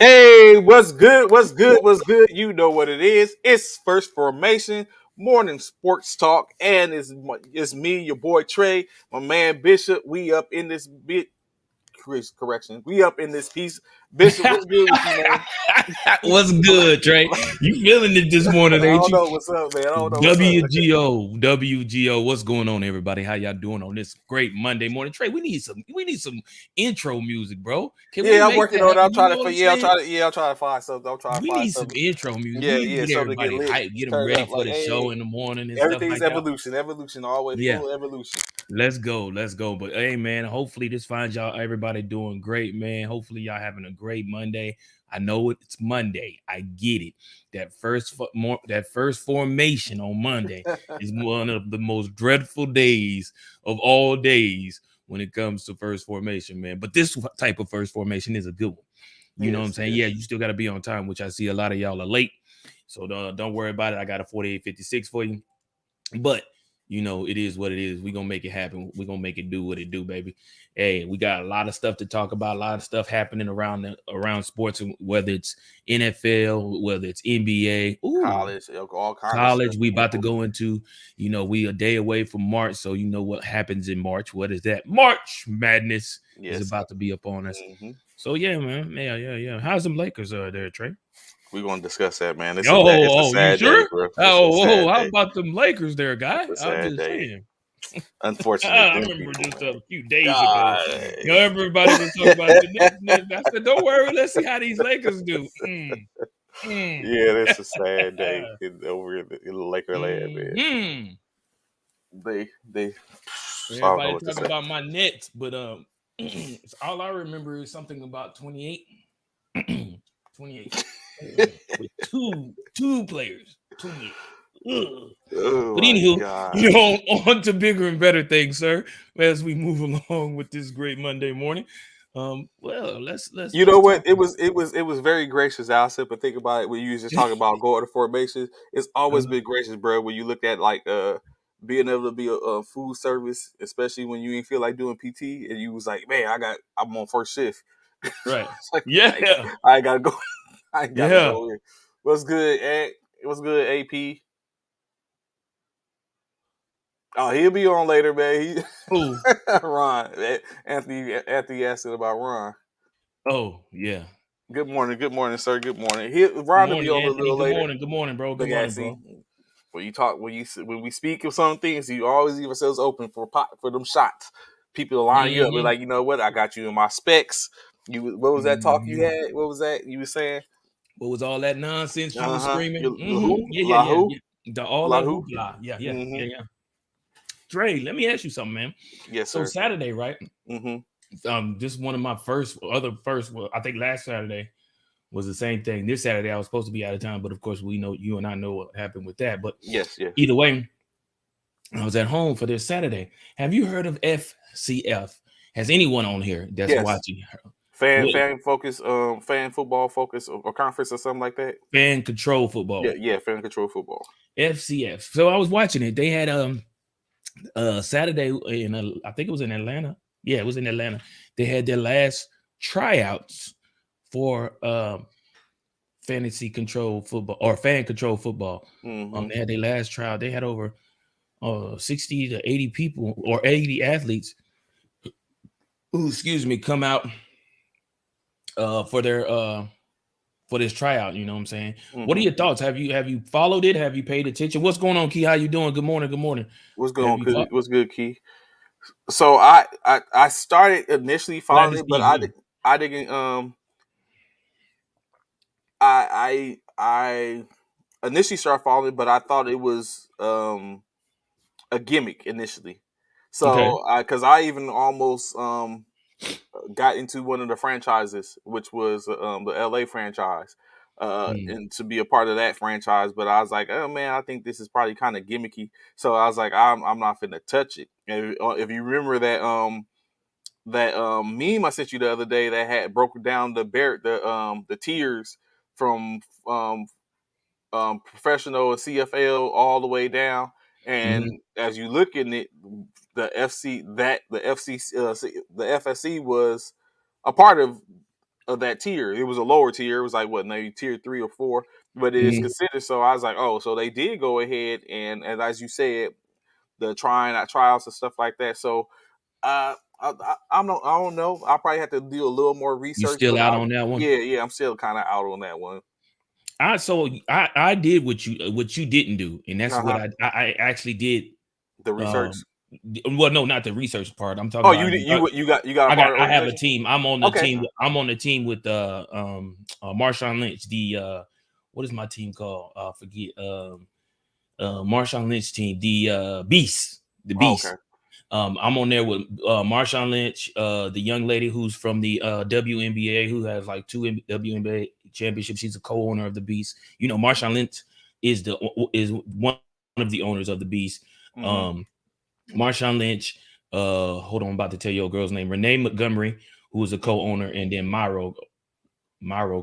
Hey, what's good? What's good? What's good? You know what it is. It's First Formation Morning Sports Talk, and it's me, your boy Trey, my man Bishop. We up in this bit. Correction. We up in this piece. Bishop, what's good with you, man? What's good, Trey? You feeling it this I morning, ain't don't you? know what's up, man. I don't know what's up. WGO. What's going on, everybody? How y'all doing on this great Monday morning? Trey, we need some intro music, bro. Can we Yeah, I'm make working that on it. happen? You know what I'm saying? I'll try to find something. I'll try to We find need some something. intro music. We Yeah, need to yeah, get something to get everybody lit, hyped, get them turn ready up. for Like, the show hey, in the morning and stuff everything's like that. evolution, always Yeah. full evolution. Let's go. But hey, man, hopefully this finds y'all everybody doing great, man. Hopefully y'all having a great Monday. I know it's Monday. I get it. That first formation on Monday is one of the most dreadful days of all days when it comes to first formation, man. But this type of first formation is a good one. You know what I'm Yes, saying? Yeah, yes. you still got to be on time, which I see a lot of y'all are late. So don't worry about it. I got a 48:56 for you. But it is what it is. We're gonna make it happen. We're gonna make it do what it do, baby. Hey, we got a lot of stuff to talk about, a lot of stuff happening around sports, whether it's NFL, whether it's NBA, College, all kind of stuff. college. We about to go into, we a day away from March. So you know what happens in March. What is that? March Madness is Yes. about to be upon us. Hmm. So yeah, man. Yeah. How's them Lakers there, Trey? We're gonna discuss that, man. It's a You sad day, sure? bro. It's a Oh, sad how day. about them Lakers there, guy? It's a I'm sad just day. saying. Unfortunate I them remember people, just man. a few days ago. God. Everybody was talking about the Knicks. I said, don't worry, let's see how these Lakers do. Mm. Yeah, it's a sad day over in the Laker land, man. Hmm. They. I don't know Everybody what to talking say. about my Nets, but all I remember is something about 28. 28. With two players. 28. Ugh. Oh But my anywho, God. on to bigger and better things, sir. As we move along with this great Monday morning. Well, let's let's You know let's what? talk It about was it was it was very gracious. I'll sit and think about it when you was just talking about going to formations. It's always uh, been gracious, bro. When you look at like being able to be a food service, especially when you ain't feel like doing PT, and you was like, man, I'm on first shift. right. It's like Yeah. I ain't gotta go. I ain't gotta Yeah. go in. What's good, Ed? What's good, AP? Oh, he'll be on later, man. Oh, Ron, Anthony asked it about Ron. yeah. Good morning, sir. Good morning. Good Ron will be morning, on a Anthony. little Good later. morning. Good morning, bro. Good Look at morning, see bro. when we speak of some things, you always leave ourselves open for them shots. People will line you up. We're Mm-hmm. like, you know what? I got you in my specs. What was that talk you Mm-hmm. had? What was that you were saying? What was all that nonsense you Uh was huh. screaming? Mm-hmm. Who? Yeah. All La that who? hoopla. Mm-hmm. Yeah. Dre, let me ask you something, man. Yes, So sir. Saturday, right? Mm-hmm. This is one of my first. Well, I think last Saturday was the same thing. This Saturday I was supposed to be out of town, but of course we know you and I know what happened with that. But Yes, yes. either way, I was at home for this Saturday. Have you heard of FCF? Has anyone on here that's Yes. watching Fan what fan focus, fan football focus or conference or something like that. fan control Yeah, football? yeah, fan control football. FCF. So I was watching it. They had Saturday in I think it was in Atlanta. Yeah, it was in Atlanta. They had their last tryouts for fantasy control football or fan control football. Mm-hmm. They had their last trial. They had over 60 to 80 people or 80 athletes who, excuse me, come out for their for this tryout. You know what I'm saying? What are Mm-hmm. your thoughts? Have you followed it? Have you paid attention? What's going on, Key? How you doing? Good morning. Good morning. What's Have going you good? What's good, Key? So I started initially glad to following it, see but you? I didn't I initially started following it, but I thought it was a gimmick initially. Okay. So because I even almost got into one of the franchises, which was the LA franchise, Mm, and to be a part of that franchise. But I was like, oh man, I think this is probably kind of gimmicky. So I was like, I'm not finna touch it. And if you remember that meme I sent you the other day that had broken down the tiers from um professional and CFL all the way down. And mhm. as you look in it, the FCC was a part of. of that tier. It was a lower tier. It was like what, maybe tier 3 or 4, but it is Mhm. considered. So I was like, oh, so they did go ahead and as you said, the trying out tryouts and stuff like that. So I don't know. I'll probably have to do a little more You research, still but out on that one? yeah, I'm still kind of out on that one. I did what you didn't do, and that's Uh what huh. I actually did. The research. Um, well, no, not the research part. I'm talking Oh, about. you got a part of the I have a organization. team. Okay. I'm on the team with Marshawn Lynch. The what is my team called? I forget. Marshawn Lynch team. The Beast. The Oh, okay. Beast. I'm on there with Marshawn Lynch, the young lady who's from the WNBA, who has like two WNBA championships. She's a co-owner of the Beast. You know, Marshawn Lynch is one of the owners of the Beast. Mm-hmm. Um, Marshawn Lynch, hold on, I'm about to tell your girl's name, Renee Montgomery, who is a co-owner, and then Myro,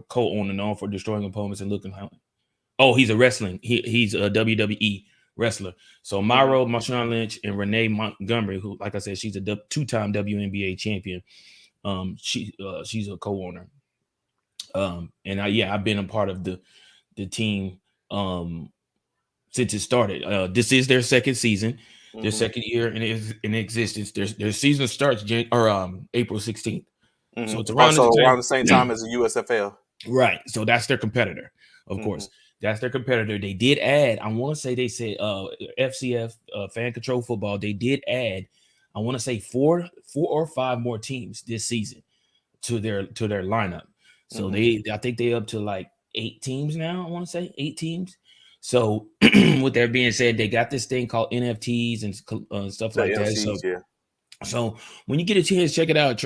co-owner, known for destroying opponents and looking. Oh, he's a wrestling. He's a WWE wrestler. So Mm-hmm. Myro, Marshawn Lynch, and Renee Montgomery, who, like I said, she's a two-time WNBA champion. She's a co-owner. I've been a part of the team since it started. This is their second season, their Mm-hmm. second year in existence. Their season starts April 16th. So it's around Also the around the same time same. as the USFL. Right. So that's their competitor, of Mm-hmm. course. That's their competitor. They did add, I want to say they said FCF, fan control football, they did add, I want to say four or five more teams this season to their lineup. So Mm-hmm. I think they up to like 8 teams now. I want to say 8 teams. So with that being said, they got this thing called NFTs and stuff The like that. MCs, yeah. So when you get a chance, check it out.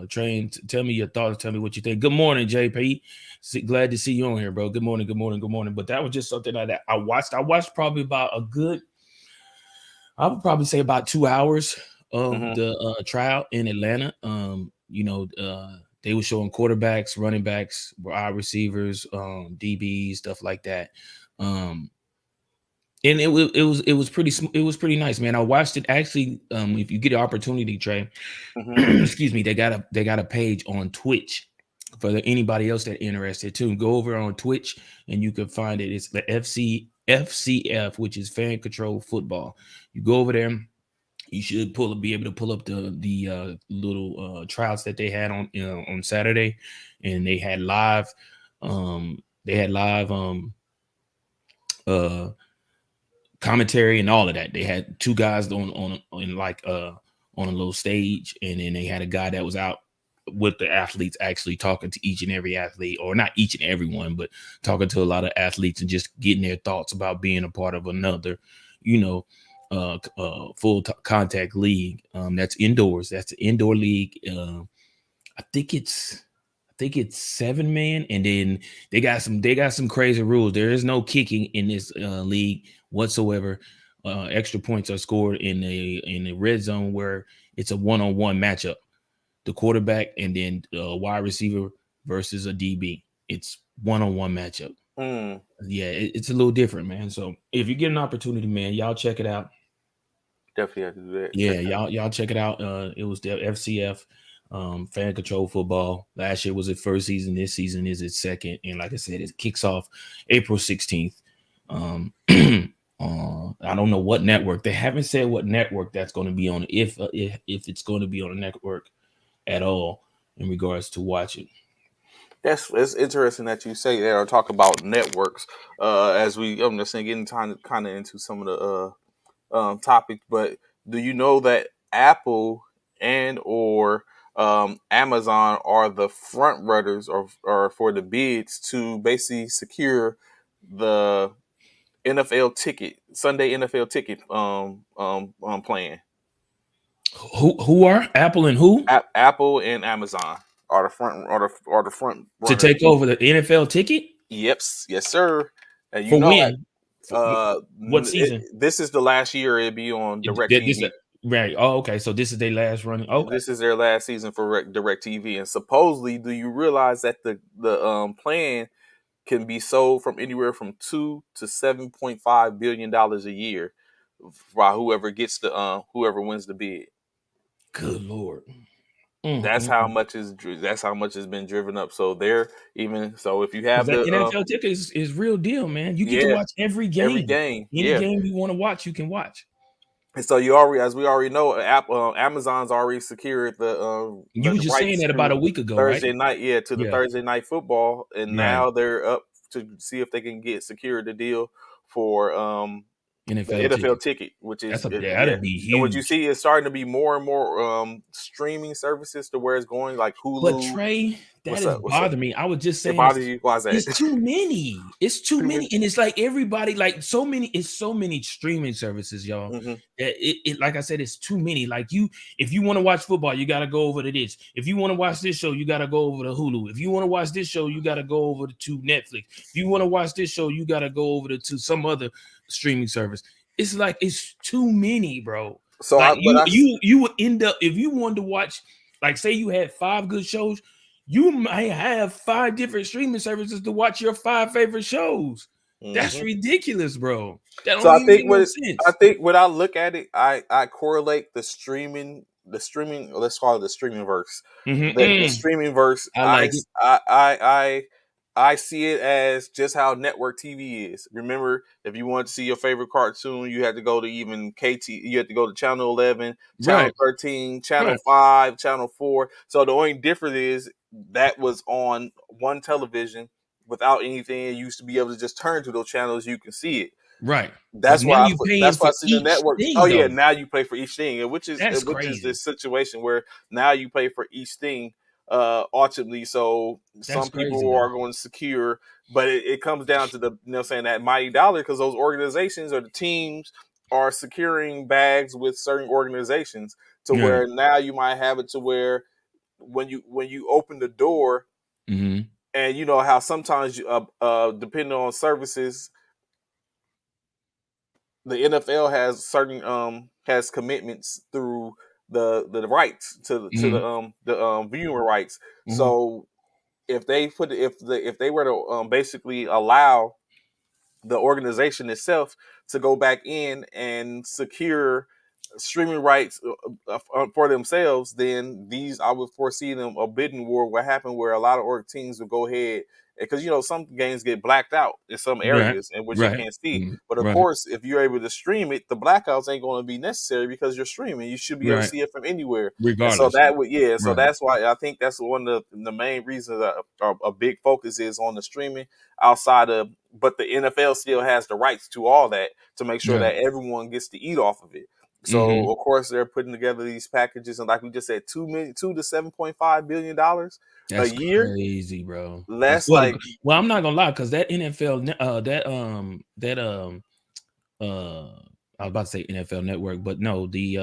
Train. Tell me your thoughts. Tell me what you think. Good morning, JP. Glad to see you on here, bro. Good morning. Good morning. Good morning. But that was just something like that I watched. I watched probably about a good, I would probably say about 2 hours of Mm-hmm. the tryout in Atlanta. They were showing quarterbacks, running backs, wide receivers, DBs, stuff like that. Um, and it was pretty nice, man. I watched it actually. If you get an opportunity, Trey, Mm-hmm. excuse me, they got a page on Twitch for anybody else that interested too. Go over on Twitch and you can find it. It's the FCF, which is Fan Control Football. You go over there. You should be able to pull up the little tryouts that they had on Saturday, and they had live uh commentary and all of that. They had two guys on a little stage, and then they had a guy that was out with the athletes actually talking to each and every athlete, or not each and every one, but talking to a lot of athletes and just getting their thoughts about being a part of another, you know, contact league. That's indoors. That's an indoor league. I think it's I think it's 7 man, and then they got some crazy rules. There is no kicking in this league whatsoever. Extra points are scored in the red zone where it's a one-on-one matchup. The quarterback and then wide receiver versus a DB. It's one-on-one matchup. Mm. Yeah, it's a little different, man. So if you get an opportunity, man, y'all check it out. Definitely have to do that. Check Yeah, that. y'all check it out. It was the FCF, fan control football. Last year was its first season. This season is its second, and like I said, it kicks off April 16th. I don't know what network. They haven't said what network that's going to be on. If it's going to be on a network at all in regards to watching. That's it's interesting that you say that or talk about networks. As we I'm just getting kind of into some of the topics, but do you know that Apple and or Amazon are the front runners or for the bids to basically secure the NFL ticket, Sunday NFL ticket plan. Who are Apple and who Apple and Amazon are the front to runners. take over the NFL ticket Yep, yes, sir. And you for know, when? For, what season? this is the last year it'd be on Direct This TV. right. Oh, okay. So this is their last run. Okay. This is their last season for Direct TV, and supposedly, do you realize that the plan can be sold from anywhere from $2 to $7.5 billion a year by whoever gets the whoever wins the bid. Good Lord. That's how much is that's how much has been driven up. So they're even so if you Because have that the NFL ticket is real deal, man. You get to yeah, watch every every game. game, Any yeah. game you want to watch, you can watch. And so you already, as we already know, Amazon's already secured You the were just saying rights that about to a week ago, right? Thursday night, yeah, to the Yeah, Thursday night football, and right. now they're up to see if they can get secured the deal for the NFL NFL ticket. ticket, which is yeah. That'd be And what you huge. see is starting to be more and more streaming services to where it's going, like But Hulu. Trey, that What's is up? What's up? bothering me. I was just It saying bothers you? Why is that? it's too many. It's too Too many. many. And it's like everybody, like so many, it's so many streaming services, y'all. Hmm. That it like I said, it's too many. Like if you want to watch football, you gotta go over to this. If you want to watch this show, you gotta go over to Hulu. If you want to watch this show, you gotta go over to Netflix. If you want to watch this show, you gotta go over to some other streaming service. It's like it's too many, bro. So Like I, but I, you would end up if you wanted to watch, like say you had 5 good shows, you might have 5 different streaming services to watch your 5 favorite shows. That's mhm. ridiculous, bro. That So don't even make no I sense. think when I look at it, I correlate the streaming, let's call it the streaming verse. The Mm-hmm. streaming verse, I like it. I see it as just how network TV is. Remember, if you wanted to see your favorite cartoon, you had to go to even KT, you had to go to channel 11, channel Right, 13, channel right, 5, channel 4. So the only difference is that was on one television without anything. You used to be able to just turn to those channels, you can see it. right. But now you're paying That's why for I see the each networks. Oh thing, yeah, though. now you pay for each thing, That's which is crazy. this situation where now you pay for each thing ultimately. So That's some crazy, people though. are going to secure, but it comes down to the saying that mighty dollar because those organizations or the teams are securing bags with certain organizations to Yeah. where now you might have it to where when you open the door Mm-hmm. and you know how sometimes you depending on services the NFL has certain has commitments through the rights to Mm-hmm. the viewing rights. Mm-hmm. So if they were to basically allow the organization itself to go back in and secure streaming rights for themselves, then these I would foresee them a bidding war. What happened where a lot of teams would go ahead because you know some games get blacked out in some Right, areas in which they right, can't see. mhm, But of right, course, if you're able to stream it, the blackouts ain't going to be necessary because you're streaming. You should be able to right. see it from anywhere. And so Regardless. that would yeah. So Right, that's why I think that's one of the main reasons that a big focus is on the streaming outside of but the NFL still has the rights to all that to make sure yeah. that everyone gets to eat off of it. So Mhm. of course they're putting together these packages and like we just said, 2 to 7.5 billion dollars a That's year. crazy, bro. That's Less like well, I'm not gonna lie, because that NFL uh I was about to say NFL Network, but no, the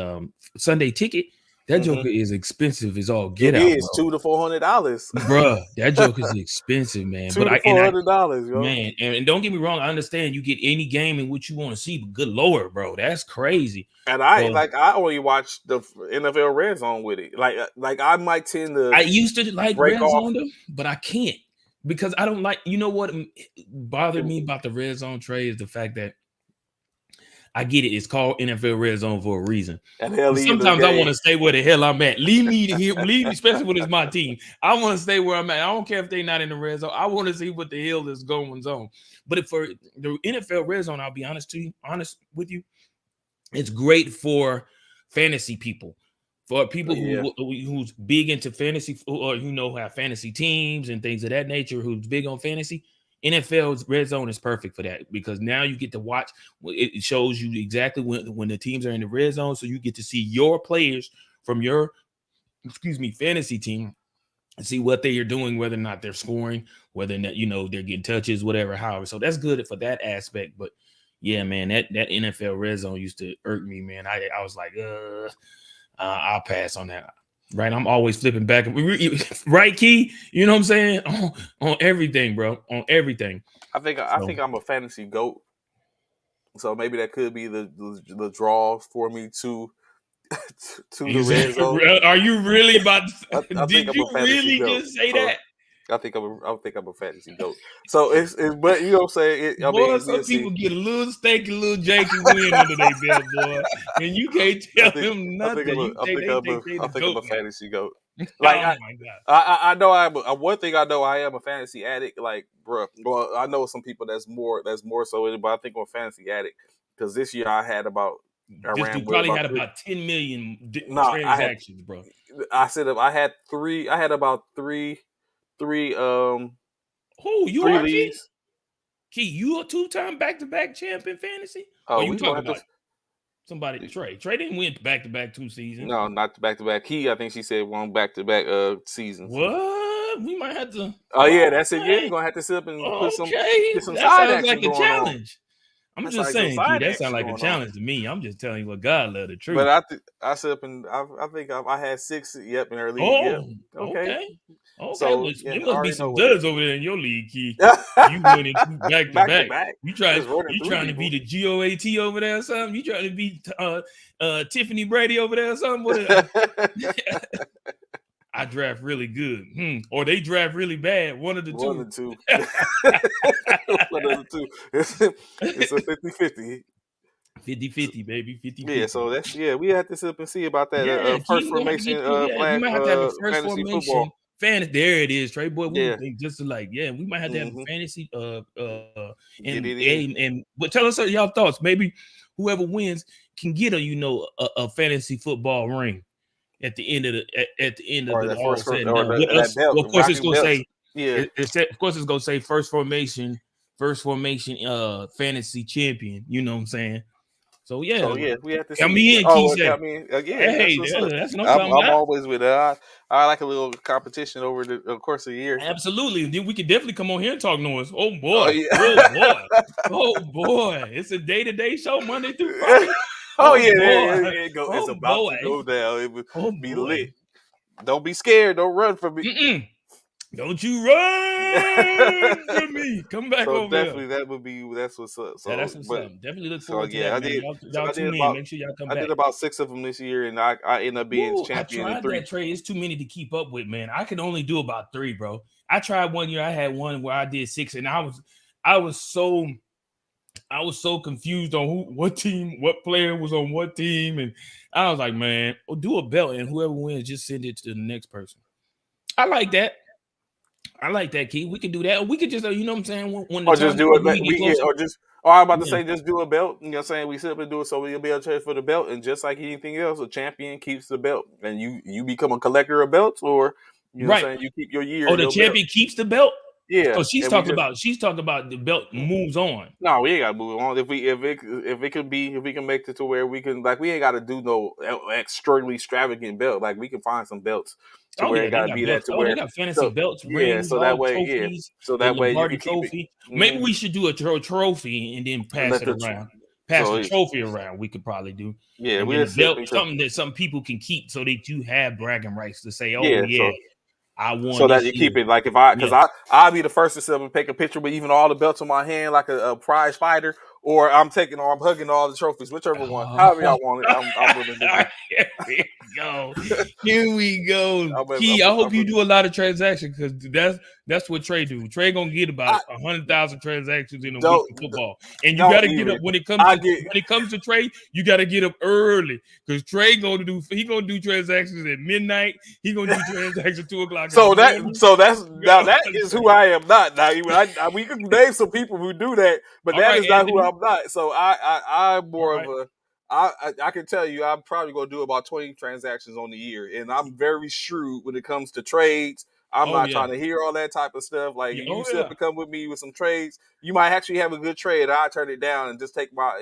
Sunday ticket, that mhm. joker is expensive as all get It out, is bro. $200 to $400. Bruh, that joke is expensive, man. two But to and four I hundred dollars, yo. man, and don't get me wrong, I understand you get any game in which you want to see, but good lord, bro, that's crazy. And So I only watch the NFL Red Zone with it. Like I might tend to I used to like break red off. zone though, but I can't because I don't like. You know what bothered It, me about the red zone trade is the fact that I get it. It's called NFL red zone for a reason. and hell, But leave the sometimes I want game. to stay where the hell I'm at. Leave me to here. Leave me, especially when it's my team. I want to stay where I'm at. I don't care if they're not in the red zone. I want to see what the hell is going on. But if for the NFL red zone, I'll be honest with you, it's great for fantasy people, for people Yeah. who's big into fantasy or you know have fantasy teams and things of that nature. Who's big on fantasy? NFL's red zone is perfect for that because now you get to watch. It shows you exactly when the teams are in the red zone, so you get to see your players from your fantasy team and see what they are doing, whether or not they're scoring, whether or not they're getting touches, whatever, however. So that's good for that aspect. But yeah, man, that NFL red zone used to irk me, man. I was like, I'll pass on that. Right, I'm always flipping back. Right, Key. You know what I'm saying? On everything, bro. On everything. I So think I'm a fantasy goat. So maybe that could be the draw for me to the is red zone. that, are you really about? I think Did I'm you a fantasy really goat. just say So that? I think I'm a fantasy goat. So it's but you know what I'm saying. I Boy, mean, some we'll see. people get a little steak, a little janky win under their belt, boy, and you can't I tell think them nothing. You think they think they I the think I'm goat a now. fantasy goat. Like Oh my god. I know one thing I know I am a fantasy addict. Like, bro, well, I know some people that's more so in it, but I think I'm a fantasy addict because this year I This ran dude with probably about had three. about 10 million No, transactions, bro. I had three. I had about three Who you three are, Key? leagues. Key, you a two-time back-to-back champ in fantasy? Or Oh, you we gonna talking have to. about somebody? Trey. Trey didn't win back-to-back 2 seasons. No, not the back to back. I think she said one back to back seasons. What? We might have to. Oh yeah, that's it. Yeah, you're Okay. gonna have to sit up and Okay. get some That side sounds action like a going on. challenge. I'm That's just like some saying, Key. side That sounds action like a going on. challenge to me. I'm just telling you what God love the But truth. I sit up and I think I had six. Yep, in her league. Yep. Oh, Okay. okay. Okay. So Well, yeah, there I must be already know some what it duds over there in your league, Key. is. You winning back to Back to back. back. You Just running through trying to be people. the GOAT over there or something? You trying to be Tiffany Brady over there or something? What I draft really good. Or they draft really bad. One of the One two. or two. One of the two. It's a 50-50. 50-50, baby. Yeah, 50-50. so we have to sit up and see about that Yeah, first Key, we have to formation get you. Yeah, we might have to have a first fantasy football. formation fantasy. There it is, Trey boy. We Yeah. would think just like, yeah, we might have to have a Hmm. fantasy Get it in. and but tell us y'all thoughts. Maybe whoever wins can get a fantasy football ring at the end of Or it that all first said and or done. With that us, belt, well, of course it's rocking gonna belts. say Yeah. of course it's gonna say first formation fantasy champion. You know what I'm saying? So yeah, So yeah, we have to count see. me in, Oh, Key well, said. I mean, yeah, that's Hey, what's up. that's what I'm I'm talking I'm about. always with that. I like a little competition over the course of the year. Absolutely. Then we could definitely come on here and talk noise. Oh Oh boy. Oh yeah. boy. Oh boy. It's a day-to-day show, Monday through Friday. Oh Oh yeah, boy. it's Oh about to boy. go down. It would Oh be boy. lit. Don't be scared. Don't run from me. Mm-mm. Don't you run from me. Come back So over here. definitely that's what's up. Yeah, So that's what's but up. Definitely look so forward to yeah, that, I man. did. So Y'all tune in. Make sure y'all come I did back. about six of them this year, and I ended up being Woo, I champion in tried three. that trade. It's too many to keep up with, man. I could only do about 3, bro. I tried one year. I had one where I did 6, and I was so confused on what team, what player was on what team, and I was like, man, do a belt, and whoever wins, just send it to the next person. I like that. I like that, Key. We could do that. Or we could just, you know what I'm saying, when the Or time just do comes, it. when we get closer. Or just. Or I'm about to Yeah. say, just do a belt. You know what I'm saying? We simply do it so we'll be able to trade for the belt. And just like anything else, a champion keeps the belt. And you become a collector of belts, or you know what Right. I'm saying, you keep your Oh, the your belt. champion keeps the belt. Yeah. So And we just she's talking about the belt moves on. no, we ain't gotta move on. If we can make it to where we can like we ain't gotta do no extremely extravagant belt. Like we can find some belts to Oh where yeah, it they gotta got be that belts. to Oh, they where got fantasy so belts, yeah, rings, so that all way, yeah. trophies, So the that way you Lombardi can keep it. trophy. Maybe Mm-hmm. we should do a trophy and then And pass let it the around. Pass so the trophy around. We could probably do, yeah, and then we'll the sit belt, and something that some people can keep, so that you have bragging rights to say, "Oh yeah, yeah, I won so that this you year." keep it like Yeah. I'll be the first to sit up and take a picture with even all the belts on my hand like a prize fighter, or I'm hugging all the trophies, whichever one, however Oh, y'all want it, I'm willing to do. here we go. Here we go. Key, I hope I'm you willing. do a lot of transactions because that's what Trey do. Trey gonna get about I 100,000 transactions in a week don't in football, and you got don't to get up even. when it comes I to get Trey. You got to get up early because Trey gonna do transactions at midnight. He gonna do transactions at 2 o'clock in the morning. that's now that is who I am not. Now we can name some people who do that, but All that right, is not who Anthony. I'm not. So I'm All more of right. a I can tell you I'm probably gonna do about 20 transactions on the year, and I'm very shrewd when it comes to trades. I'm Oh not yeah. trying to hear all that type of stuff. Like Yeah. if you Oh sit up yeah. and come with me with some trades, you might actually have a good trade. I turn it down and just take my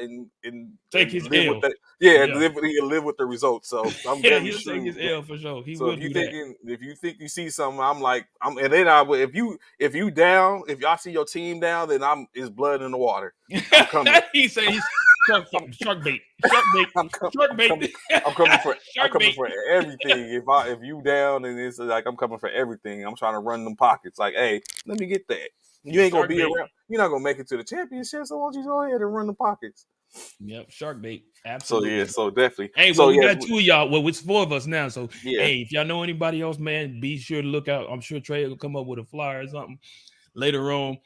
Take and his live with L. that. Yeah, Yeah. live with the results. So I'm Yeah. very He'll take his shrewd. L for sure. He So will do that. if you think you see something, I'm like and then I would if you down, if y'all see your team down, then it's blood in the water. I'm coming. He says I'm shark bait, shark bait, shark I'm bait, coming. I'm shark coming bait. for everything. If you down and it's like I'm coming for everything. I'm trying to run them pockets. Like, hey, let me get that. You Yeah, ain't gonna shark be bait. around. You're not gonna make it to the championship. So why don't you go ahead and run the pockets? Yep, shark bait. So yeah, Absolutely. so definitely. Hey, well, So we yes, got 2 of y'all. Well, it's 4 of us now. So, yeah. hey, if y'all know anybody else, man, be sure to look out. I'm sure Trey will come up with a flyer or something later on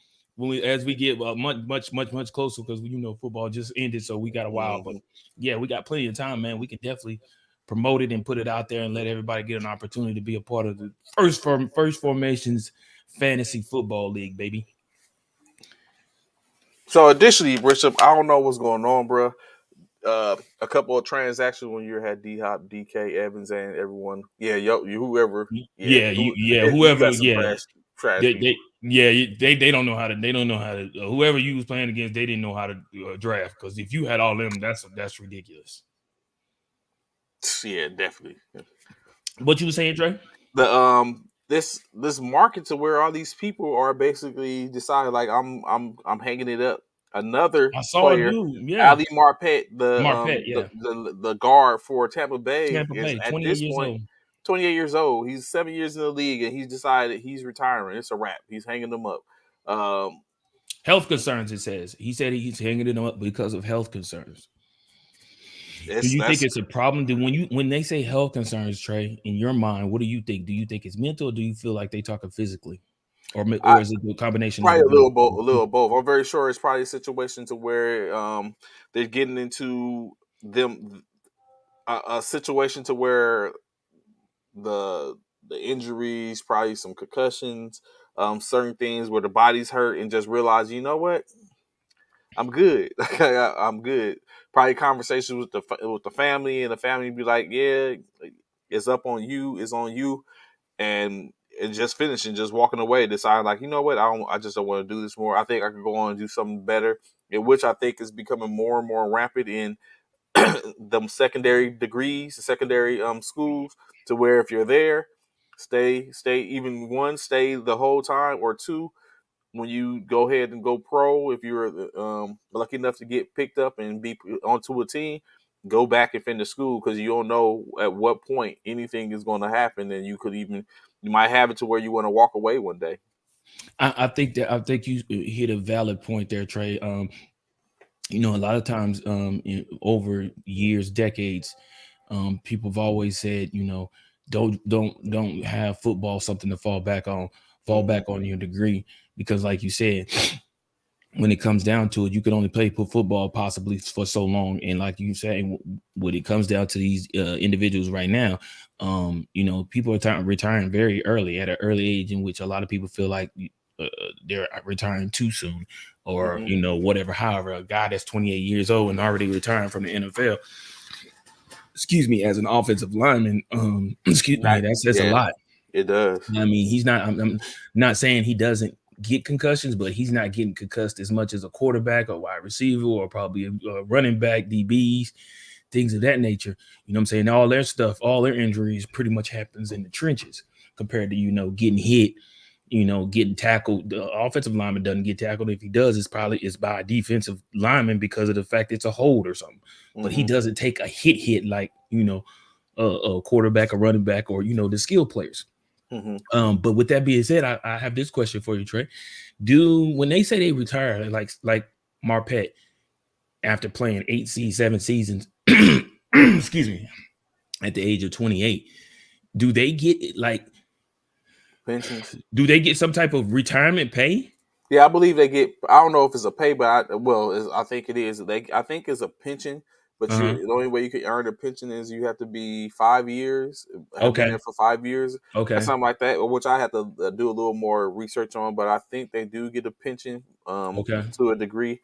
as we get much closer because football just ended, so we got a while. But Mm-hmm. yeah, we got plenty of time, man. We can definitely promote it and put it out there and let everybody get an opportunity to be a part of the first formations fantasy football league, baby. So additionally, Bishop, I don't know what's going on, bro. A couple of transactions when you had D Hop, DK, Evans, and everyone. Yeah, yo, you whoever. Yeah, you Whoever, got some trash they people. they don't know how to whoever you was playing against, they didn't know how to draft, because if you had all them, that's ridiculous. Yeah, definitely. What you were saying, Trey? This market to where all these people are basically deciding like I'm hanging it up. Another I saw a player, dude, yeah, Ali Marpet, Marpet, yeah, the guard for Tampa Bay, Tampa is Bay, at 28 this years point old. 28 years old. He's 7 years in the league, and he's decided he's retiring. It's a wrap. He's hanging them up. Um, Health concerns, it says. He said he's hanging it up because of health concerns. Do it's you think that's it's a problem? When they say health concerns, Trey, in your mind, what do you think? Do you think it's mental, or do you feel like they talking physically, I, or is it a combination of probably the a both? little both. A little both. I'm very sure it's probably a situation to where they're getting into them a situation to where the the injuries, probably some concussions, certain things where the body's hurt, and just realize, you know what, I'm good. I'm good. Probably conversations with the family, and the family be like, yeah, it's up on you, it's on you, and just finishing, just walking away, deciding like, you know what, I just don't want to do this more. I think I could go on and do something better, in which I think is becoming more and more rampant in them secondary degrees, the secondary schools, to where if you're there, stay even one, stay the whole time, or two, when you go ahead and go pro, if you're lucky enough to get picked up and be onto a team, go back and finish school, because you don't know at what point anything is going to happen, and you might have it to where you want to walk away one day. I think you hit a valid point there, Trey. A lot of times, over years, decades, people have always said, don't have football something to fall Hmm. back on your degree, because, like you said, when it comes down to it, you can only play football possibly for so long. And like you say, when it comes down to these individuals right now, people are retiring very early, at an early age, in which a lot of people feel like they're retiring too soon, or Hmm. whatever. However, a guy that's 28 years old and already retiring from the NFL, excuse me, as an offensive lineman, excuse me, Not, that's a yeah, lot. it does. I mean, he's not. I'm not saying he doesn't get concussions, but he's not getting concussed as much as a quarterback or wide receiver, or probably a running back, DBs, things of that nature. You know what I'm saying? All their stuff, all their injuries pretty much happens in the trenches, compared to, getting hit, getting tackled. The offensive lineman doesn't get tackled. If he does, it's by a defensive lineman, because of the fact it's a hold or something. But he Hmm. doesn't take a hit like, a quarterback, a running back, or the skill players. Hmm. But with that being said, I have this question for you, Trey. Do When they say they retire, like Marpet, after playing 7 seasons, excuse me, at the age of 28, do they get Pensions. some type of retirement pay? Yeah, I believe they get. I don't know if it's a pay, but I think it is. I think it's a pension. But Uh-huh. the only way you can earn a pension is you have to be 5 years, have been Okay. there for 5 years, or Okay. something like that. Which I have to do a little more research on. But I think they do get a pension, Okay. to a degree,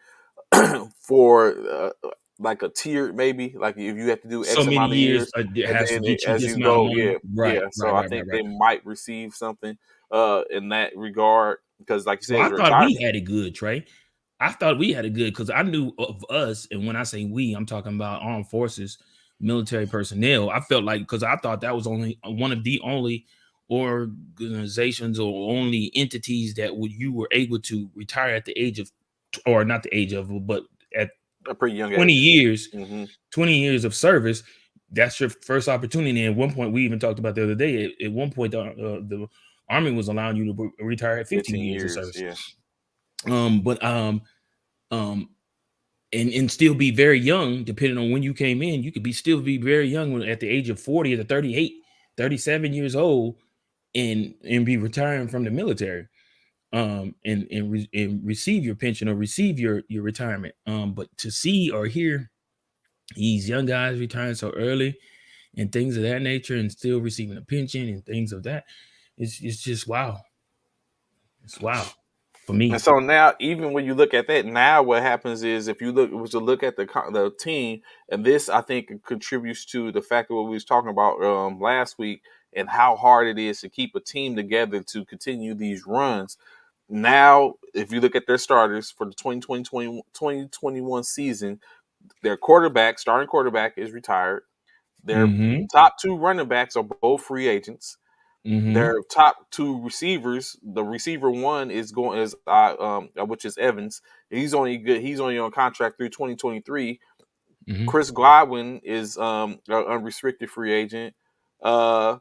for like a tiered, maybe, like if you have to do So X many amount of years, years, it and has to then get you as this you amount of go, money. yeah, Right. yeah. Right. So I Right. Right. think Right. they might receive something in that regard, because, like you Well, said, I it's thought we retirement. had it good, Trey. I thought we had it good, because I knew of us, and when I say we, I'm talking about armed forces, military personnel. I felt like, because I thought that was only one of the only organizations or only entities that you were able to retire at the age of, or not the age of, but at A pretty young 20 age. years, Hmm. 20 years of service. That's your first opportunity. And at one point, we even talked about the other day. At one point, the Army was allowing you to retire at 15 15 years of years, service. yeah. But um and still be very young, depending on when you came in. You could still be very young at the age of 40 to 38, 37 years old, and be retiring from the military, and receive your pension, or receive your retirement. But to see or hear these young guys retiring so early, and things of that nature, and still receiving a pension and things of that. It's just wow. It's wow for And me. so now, even when you look at that, now what happens is if you look at the team, and this I think contributes to the fact of what we was talking about last week and how hard it is to keep a team together to continue these runs. Now, if you look at their starters for the 2021 season, their starting quarterback is retired. Their Mm-hmm. top two running backs are both free agents. Mm-hmm. Their top two receivers, the receiver one which is Evans. He's only good. He's only on contract through 2023. Mm-hmm. Chris Godwin is an unrestricted free agent. Uh,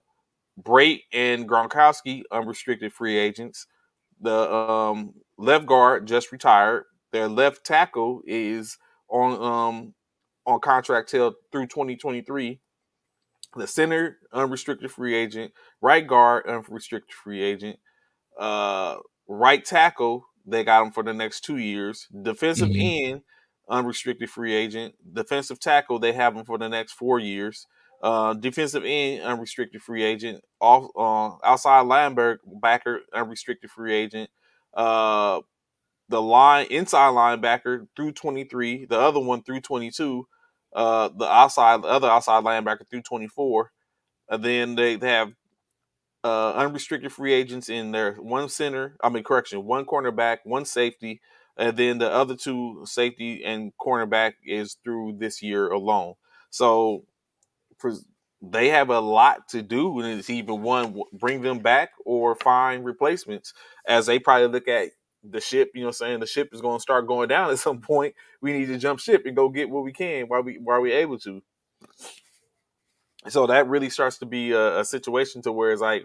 Brait and Gronkowski unrestricted free agents. The left guard just retired. Their left tackle is on contract till through 2023. The center unrestricted free agent, right guard unrestricted free agent, uh, right tackle they got him for the next 2 years, defensive Mm-hmm. end unrestricted free agent, defensive tackle they have him for the next 4 years, defensive end unrestricted free agent, outside linebacker unrestricted free agent, uh, the inside linebacker through 23, the other one through 22, the other outside linebacker through 24. And then they have unrestricted free agents in there. One cornerback, one safety, and then the other two safety and cornerback is through this year alone. So for, they have a lot to do, and it's even one bring them back or find replacements as they probably look at the ship. You know, what I'm saying the ship is going to start going down at some point. We need to jump ship and go get what we can while we able to. So that really starts to be a situation to where it's like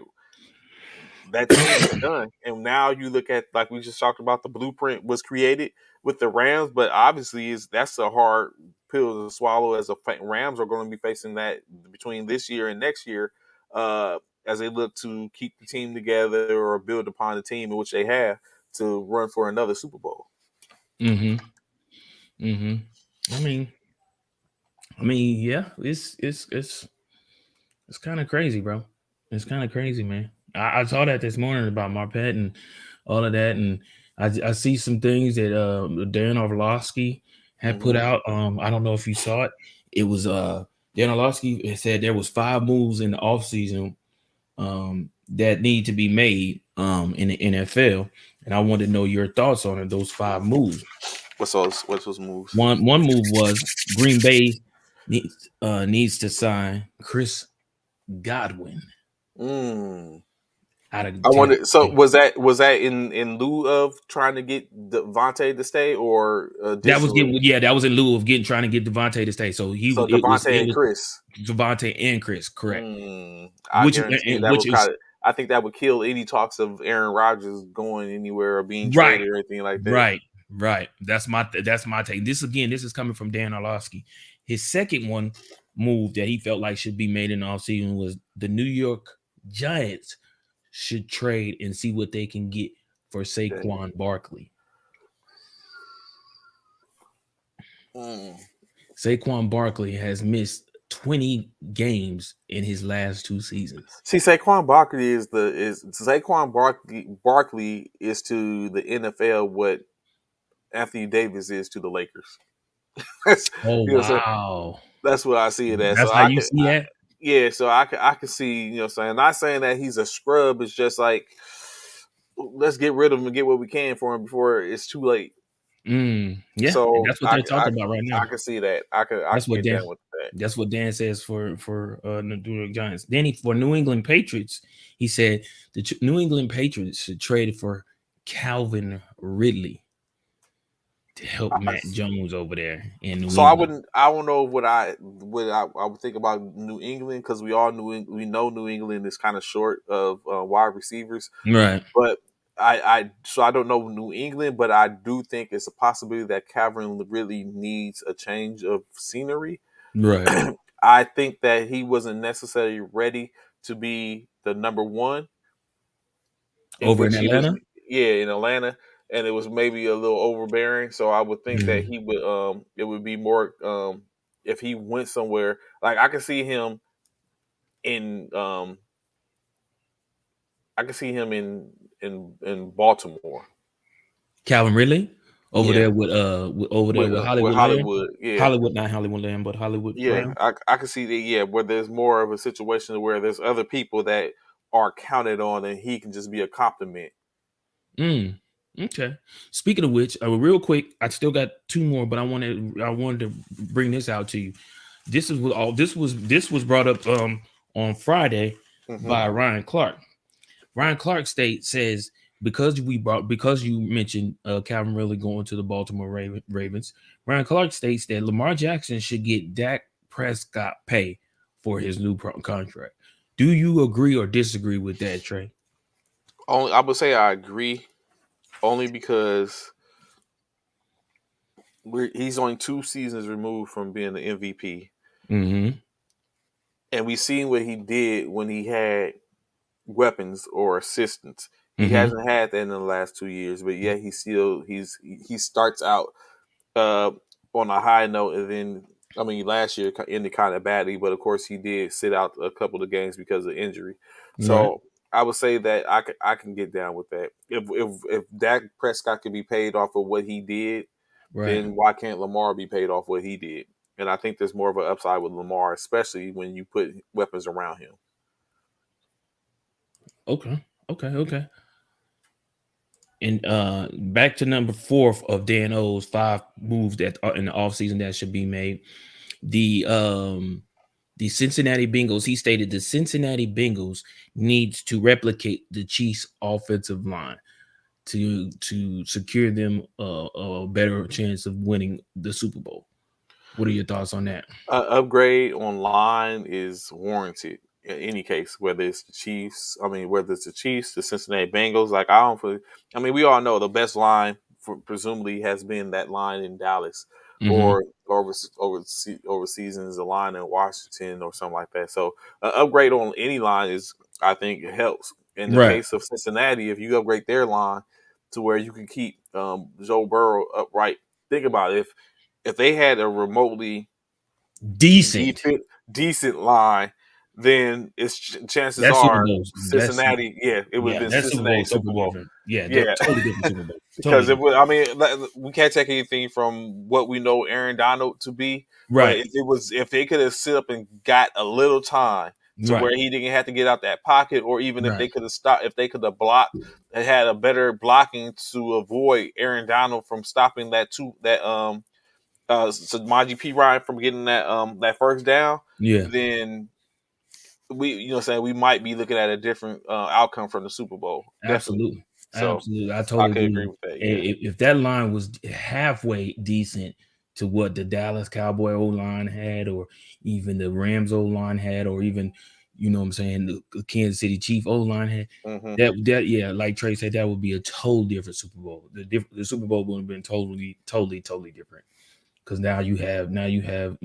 that team is done. And now you look at like we just talked about, the blueprint was created with the Rams, but obviously is that's a hard pill to swallow as Rams are going to be facing that between this year and next year, as they look to keep the team together or build upon the team in which they have to run for another Super Bowl. Mm-hmm. Mm-hmm. I mean, yeah, it's kind of crazy, bro. It's kind of crazy, man. I saw that this morning about Marpet and all of that, and I see some things that Darren Orlovsky had put Mm-hmm. out. I don't know if you saw it. It was Darren Orlovsky said there was 5 moves in the offseason that need to be made in the NFL, and I want to know your thoughts on it, those 5 moves. What's those moves? One move was Green Bay needs to sign Chris Godwin Mm. out of I Tampa wonder. So Bay. was that in lieu of trying to get Devontae to stay, or That was additionally? getting that was in lieu of trying to get Devontae to stay. So So Devontae it and was Chris. Devontae and Chris, correct? I Which guarantee you and that which would is I think that would kill any talks of Aaron Rodgers going anywhere or being right, traded or anything like that. right, right. That's my take. This is coming from Dan Orlovsky. His second one move that he felt like should be made in the offseason was the New York Giants should trade and see what they can get for Okay. Saquon Barkley. Mm. Saquon Barkley has missed 20 games in his last 2 seasons. See, Saquon Barkley is to the NFL what Anthony Davis is to the Lakers. That's Oh you know what I'm saying. wow. That's what I see it as. So That's how you see that? yeah, so I could see, you know what I'm saying. Not saying that he's a scrub, it's just like let's get rid of him and get what we can for him before it's too late. Yeah, and So that's what they're talking about right now. I can see that. I That's can what get Dan down with that. that's what Dan says for the New York Giants. Then for New England Patriots, he said the New England Patriots should trade for Calvin Ridley to help Matt Jones over there in New So I England. wouldn't. I don't know what I would think about New England because we know New England is kind of short of wide receivers, Right, but I don't know New England, but I do think it's a possibility that Calvin really needs a change of scenery. right. I think that he wasn't necessarily ready to be the number one, in Over in which he was, Atlanta. yeah, in Atlanta, and it was maybe a little overbearing. So I would think that Mhm. it would be more if he went somewhere. Like I can see him in I can see him in Baltimore. Calvin Ridley over Yeah, there over there with with Hollywood Land. Hollywood. Yeah, Hollywood, not Hollywood Land, but Hollywood yeah. Brown. I can see that. Yeah, where there's more of a situation where there's other people that are counted on, and he can just be a compliment. Mm, okay. Speaking of which, real quick, I still got two more, but I wanted to bring this out to you. This is what all this was brought up on Friday Hmm. by Ryan Clark. Ryan Clark says because you mentioned Calvin Ridley going to the Baltimore Ravens. Ryan Clark states that Lamar Jackson should get Dak Prescott pay for his new contract. Do you agree or disagree with that, Trey? Only I would say I agree, only because he's only 2 seasons removed from being the MVP, Mm-hmm. and we seen what he did when he had weapons or assistance. He Mm-hmm. hasn't had that in the last 2 years, but yeah, he starts out uh, on a high note, and then I mean last year ended kind of badly, but of course he did sit out a couple of games because of injury. Right. So I would say that I can get down with that. If Dak Prescott could be paid off of what he did, Right. then why can't Lamar be paid off what he did? And I think there's more of an upside with Lamar, especially when you put weapons around him. Okay. Okay. Okay. And back to number four of Dan O's five moves that are in the offseason that should be made. The um the Cincinnati Bengals, he stated the Cincinnati Bengals needs to replicate the Chiefs offensive line to secure them a better chance of winning the Super Bowl. What are your thoughts on that? Upgrade online is warranted in any case, whether it's the Chiefs. I mean, whether it's the Chiefs, the Cincinnati Bengals. Like I don't. I mean, we all know the best line presumably has been that line in Dallas, Hmm. or over seasons the line in Washington or something like that. So upgrade on any line is, I think, it helps. In the Right. case of Cincinnati, if you upgrade their line to where you can keep Joe Burrow upright, think about it. If they had a remotely Decent. defense decent line, then it's chances That Super are Bowl. Cincinnati. Yeah, it would have Yeah, been that Super Bowl Cincinnati is Super totally Bowl. different. Yeah, Yeah, totally different Super Bowl. Totally because it different. would. I mean, we can't take anything from what we know Aaron Donald to be, but Right. if they could have sit up and got a little time to Right. where he didn't have to get out that pocket, or even if Right. they could have stopped, if they could have blocked, and had a better blocking to avoid Aaron Donald from stopping Samaji P. Ryan from getting that first down, Yeah. then saying we might be looking at a different outcome from the Super Bowl. Definitely. Absolutely. So Absolutely. I I totally could agree agree. with that. Yeah. If that line was halfway decent to what the Dallas Cowboy O line had, or even the Rams O line had, or even, what I'm saying, the Kansas City Chief O line had, Hmm. yeah, like Trey said, that would be a totally different Super Bowl. The Super Bowl would have been totally different. Because now you have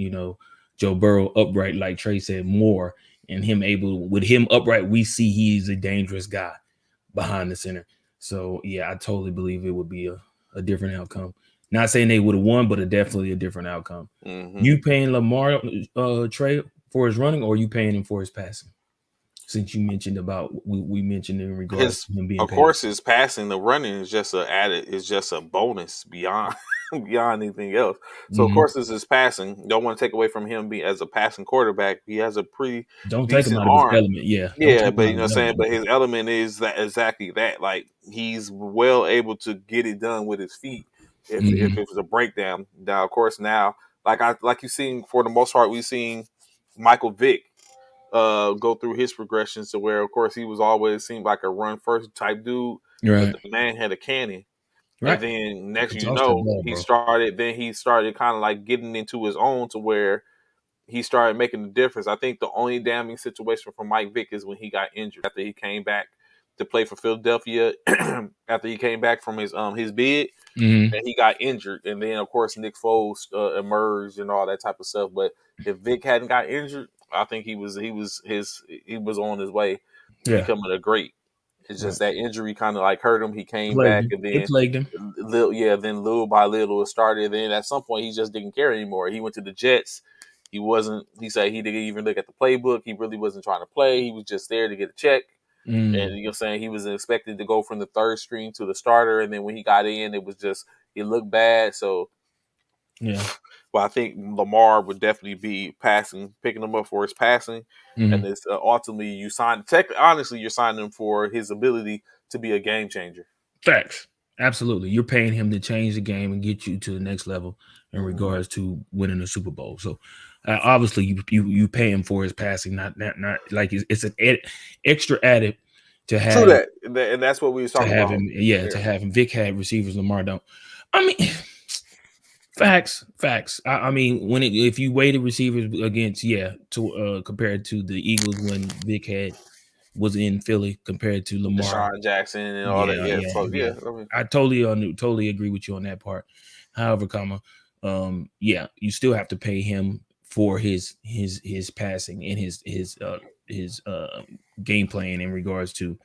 Joe Burrow upright, like Trey said, more, and with him upright, we see he's a dangerous guy behind the center. So yeah, I totally believe it would be a different outcome. Not saying they would have won, but definitely a different outcome. Hmm. You paying Lamar Trey for his running, or are you paying him for his passing? Since you mentioned about we mentioned in regards His to him being of paid. course his passing, the running is just a added, is just a bonus beyond beyond anything else. So of Hmm. course this is passing. Don't want to take away from him be as a passing quarterback. He has a pretty Don't take him decent out of his arm. element. Yeah, don't Yeah, take him but out you of know what his I'm saying? element. But his element is that exactly that. Like he's well able to get it done with his feet if Hmm. it was a breakdown. Now, of course, now like you've seen for the most part, we've seen Michael Vick go through his progressions to where of course he was always seemed like a run first type dude, but Right, the man had a cannon. And right. then You next could you toss that know, ball, bro. he started kind of like getting into his own to where he started making the difference. I think the only damning situation for Mike Vick is when he got injured after he came back to play for Philadelphia after he came back from his bid Hmm. and he got injured, and then of course Nick Foles emerged and all that type of stuff. But if Vick hadn't got injured, I think he was on his way to Yeah, becoming a great. It's just right. that injury kind of like hurt him. He came Plagued back, him. and It then plagued him. little by little it started. Then at some point he just didn't care anymore. He went to the Jets. He wasn't. He said he didn't even look at the playbook. He really wasn't trying to play. He was just there to get a check. And Mm, you know, saying he was expected to go from the third string to the starter, and then when he got in, it was just he looked bad. So, yeah. well, I think Lamar would definitely be passing, picking him up for his passing, and Hmm. it's ultimately you sign. Honestly, you're signing him for his ability to be a game changer. Facts. Absolutely. You're paying him to change the game and get you to the next level in Mhm. regards to winning a Super Bowl. So obviously you pay him for his passing, not like it's an extra added to True have that, and that's what we was talking about. yeah, Yeah. to have him. Vic had receivers, Lamar don't. I mean, facts. I mean, if you weigh the receivers against, yeah, to compared to the Eagles when Vic had was in Philly compared to Lamar. Deshaun Jackson and all that. Yeah, Yeah. yeah, So yeah. yeah, I mean, I totally agree with you on that part. However, yeah, you still have to pay him for his passing and his game plan in regards to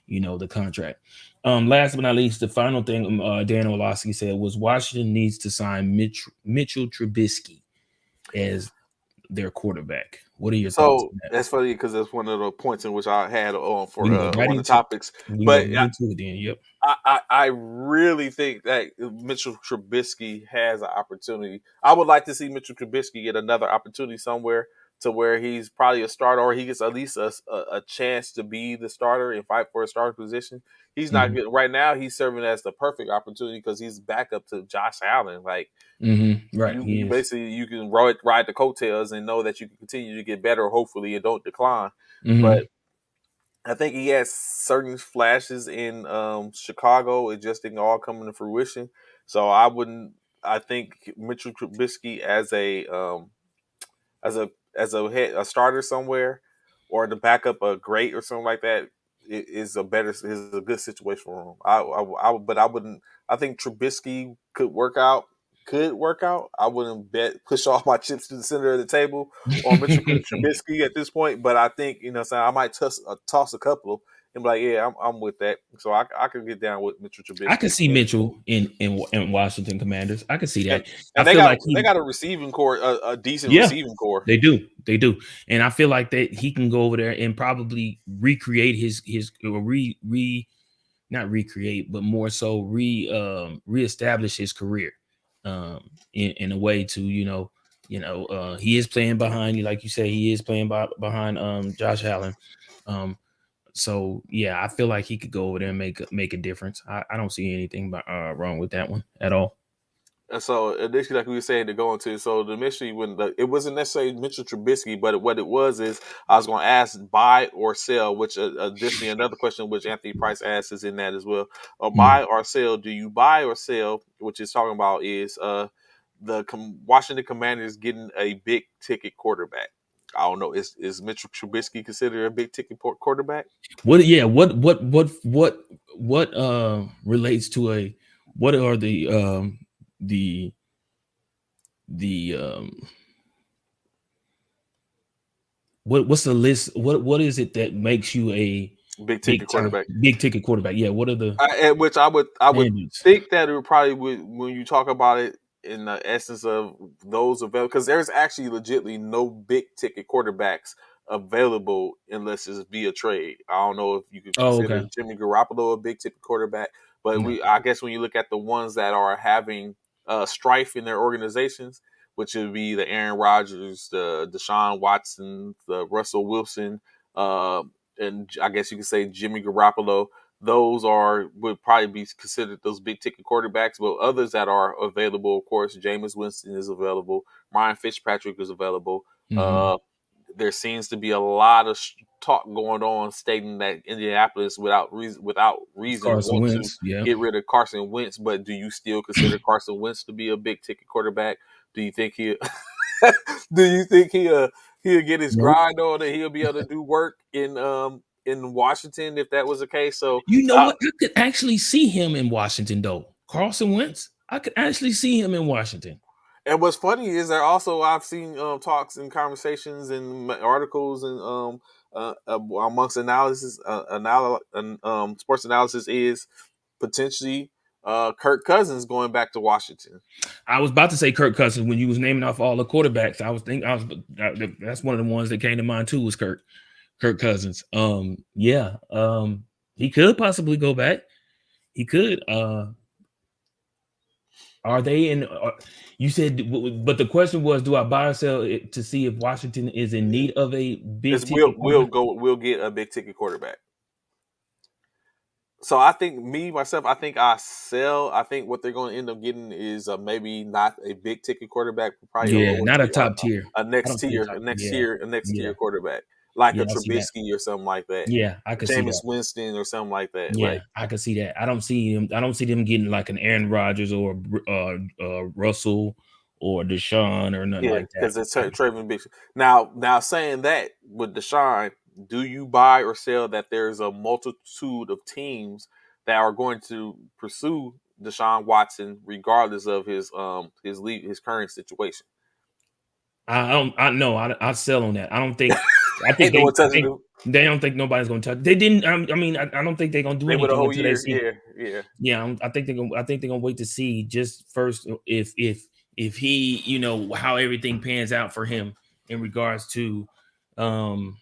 the contract. Last but not least, the final thing Dan Orlovsky said was Washington needs to sign Mitchell Trubisky as their quarterback. What are your thoughts so on that? that's funny because that's one of the points in which I had on We for can go right one of the into topics. we can go But right into it then. Yep. I really think that Mitchell Trubisky has an opportunity. I would like to see Mitchell Trubisky get another opportunity somewhere to where he's probably a starter or he gets at least a chance to be the starter and fight for a starting position. He's not Hmm. getting right now. He's serving as the perfect opportunity because he's backup to Josh Allen. Like Hmm. Right. you He is. basically you can ride the coattails and know that you can continue to get better, hopefully, and don't decline. But Hmm. I think he has certain flashes in Chicago. It just didn't all come into fruition. So I wouldn't. I think Mitchell Trubisky as a starter somewhere, or to back up a great or something like that is a good situation for him. But I wouldn't. I think Trubisky could work out. I wouldn't bet push all my chips to the center of the table on Mitchell Trubisky at this point. But I think I might toss a couple and be like, yeah, I'm with that. So I could get down with Mitchell I can Trubisky. see Mitchell in Washington Commanders. I can see And that. I and feel like they he, got a receiving core, a decent yeah, receiving core. they do, and I feel like that he can go over there and probably recreate his or not recreate, but more so reestablish his career, in a way to he is playing behind you, like you say, he is playing behind Josh Allen, um, so yeah, I feel like he could go over there and make a difference. I don't see anything wrong with that one at all. And so initially, like we were saying, to go into so the mystery it wasn't necessarily Mitchell Trubisky, but what it was is I was going to ask buy or sell, which additionally another question which Anthony Price asked is in that as well. Mm. Buy or sell? Do you buy or sell? Which is talking about is Washington Commanders getting a big ticket quarterback. I don't know. Is Mitchell Trubisky considered a big ticket quarterback? What? Yeah. What relates to a? What are the the what's the list? What is it that makes you a Big ticket quarterback. big ticket quarterback? Yeah. What are the Which I would standards? think that it would probably when you talk about it in the essence of those available because there's actually legitly no big ticket quarterbacks available unless it's via trade. I don't know if you could Oh, consider okay. Jimmy Garoppolo a big ticket quarterback, but No. I guess when you look at the ones that are having strife in their organizations, which would be the Aaron Rodgers, the Deshaun Watson, the Russell Wilson, uh, and I guess you could say Jimmy Garoppolo, those would probably be considered those big ticket quarterbacks. But others that are available, of course, Jameis Winston is available, Ryan Fitzpatrick is available. Hmm. Uh, there seems to be a lot of talk going on stating that Indianapolis, without reason, Carson want to Wentz. Yeah. get rid of Carson Wentz. But do you still consider Carson Wentz to be a big ticket quarterback? Do you think he? Do you think he'll get his Nope. grind on and he'll be able to do work in Washington if that was the case? So You know uh, what? I could actually see him in Washington, though. Carson Wentz. I could actually see him in Washington. and what's funny is that also I've seen talks and conversations and articles and amongst analysis, sports analysis is potentially. Kirk Cousins going back to Washington. I was about to say Kirk Cousins when you was naming off all the quarterbacks. That's one of the ones that came to mind too was Kirk Cousins. Yeah. He could possibly go back. He could. Are they in? You said, but the question was, do I buy or sell it to see if Washington is in need of a Is big ticket quarterback? we'll get a big ticket quarterback. So I think me myself, I think I sell. I think what they're going to end up getting is maybe not a big ticket quarterback, but probably a Yeah, lower not a tier, top tier. a I next don't see a tier, top tier. a next Yeah, tier quarterback, like a yeah, I see that. Trubisky or something like that, Yeah, I could see Jameis that. Winston or something like that. Yeah, Like I could see that. I don't see them. I don't see them getting like an Aaron Rodgers or Russell or Deshaun or nothing yeah, like that. because it's I can see Traven Big. Now saying that with Deshaun, do you buy or sell that there's a multitude of teams that are going to pursue Deshaun Watson regardless of his current situation? I don't. I know. I sell on that. I don't think. I think Ain't no they. one I touching think him. they don't think nobody's going to touch. They didn't. I mean, I don't think they're going to do They went a anything whole until they year. see. Yeah, yeah. Yeah, I think they're going. I think they're going to wait to see just first if he, how everything pans out for him in regards to, um,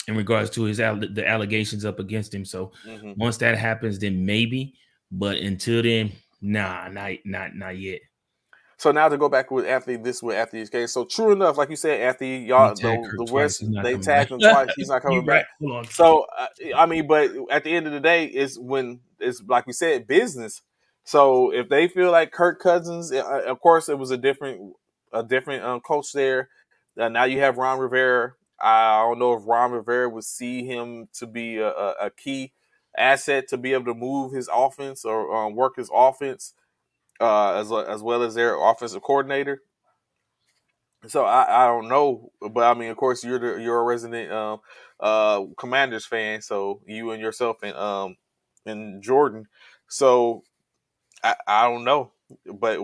the allegations up against him. So Hmm. once that happens, then maybe. But until then, nah, not yet. So now to go back with Anthony, this with Anthony's case. So true enough, like you said, Anthony, He y'all tagged the Kirk twice. West He's not they coming back. tagged him twice. He's not coming You right. back. Hold on. So I mean, but at the end of the day, it's when it's like we said, business. So if they feel like Kirk Cousins, of course, it was a different coach there. Now you have Ron Rivera. I don't know if Ron Rivera would see him to be a key asset to be able to move his offense or work his offense as well as their offensive coordinator. So I don't know, but I mean, of course, you're a resident Commanders fan, so you and yourself and Jordan. So I don't know, but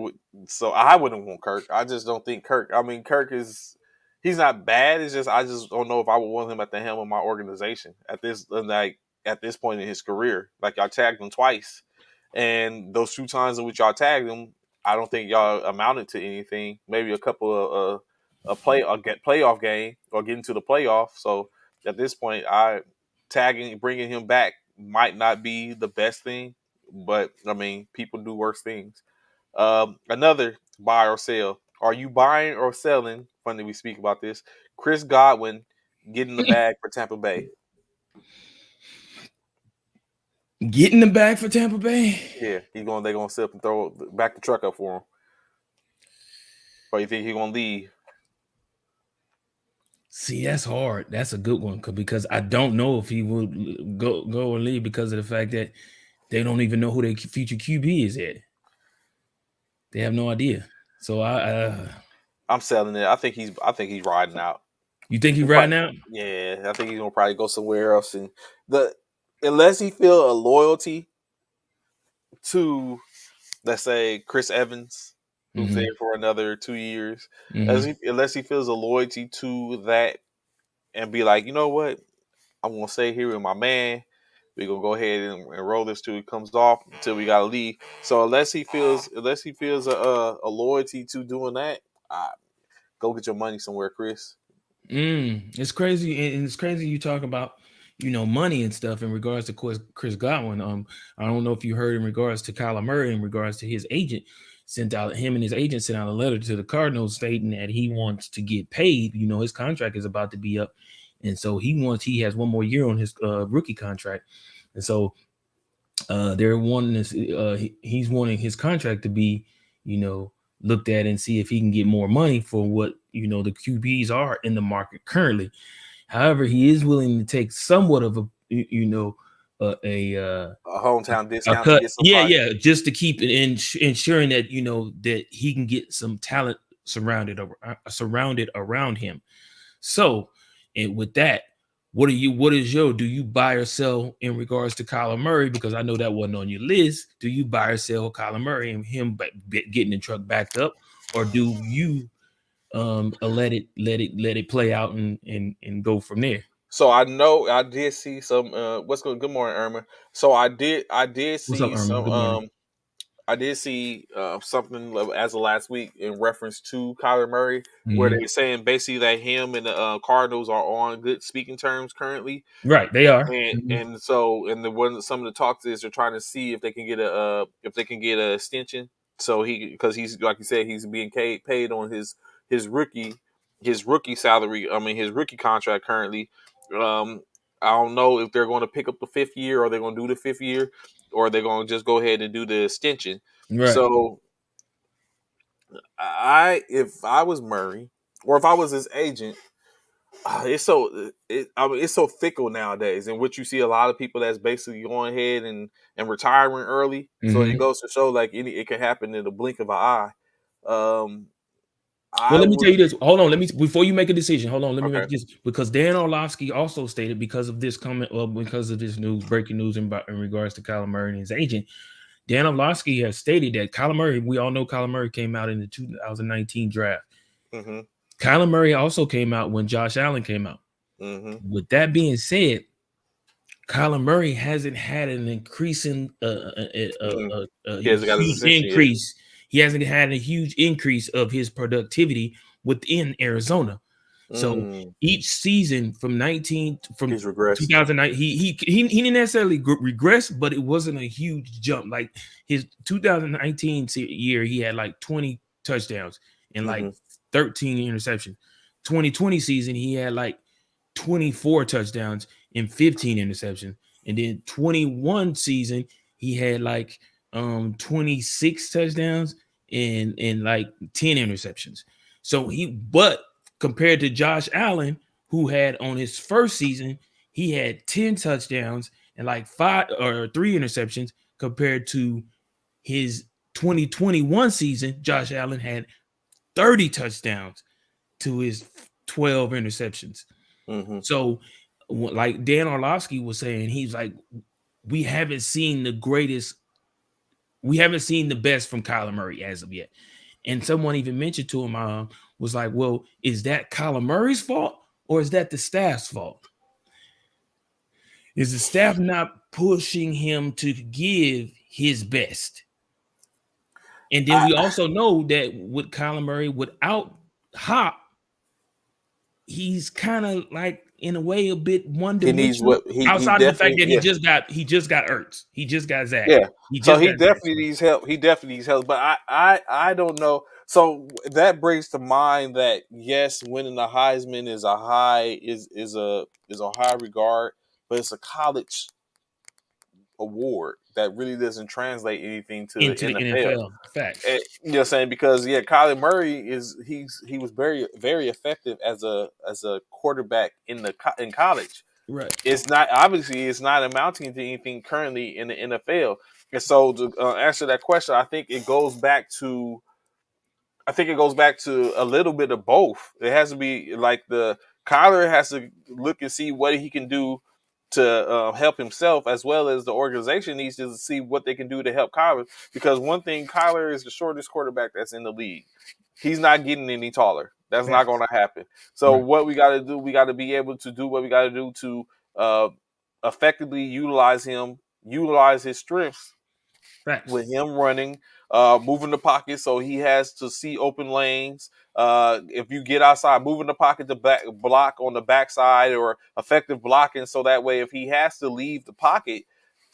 so I wouldn't want Kirk. I just don't think Kirk. I mean, Kirk is he's not bad. It's just I just don't know if I would want him at the helm of my organization at this point in his career. Like I tagged him twice, and those two times in which y'all tagged him, I don't think y'all amounted to anything. Maybe a couple of a get playoff game or getting to the playoff. So at this point, I tagging bringing him back might not be the best thing, but I mean, people do worse things. Another buy or sell. Are you buying or selling? Funny we speak about this. Chris Godwin getting the bag for Tampa Bay. Get in the bag for Tampa Bay. Yeah, they're gonna sit up and throw back the truck up for him. Or you think he's gonna leave? See, that's hard. That's a good one because I don't know if he will go or leave because of the fact that they don't even know who their future QB is yet. They have no idea. So I'm selling it. I think he's riding out. you think he He riding probably, out? yeah, I think he's gonna probably go somewhere else and the unless he feel a loyalty to let's say Chris Evans, who's there Hmm. for another 2 years, Hmm. unless he feels a loyalty to that and be like, you know what, I'm gonna stay here with my man. We're gonna go ahead and roll this till he comes off until we gotta leave. So unless he feels a loyalty to doing that, uh, go get your money somewhere, Chris. It's crazy, and it's crazy you talk about money and stuff in regards to Chris Godwin. I don't know if you heard in regards to Kyler Murray in regards to his agent him and his agent sent out a letter to the Cardinals stating that he wants to get paid. His contract is about to be up, and so he has one more year on his rookie contract, and so they're wanting this. He's wanting his contract to be, you know, looked at and see if he can get more money for what the QBs are in the market currently. However, he is willing to take somewhat of A hometown a discount to cut. get Yeah, somebody. yeah, just to keep it ensuring that that he can get some talent surrounded around him. So, and with that, do you buy or sell in regards to Kyler Murray? Because I know that wasn't on your list. Do you buy or sell Kyler Murray and him getting the truck backed up, or do you let it play out and go from there? So I know I did see some. What's good? Good morning, Irma. So I did What's up, see Irma? some. Good morning. I did see something as of last week in reference to Kyler Murray, where Mhm. they're saying basically that him and the Cardinals are on good speaking terms currently. Right, they are. And Mhm. and so and the one some of the talks is they're trying to see if they can get a if they can get a extension. So he because he's like you said he's being paid on his rookie his rookie salary. I mean his rookie contract currently. Um, I don't know if they're going to pick up the 5th year or they're going to do the 5th year or they're going to just go ahead and do the extension. Right. So I if I was Murray or if I was his agent, I mean, it's so fickle nowadays, in which you see a lot of people that's basically going ahead and retiring early. So it Mhm. goes to show like it can happen in the blink of an eye. Um, Well, I let me tell would you this. Hold on. Let me before you make a decision. Hold on. Let me okay. make this because Dan Orlovsky also stated because of this comment, well, because of this news, breaking news in regards to Kyler Murray and his agent. Dan Orlovsky has stated that Kyler Murray, we all know Kyler Murray came out in the 2019 draft. Mm-hmm, Kyler Murray also came out when Josh Allen came out. mm-hmm, With that being said, Kyler Murray hasn't had an increasing mm-hmm. a He hasn't got his huge ascension yet. increase. He hasn't had a huge increase of his productivity within Arizona. So Mm, each season from he's regressed. 2009, he didn't necessarily regress, but it wasn't a huge jump. Like his 2019 year, he had like 20 touchdowns and like Mm-hmm, 13 interceptions. 2020 season, he had like 24 touchdowns and 15 interceptions. And then 21 season, he had like 26 touchdowns and like 10 interceptions. So but compared to Josh Allen, who had on his first season, he had 10 touchdowns and like 3 interceptions compared to his 2021 season, Josh Allen had 30 touchdowns to his 12 interceptions. mm-hmm. So, like Dan Orlovsky was saying, he's like, we haven't seen the greatest, we haven't seen the best from Kyler Murray as of yet. And someone even mentioned to him, was like, well, is that Kyler Murray's fault or is that the staff's fault? Is the staff not pushing him to give his best? And then I we also know that with Kyler Murray, without Hop, he's kind of like in a way a bit one he needs dimensional. what he Outside of the fact definitely that yeah. he just got Ertz, he just got Zach, Yeah. he So just he got Zach. definitely needs help. He definitely needs help. But I don't know. So that brings to mind that yes, winning the Heisman is a high is a high regard, but it's a college award that really doesn't translate anything to the Into the NFL. NFL. Facts. You know what I'm saying? Because yeah, Kyler Murray he was very effective as a quarterback in college. Right. It's not obviously it's not amounting to anything currently in the NFL. And so to answer that question, I think it goes back to a little bit of both. It has to be like the Kyler has to look and see what he can do to help himself, as well as the organization needs to see what they can do to help Kyler. Because one thing, Kyler is the shortest quarterback that's in the league. He's not getting any taller. That's not going Facts. to happen. So Right. what we got to do, we got to be able to do what we got to do to uh, effectively utilize him, utilize his strengths Facts. with him running, moving the pocket, so he has to see open lanes. If you get outside, moving the pocket to back block on the backside or effective blocking, so that way if he has to leave the pocket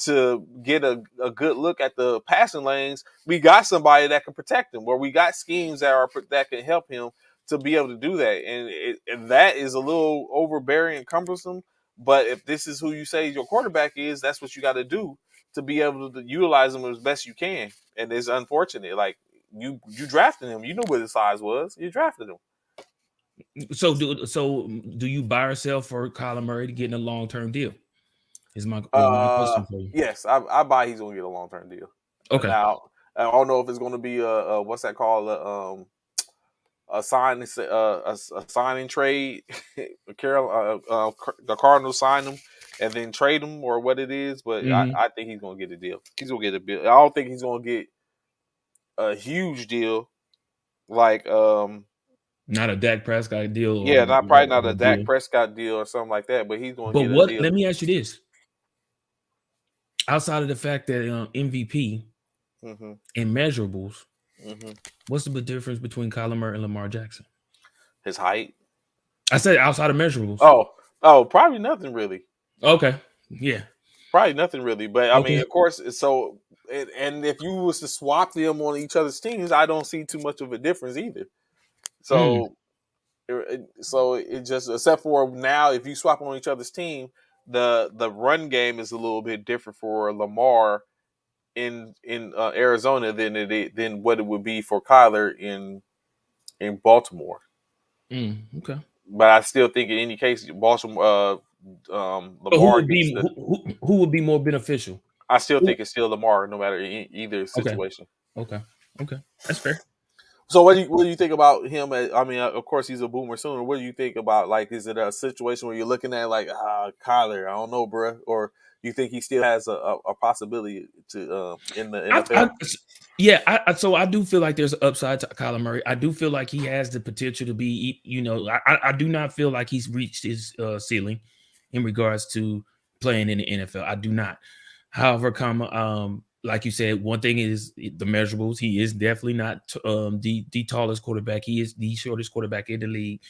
to get a good look at the passing lanes, we got somebody that can protect him. Where we got schemes that can help him to be able to do that, and that is a little overbearing and cumbersome. But if this is who you say your quarterback is, that's what you got to do to be able to utilize him as best you can. And it's unfortunate. Like you drafted him. You knew what his size was. You drafted him. So do you buy or sell for Kyler Murray to get in a long term deal? Is my question for you. Yes, I buy he's gonna get a long term deal. Okay. Now I don't know if it's gonna be a what's that called a sign a signing trade. The Cardinals sign him and then trade him or what it is, but Hmm. I think he's gonna get a deal. He's gonna get a deal. I don't think he's gonna get a huge deal like Not a Dak Prescott deal yeah, not probably not or a a Dak deal. Prescott deal or something like that, but he's gonna But get a what? deal. Let me ask you this: outside of the fact that MVP Mm-hmm. In measurables, Mm-hmm. what's the big difference between Kyler Murray and Lamar Jackson? His height. I said outside of measurables. Oh, oh, probably nothing really. Okay. Yeah. Probably nothing really. But I mean, Okay. of course. So, and if you was to swap them on each other's teams, I don't see too much of a difference either. Mm, So, so it just except for now, if you swap on each other's team, the run game is a little bit different for Lamar in Arizona than what it would be for Kyler in Baltimore. okay. But I still think in any case, Baltimore So who Lamar would gets be the. who would be more beneficial? I still Who- think it's still Lamar, no matter either Okay. situation. Okay. Okay. That's fair. So what do you think about him? I mean, of course he's a boomer sooner. What do you think about like? Is it a situation where you're looking at like Kyler? I don't know, bro. Or you think he still has a possibility to in the I, NFL? yeah, so I do feel like there's an upside to Kyler Murray. I do feel like he has the potential to be, I do not feel like he's reached his ceiling in regards to playing in the NFL. I do not. However, like you said, one thing is the measurables. He is definitely not the tallest quarterback. He is the shortest quarterback in the league.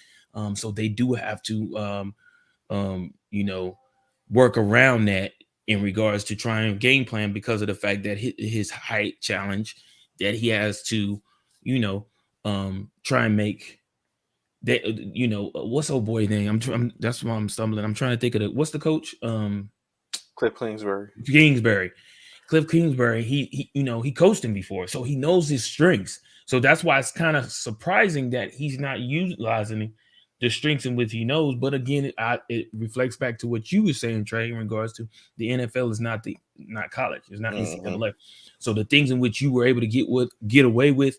So they do have to you know, work around that in regards to trying game plan because of the fact that his height challenge that he has to, you know, try and make that, what's old boy name? That's why I'm stumbling. I'm trying to think of what's the coach? Cliff Kingsbury. Kingsbury. Cliff Kingsbury, he coached him before, so he knows his strengths. So that's why it's kind of surprising that he's not utilizing the strengths in which he knows. But again, it reflects back to what you were saying, Trey, in regards to the NFL is not college, it's not Mm-hmm. NCAA. So the things in which you were able to get away with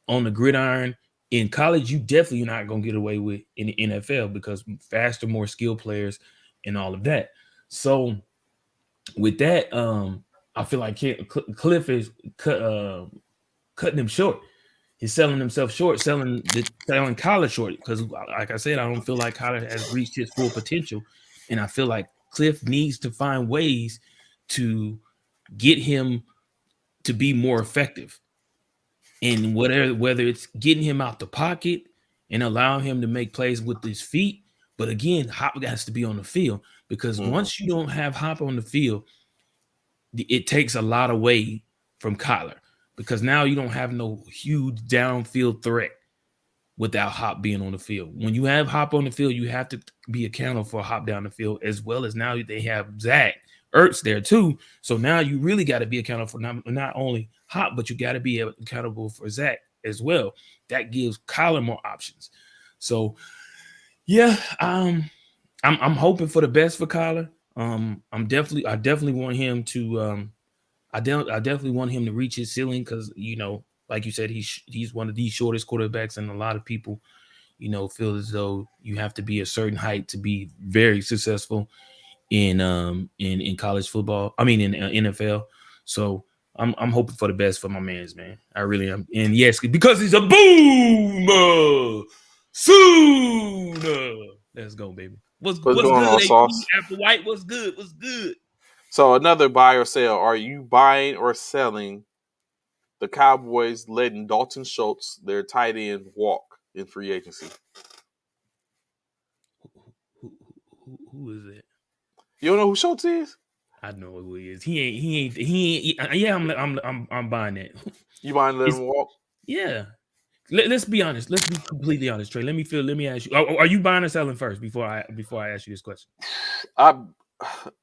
on the gridiron in college, you definitely not gonna get away with in the NFL because faster, more skilled players and all of that. So with that, I feel like Cliff is cutting him short. He's selling himself short, selling Kyler short because, like I said, I don't feel like Kyler has reached his full potential, and I feel like Cliff needs to find ways to get him to be more effective in whether it's getting him out the pocket and allowing him to make plays with his feet. But again, Hop has to be on the field because Mm-hmm. once you don't have Hop on the field, it takes a lot away from Kyler because now you don't have no huge downfield threat without Hop being on the field. When you have Hop on the field, you have to be accountable for Hop down the field as well as now they have Zach Ertz there too. So now you really got to be accountable for not only Hop, but you got to be accountable for Zach as well. That gives Kyler more options. So yeah, I'm hoping for the best for Kyler. I definitely want him to I definitely want him to reach his ceiling because like you said, he's one of the shortest quarterbacks, and a lot of people, feel as though you have to be a certain height to be very successful in college football. I mean, in NFL. So I'm hoping for the best for my man's man. I really am, and yes, because he's a boomer sooner. Let's go, baby. What's What's going good, on, AP Sauce? Apple White? What's good? What's good? So another buy or sell. Are you buying or selling the Cowboys letting Dalton Schultz, their tight end, walk in free agency? Who is it? You don't know who Schultz is? I know who he is. He ain't. Yeah, I'm buying that. You mind letting It's him walk? yeah. Let's be honest. Let's be completely honest, Trey. Let me ask you. Are you buying or selling first before I ask you this question? I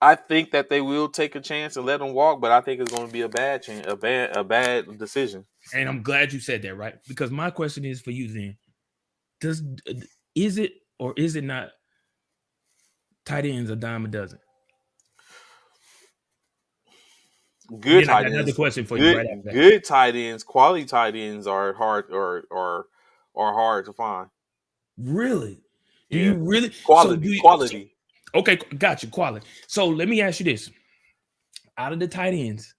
I think that they will take a chance and let him walk, but I think it's going to be a bad chance, a bad decision. And I'm glad you said that, right? Because my question is for you then. Does is it or is it not tight ends a dime a dozen? And Good then I tight got another ends, question for you right good after that. good tight ends, quality tight ends are hard or hard to find. Really? Do you Yeah, really? So do quality, you? So, quality. okay, got you. Quality. So let me ask you this: out of the tight ends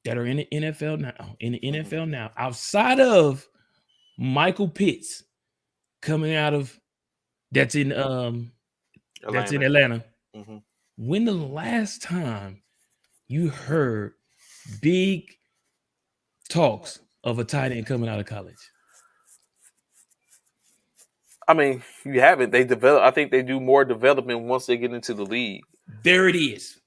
that are in the Hmm. NFL now, outside of Michael Pitts coming out of that's in Atlanta. Atlanta. Hmm. When the last time you heard big talks of a tight end coming out of college? I mean, you haven't. They develop. I think they do more development once they get into the league. There it is.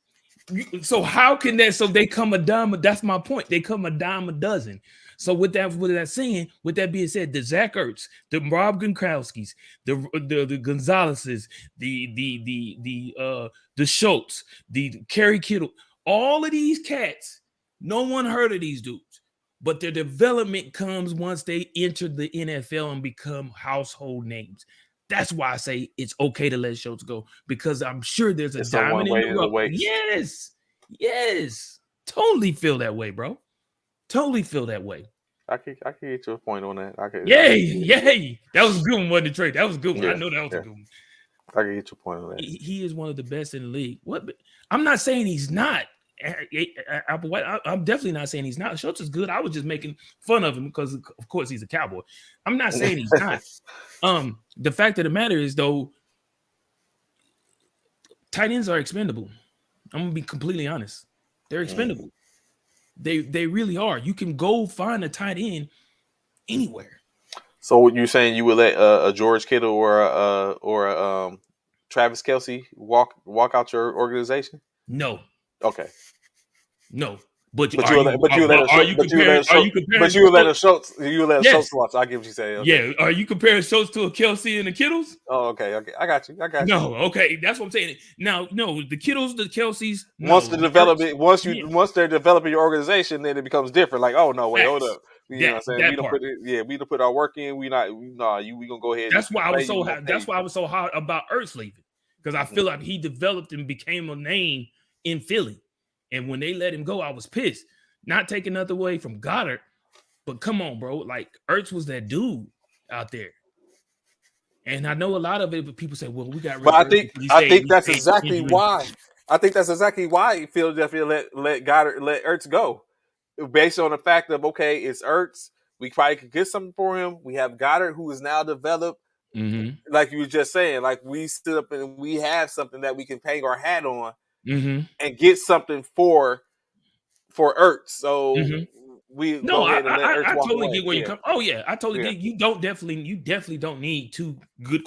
So how can that? So they come a dime. That's my point. They come a dime a dozen. So with that saying, with that being said, the Zach Ertz, the Rob Gronkowski's, the Gonzalez's, the Schultz, the Kerry Kittle, all of these cats, no one heard of these dudes, but their development comes once they enter the NFL and become household names. That's why I say it's okay to let Schultz go, because I'm sure there's a It's a diamond in one-way the rough. away. Yes. Totally feel that way, bro. Totally feel that way. I can get you a point on that. Yay. That was a good one, wasn't it, Trey? That was a good one. Yeah, I know that was a good one. I can get your point on that. He is one of the best in the league. What? I'm not saying he's not. I'm definitely not saying he's not. Schultz is good. I was just making fun of him because, of course, he's a Cowboy. I'm not saying he's not. The fact of the matter is, though, tight ends are expendable. I'm gonna be completely honest. They're expendable. They really are. You can go find a tight end anywhere. So what you're saying, you would let a George Kittle or a Travis Kelce walk out your organization? No. Okay. No. But you would let a Schultz watch. I get what you're saying. Okay. Yeah. Are you comparing Schultz to a Kelce and a Kittles? Oh, okay. I got you. No, okay. That's what I'm saying. Now, no, the Kittles, the Kelces. Once they're developing your organization, then it becomes different. Like, oh no, wait, hold up. You know what I'm saying? We don't put our work in. We gonna go ahead. That's why I was so hot. That's why I was so hot about Ertz leaving, because I feel like he developed and became a name in Philly. And when they let him go, I was pissed. Not taking nothing away from Goddard, but come on, bro. Like, Ertz was that dude out there. And I know a lot of it, but people say, well, we got rid But of I think that's exactly why. I think that's exactly why Philadelphia let Ertz go. Based on the fact of, okay, it's Ertz. We probably could get something for him. We have Goddard, who is now developed. Mm-hmm. Like you were just saying, like we stood up and we have something that we can hang our hat on and get something for Ertz. So we go ahead and let Ertz I walk totally away. get where you come. Oh yeah, I totally get. You definitely don't need two good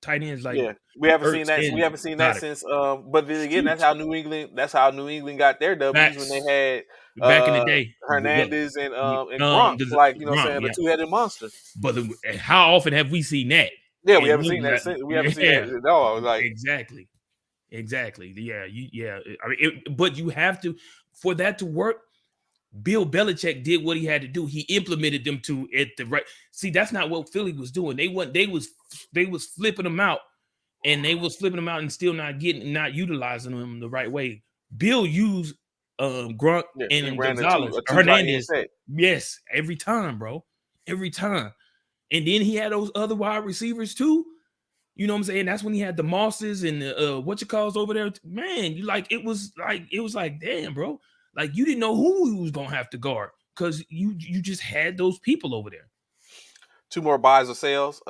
tight ends like. Yeah, we haven't seen that. We haven't seen that since. But then again, that's how New England got their W's when they had back in the day Hernandez and Gronk, like the two-headed monster. But how often have we seen that? Yeah, we haven't seen that. We haven't seen that at all. Like exactly. Yeah, I mean, but you have to, for that to work. Bill Belichick did what he had to do. He implemented them to at the right. See, that's not what Philly was doing. They was flipping them out, and still not utilizing them the right way. Bill used Gronk and Gonzalez, Hernandez. Yes, every time, bro, every time. And then he had those other wide receivers too. You know what I'm saying? That's when he had the Mosses and the what you calls over there. Man, it was like, damn, bro. Like, you didn't know who he was gonna have to guard because you just had those people over there. Two more buys or sales.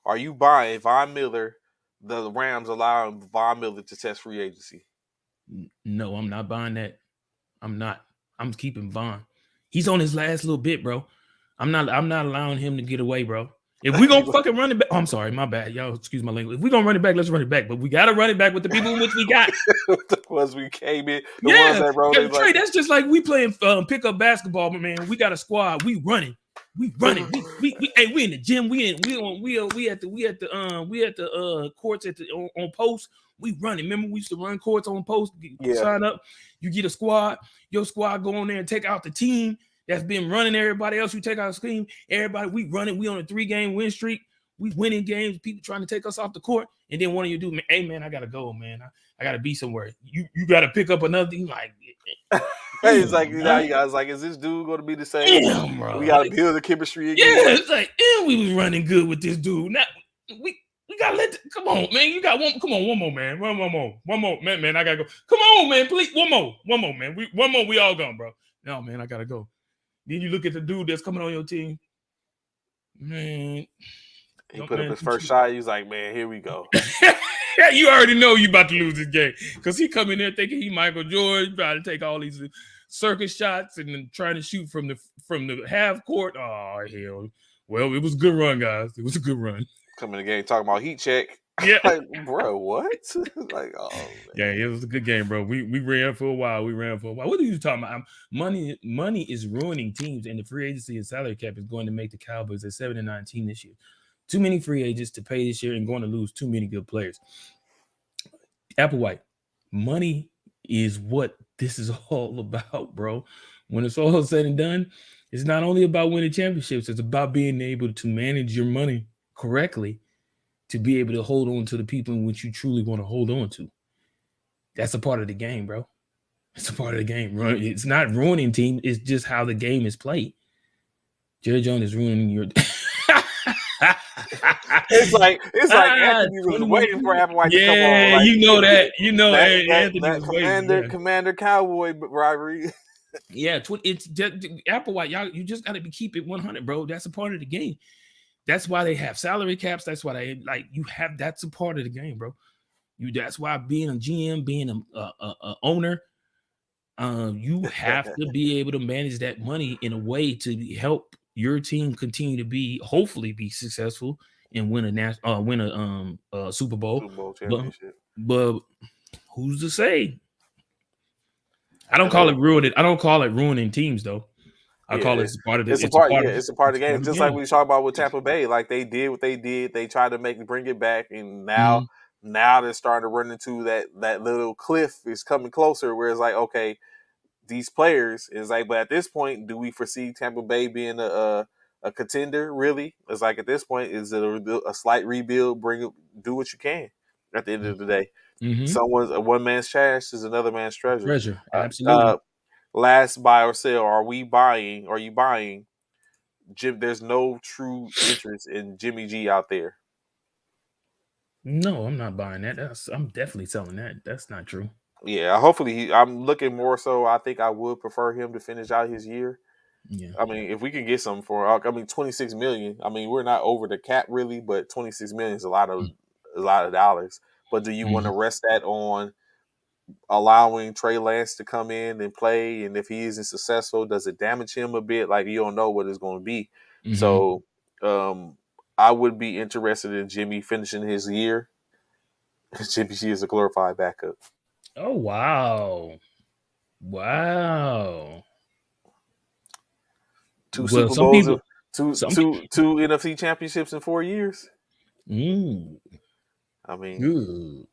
Are you buying Von Miller? The Rams allowing Von Miller to test free agency. No, I'm not buying that. I'm not. I'm keeping Von. He's on his last little bit, bro. I'm not allowing him to get away, bro. If we're gonna fucking run it back, I'm sorry, my bad, y'all. Excuse my language. If we're gonna run it back, let's run it back. But we gotta run it back with the people in which we got. The ones we came in, the ones that rolled in. Trey, that's just like we playing pickup basketball, man. We got a squad. We running. We in the gym. We at the courts on post. We running. Remember, we used to run courts on post. Sign up. You get a squad. Your squad go on there and take out the team that's been running everybody else. You take out the team. Everybody, we running. We on a 3-game win streak. We winning games. People trying to take us off the court. And then one of you do, hey, man, I got to go, man. I got to be somewhere. You got to pick up another thing. Like, hey, it's like, now you guys like, is this dude going to be the same? Damn, bro. We got to build the chemistry again. Yeah, it's like, and we was running good with this dude. Now, we got to come on, man. You got one. Come on, one more, man. One more, man. I got to go. Come on, man. Please, one more, man. One more. We all gone, bro. No, man, I got to go. Then you look at the dude that's coming on your team. Man. He put up his first shot. He's like, man, here we go. Yeah, you already know you about to lose this game because he come in there thinking he Michael Jordan, trying to take all these circus shots and then trying to shoot from the half court. Oh hell! Well, it was a good run, guys. It was a good run. Coming in the game talking about heat check. Yeah, Like, bro, what? Like, oh yeah, man. it was a good game, bro. We ran for a while. What are you talking about? Money is ruining teams, and the free agency and salary cap is going to make the Cowboys a 7-9 this year. Too many free agents to pay this year, and going to lose too many good players. Applewhite, money is what this is all about, bro. When it's all said and done, it's not only about winning championships, it's about being able to manage your money correctly to be able to hold on to the people in which you truly want to hold on to. That's a part of the game, bro. It's a part of the game. It's not ruining team. It's just how the game is played. Jerry Jones is ruining your. It's like Anthony was waiting for Applewhite to come on. Like, you know that. You know that was waiting. Commander Cowboy rivalry. Yeah, it's just, Applewhite. Y'all, you just got to keep it 100, bro. That's a part of the game. That's why they have salary caps. That's why they you have. That's a part of the game, bro. That's why being a GM, being a owner, you have to be able to manage that money in a way to help your team continue to hopefully be successful and win a Super Bowl. Super Bowl championship. But who's to say? I don't call it ruining. I don't call it ruining teams though. I call it part of the. It's a part of the game. Just like we talked about with Tampa Bay, like they did what they did. They tried to bring it back, and now they're starting to run into that little cliff is coming closer. Where it's like, okay, these players is like, but at this point, do we foresee Tampa Bay being a contender? Really, it's like at this point, is it a slight rebuild? Do what you can. At the end of the day, one man's trash is another man's treasure. Absolutely. Last buy or sell. Are you buying? Jim, there's no true interest in Jimmy G out there. No, I'm not buying that. I'm definitely selling that. That's not true. Yeah, hopefully I'm looking more so. I think I would prefer him to finish out his year. Yeah. I mean, if we can get something for, $26 million. I mean, we're not over the cap really, but $26 million is a lot of dollars. But do you want to rest that on allowing Trey Lance to come in and play? And if he isn't successful, does it damage him a bit? Like, you don't know what it's going to be. So I would be interested in Jimmy finishing his year. Jimmy G is a glorified backup. Oh, wow. Two Super Bowls, two NFC championships in 4 years. I mean,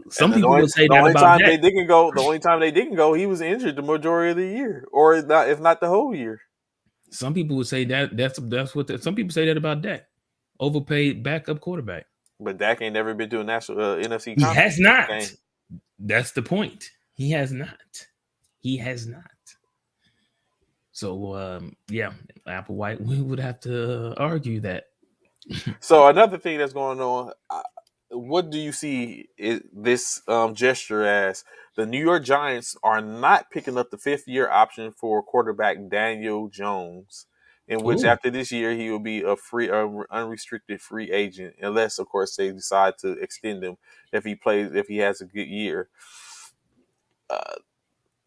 some people would say that about Dak. The only time they didn't go, he was injured the majority of the year, or not, if not the whole year. Some people would say that's what some people say that about Dak, overpaid backup quarterback. But Dak ain't never been to a national NFC. He has not. Game. That's the point. He has not. So yeah, Applewhite, we would have to argue that. So another thing that's going on. What do you see this gesture as? The New York Giants are not picking up the 5th-year option for quarterback Daniel Jones, in which after this year he will be a unrestricted free agent, unless of course they decide to extend him if he has a good year.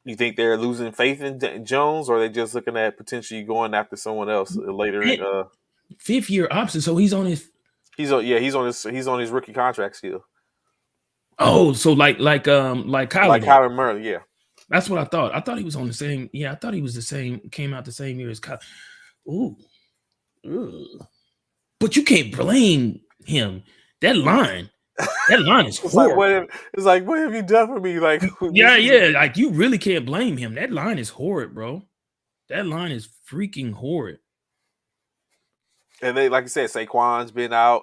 You think they're losing faith in Jones, or are they just looking at potentially going after someone else later? 5th-year option, so he's on his. He's on his rookie contract still. Oh, so like Kyler. Like Kyler Murray, yeah. That's what I thought. I thought he was on the same. Yeah, I thought he was the same. Came out the same year as Kyler. Ooh. But you can't blame him. That line is horrible. What have you done for me? Like, yeah. Like, you really can't blame him. That line is horrid, bro. That line is freaking horrid. And they, like I said, Saquon's been out.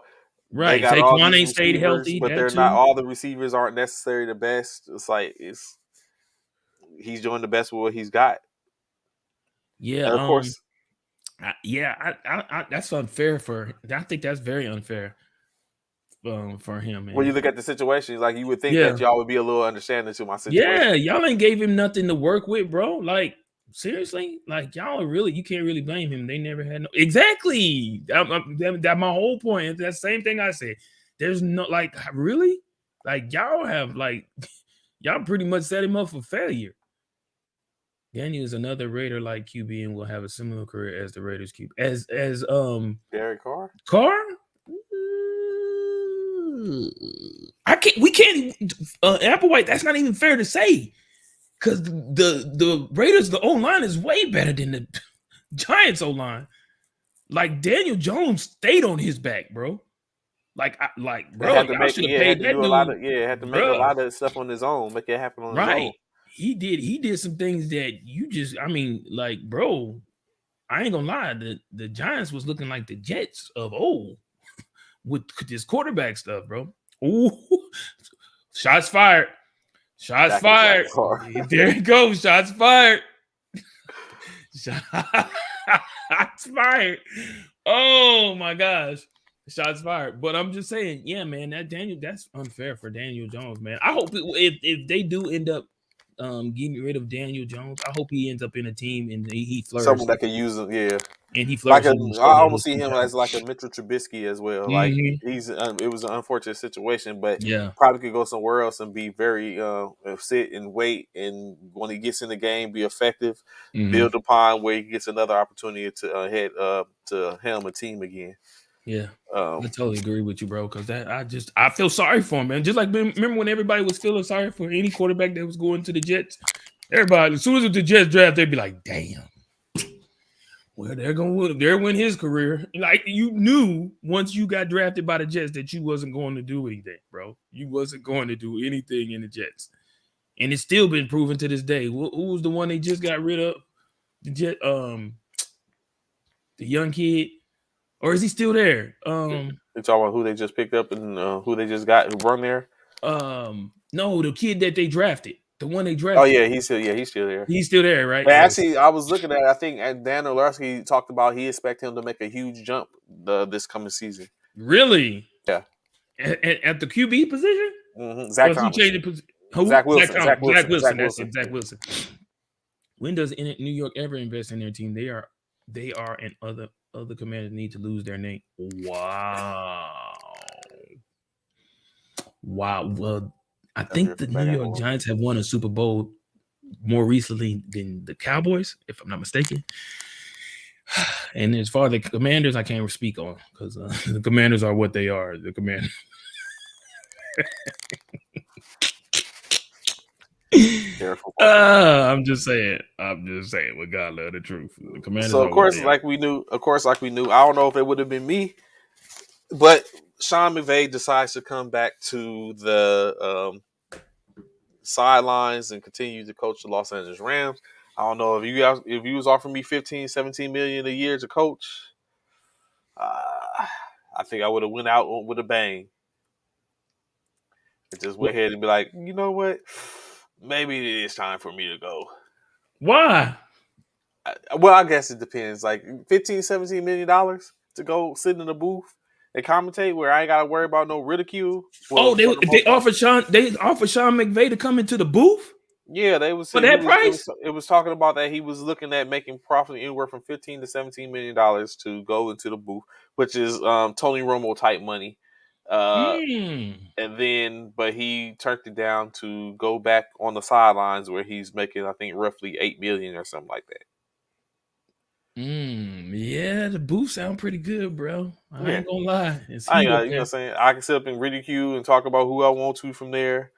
Right. Saquon ain't stayed healthy. But they're not, all the receivers aren't necessarily the best. It's like he's doing the best with what he's got. Yeah. And of course. That's unfair I think that's very unfair for him, man. When you look at the situation, like, you would think that y'all would be a little understanding to my situation. Yeah, y'all ain't gave him nothing to work with, bro. Like, seriously, like, you can't really blame him. They never had exactly. That my whole point. That same thing I said. There's no like really like y'all have like y'all pretty much set him up for failure. Daniel is another Raider like QB and will have a similar career as the Raiders QB. As Derek Carr. Carr? I can't we can't Applewhite, that's not even fair to say. Because the Raiders, the O-line is way better than the Giants O-line. Like Daniel Jones stayed on his back, bro. Bro, Had to y'all make should have had paid to that do a lot dude, of had to make a bro. lot of stuff on his own, make it happen on his own. Right. He did some things that you just, I mean, like, bro, I ain't gonna lie. The Giants was looking like the Jets of old with this quarterback stuff, bro. Ooh, shots fired. Shots Back to Derek fired. Carr. There you go. Shots fired. Shots fired. Oh my gosh. Shots fired. But I'm just saying, yeah, man, that's unfair for Daniel Jones, man. I hope if they do end up getting rid of Daniel Jones, I hope he ends up in a team and he Someone flourishes. that can use him, yeah. And he Like flourishes in I short of almost his see him time. as like a Mitchell Trubisky as well. Like Mhm. he's it was an unfortunate situation, but Yeah. probably could go somewhere else and be very sit and wait, and when he gets in the game, be effective, Mhm. build upon where he gets another opportunity to head to helm a team again. Yeah. I Um, totally agree with you, bro. Because I feel sorry for him, man. Just like remember when everybody was feeling sorry for any quarterback that was going to the Jets. Everybody, as soon as the Jets draft, they'd be like, "Damn, well, they're win his career." Like you knew once you got drafted by the Jets that you wasn't going to do anything, bro. You wasn't going to do anything in the Jets, and it's still been proven to this day. Who was the one they just got rid of? The the young kid, or is he still there? you talking about who they just picked up and who they just got who run there? No, the kid that they drafted, the one they Oh drafted, yeah, he's still there. he's still there, right? But Yeah. actually, I was looking at. I think Dan Orlovsky talked about he expect him to make a huge jump this coming season. Really? Yeah, At the QB position? Or Zach is he Thomas, changing position? Who? Zach Wilson, Zach Zach Wilson, Zach Wilson. That's Wilson. it. Zach Wilson. When does New York ever invest in their team? They are and other commanders need to lose their name. Wow. Wow. Well, I think the New York Giants have won a Super Bowl more recently than the Cowboys, if I'm not mistaken. And as far as the Commanders, I can't speak on because the Commanders are what they are. The Commanders. I'm just saying. With God love the truth. The Commanders So are what they are. like we knew. I don't know if it would have been me, but Sean McVay decides to come back to the sidelines and continue to coach the Los Angeles Rams. I don't know if you was offering me 15, 17 million a year to coach. I think I would have went out with a bang. And just went ahead and be like, you know what? Maybe it is time for me to go. Why? Well, I guess it depends. Like 15, 17 million dollars to go sit in the booth and commentate where I ain't gotta worry about no ridicule. Well, They offered Sean McVay to come into the booth? Yeah, they was For saying that price? it was talking about that he was looking at making profit anywhere from 15 to 17 million dollars to go into the booth, which is Tony Romo type money. And then, but he turned it down to go back on the sidelines where he's making, I think, roughly 8 million or something like that. Yeah, the booth sound pretty good, bro. I ain't gonna lie. It's I heat up you know there. what I'm saying? I can sit up and ridicule and talk about who I want to from there.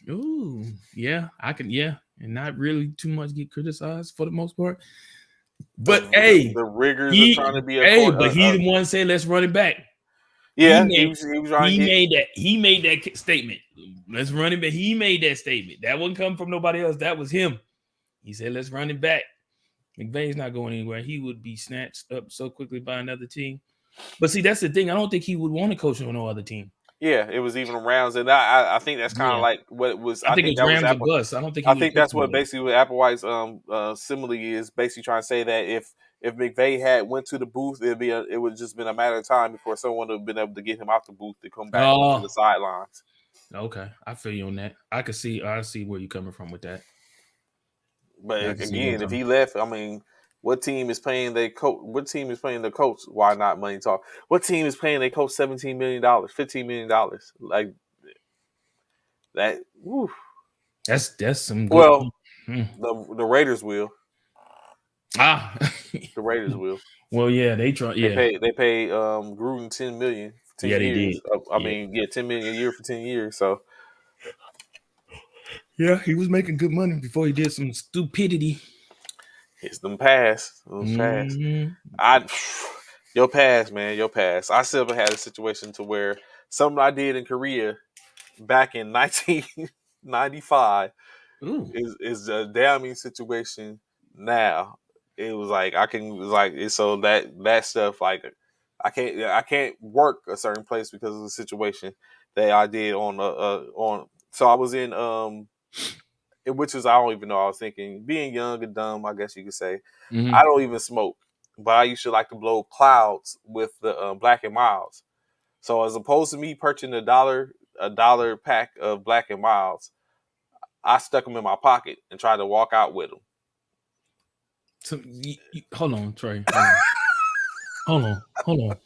Ooh, yeah, I can, and not really too much get criticized for the most part. But the riggers are trying to be but he the one said let's run it back. Yeah, he made that statement. Let's run it back. He made that statement. That wouldn't come from nobody else. That was him. He said, let's run it back. McVay's not going anywhere. He would be snatched up so quickly by another team. But see, that's the thing. I don't think he would want to coach on no other team. Yeah, it was even rounds, and I think that's kind of like what it was. I think it was Rams or bust. I don't think. I think that's what basically what Applewhite's simile is basically trying to say that if McVay had went to the booth, it would just been a matter of time before someone would have been able to get him out the booth to come back to the sidelines. Okay, I feel you on that. I see where you're coming from with that. But again, if he left, I mean, What team is paying their coach? What team is paying the coach? Why not money talk? What team is paying their coach $17 million, $15 million? Like that. Woo. That's some good. Well, Hmm. the Raiders will. Ah, The Raiders will. well, yeah, they try. Yeah, They pay Gruden 10 million for yeah, 10 they years. did. I Yeah, mean, yeah, 10 million a year for 10 years. So yeah, he was making good money before he did some stupidity. it's them pass. Those pass. Hmm. I your pass, man, your pass. I still had a situation to where something I did in Korea back in 1995 Ooh, is a damning situation now. It was like I can it was like it's so that stuff like I can't work a certain place because of the situation that I did on. So I was in which is I don't even know. I was thinking being young and dumb. I guess you could say hmm. I don't even smoke, but I used to like to blow clouds with the Black and Miles. So as opposed to me purchasing a dollar pack of Black and Miles, I stuck them in my pocket and tried to walk out with them. So hold on, Trey. Hold on, hold on.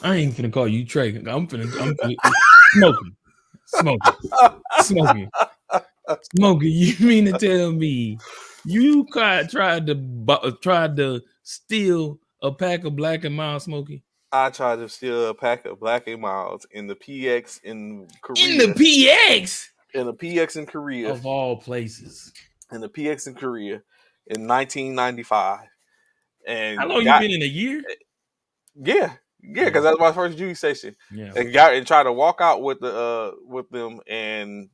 I ain't finna call you Trey. I'm finna smoking, smoking, smoking, smoking. You mean to tell me you tried to steal a pack of Black and Mild Smoky I tried to steal a pack of Black and Miles in the PX in in the Korea, PX in the PX in Korea, of all places? in the PX in Korea in 1995, How and long you got been in a year? yeah, because Oh, that's my first Jewish station, yeah. and got and tried to walk out with them and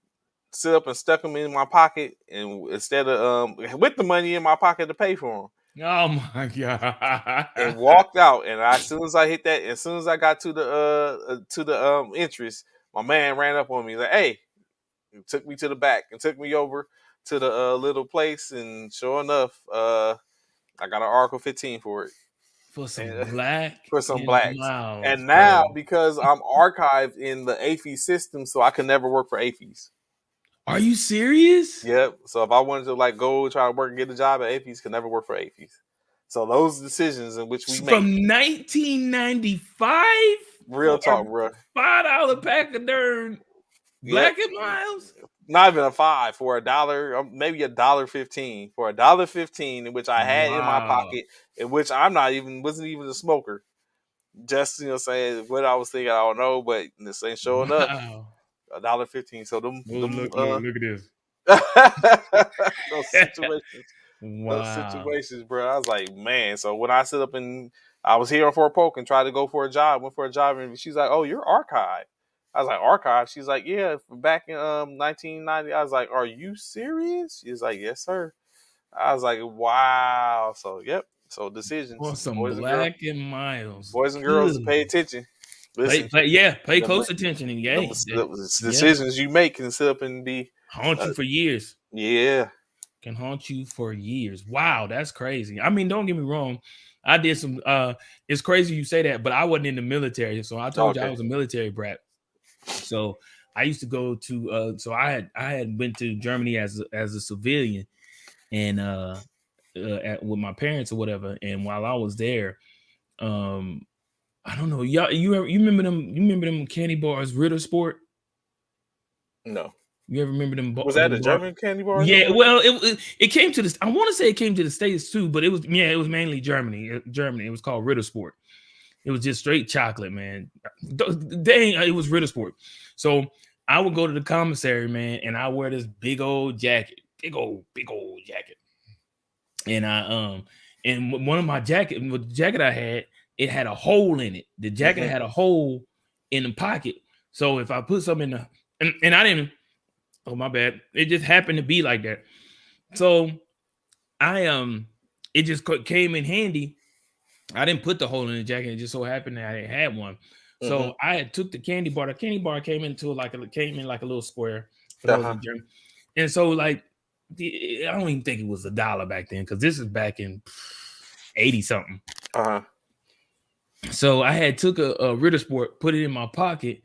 sit up and stuck them in my pocket, and instead of with the money in my pocket to pay for them. Oh my god. And walked out. And as soon as I hit that, as soon as I got to the entrance, my man ran up on me like, "Hey!" He took me to the back and took me over to the little place. And sure enough, I got an Article 15 for it, For some and Black for some and blacks. Miles, And bro. now because I'm archived in the AFES system, so I can never work for AFES. Are you serious? Yep. So if I wanted to like go try to work and get a job at AFES, could never work for AFES. So those decisions in which we make. From 1995 Real for a talk, bro. $5 pack of darn Yep. Black and Miles? Not even a five for $1, maybe $1.15 for $1.15, in which I had in my Wow. pocket, in which I'm not even wasn't even a smoker. Just saying what I was thinking, I don't know, but this ain't sure enough. Wow. $1.15. So Oh, look at this. those situations. Those Wow. situations, bro. I was like, man. So when I sit up and I was here on Fort Polk and tried to go for a job, went for a job, and she's like, "Oh, you're archived." I was like, "Archived?" She's like, "Yeah, back in 1990." I was like, "Are you serious?" She's like, "Yes, sir." I was like, "Wow." So, yep. So For decisions, some Black and Miles. boys and girls, Good. pay attention. Listen, Pay them, close attention. And yay. Yeah. decisions you make can sit up and be, Haunt uh, you for years. yeah. Can haunt you for years. Wow, that's crazy. I mean, don't get me wrong. I did some it's crazy you say that, but I wasn't in the military. So I told you I Okay. was a military brat. So I used to go to so I had went to Germany as a civilian and with my parents or whatever. And while I was there, um I don't know, you remember them candy bars, Ritter Sport? No. You ever remember Was that them the bar? German candy bars or Yeah, whatever? well, it came to this. I want to say it came to the States too, but it was it was mainly Germany. Germany. It was called Ritter Sport. It was just straight chocolate, man. Dang, it was Ritter Sport. So I would go to the commissary, man, and I wear this big old jacket, big old jacket, and one of my the jacket I had, it had a hole in it. The jacket Mm-hmm. had a hole in the pocket. So if I put something in the and I didn't. Oh my bad. It just happened to be like that. So I it just came in handy. I didn't put the hole in the jacket. It just so happened that I had one. Mm-hmm. So I had took the candy bar. The candy bar came in like a little square for those Uh-huh. in Germany. And so like I don't even think it was $1 back then because this is back in 80 something. Uh-huh. So I had took a Ritter Sport, put it in my pocket,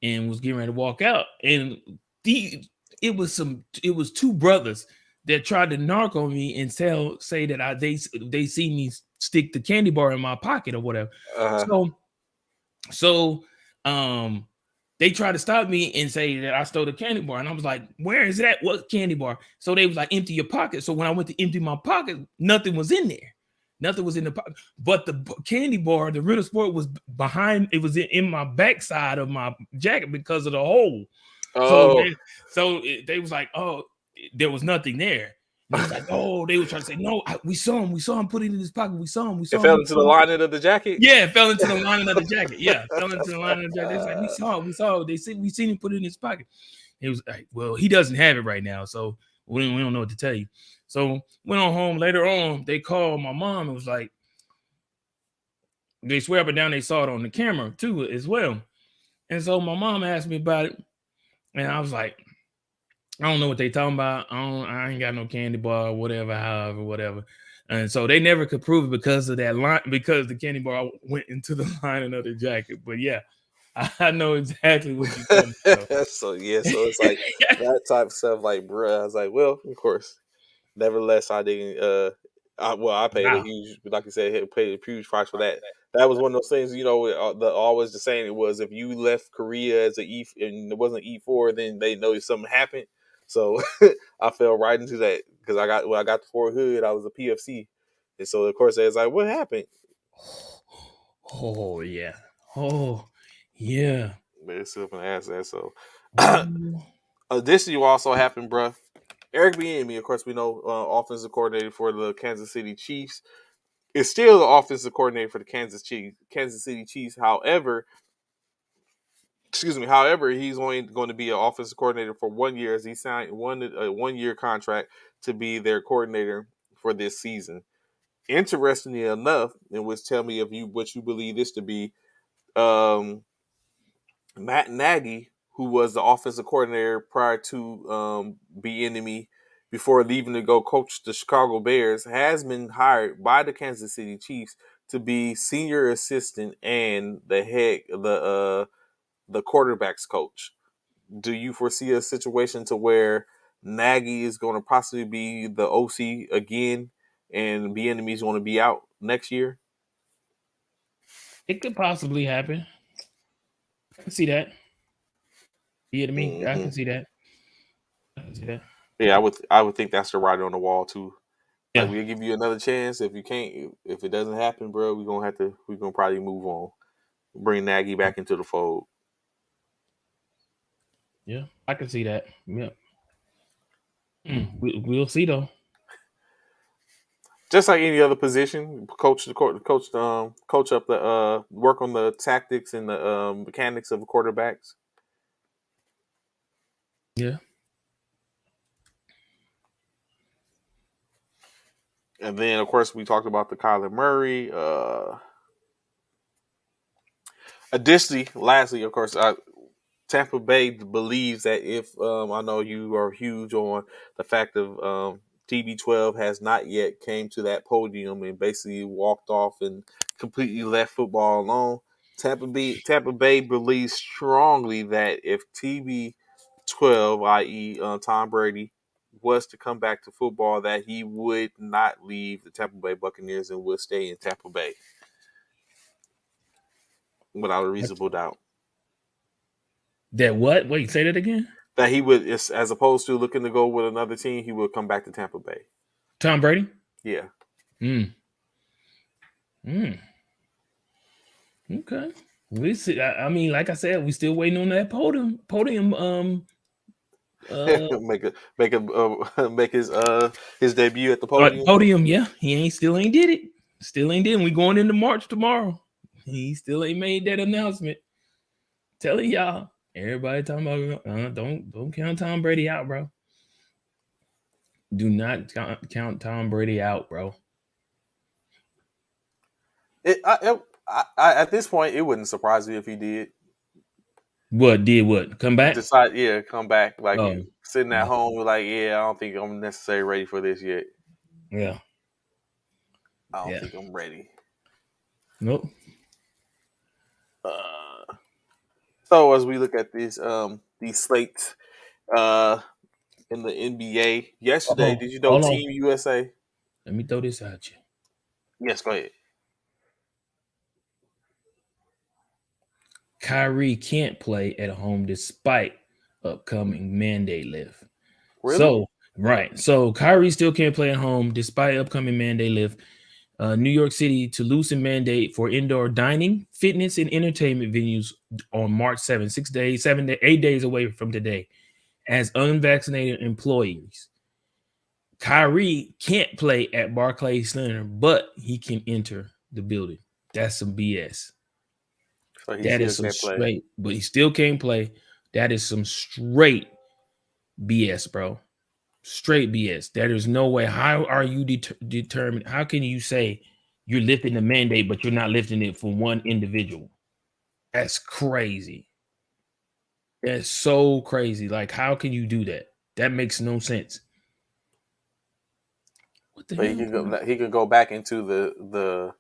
and was getting ready to walk out. And it was two brothers that tried to narc on me and say that they see me stick the candy bar in my pocket or whatever. Uh-huh. So they tried to stop me and say that I stole the candy bar, and I was like, "Where is that? What candy bar?" So they was like, "Empty your pocket." So when I went to empty my pocket, nothing was in there. Nothing was in the pocket, but the candy bar, the Ritter Sport, was behind. It was in my backside of my jacket because of the hole. So Oh. they was like, "Oh, there was nothing there." And they was like, "Oh," they were trying to say, "No, we saw him put it in his pocket. We saw him. We It saw him. fell We into the saw him." lining of the jacket. Yeah, it fell into the lining of the jacket. Yeah, fell into the lining of the jacket. They was like, we saw it. They said we seen him put it in his pocket. It was like, well, he doesn't have it right now, so we don't know what to tell you. So went on home. Later on, they called my mom and was like, they swear up and down they saw it on the camera too as well. And so my mom asked me about it, and I was like, I don't know what they talking about. I ain't got no candy bar, whatever, however, whatever. And so they never could prove it because of that line, because the candy bar went into the lining of the jacket. But yeah, I know exactly what you're talking about. So yeah, so it's like that type of stuff. Like, bruh, I was like, well, of course. Nevertheless, I didn't. I paid a Wow. huge, like you said, paid a huge price for that. That was one of those things, always the saying it was, if you left Korea as and it wasn't E4, then they know something happened. So I fell right into that because when I got the Ford Hood, I was a PFC, and so of course they was like, what happened? Oh yeah. Oh yeah. Man, it's up and ask that. So Oh, this you also happened, bruh. Eric Bieniemy, of course, we know offensive coordinator for the Kansas City Chiefs, is still the offensive coordinator for the Kansas City Chiefs. However, he's only going to be an offensive coordinator for 1 year, as he signed a 1 year contract to be their coordinator for this season. Interestingly enough, and which tell me if you what you believe this to be, um, Matt Nagy, who was the offensive coordinator prior to Bieniemy, before leaving to go coach the Chicago Bears, has been hired by the Kansas City Chiefs to be senior assistant and the quarterbacks coach. Do you foresee a situation to where Nagy is going to possibly be the OC again, and Bieniemy is going to be out next year? it could possibly happen. I can see that. You hear me? I Hmm. can see that. I can see that. Yeah, I would think that's the writing on the wall too. Like, Yeah. we'll give you another chance. If you can't, if it doesn't happen, bro, we're gonna probably move on. Bring Nagy back into the fold. Yeah. I can see that. Yeah. We'll see though. Just like any other position, coach up the work on the tactics and the mechanics of the quarterbacks. Yeah. And then, of course, we talked about the Kyler Murray. Additionally, lastly, of course, Tampa Bay believes that if I know you are huge on the fact of TB12 has not yet came to that podium and basically walked off and completely left football alone. Tampa Bay believes strongly that if TB12, i.e., Tom Brady, was to come back to football, that he would not leave the Tampa Bay Buccaneers and would stay in Tampa Bay without a reasonable doubt. That what? Wait, say that again. That he would, as opposed to looking to go with another team, he would come back to Tampa Bay. Tom Brady? Yeah. Mm. Mm. Okay. We see. I mean, like I said, we still waiting on that podium. Uh, Make his debut at the podium. podium. Yeah, he ain't still ain't did it. Still ain't did. We going into March tomorrow. He still ain't made that announcement. Telling y'all, everybody talking about don't count Tom Brady out, bro. Do not count Tom Brady out, bro. At this point, it wouldn't surprise me if he did What did what? Come back? decide, yeah, come back. Like, Oh, you sitting at yeah, home, like, yeah, I don't think I'm necessarily ready for this yet. yeah, I don't yeah. think I'm ready. Nope. So as we look at these slates, uh, in the NBA yesterday. Oh, Did you know hold on. Team USA? Let me throw this at you. Yes, go ahead. Kyrie can't play at home despite upcoming mandate lift. Really? So, right. So Kyrie still can't play at home despite upcoming mandate lift. New York City to loosen mandate for indoor dining, fitness, and entertainment venues on March 7th, 6 days, 7 days, 8 days away from today, as unvaccinated employees. Kyrie can't play at Barclays Center, but he can enter the building. That's some BS. So he That still is some can't play. straight, but he still can't play. That is some straight BS, bro. Straight BS. There is no way. How are you determined? How can you say you're lifting the mandate, but you're not lifting it for one individual? That's crazy. That's so crazy. Like, how can you do that? That makes no sense. What the But hell? he can go back into the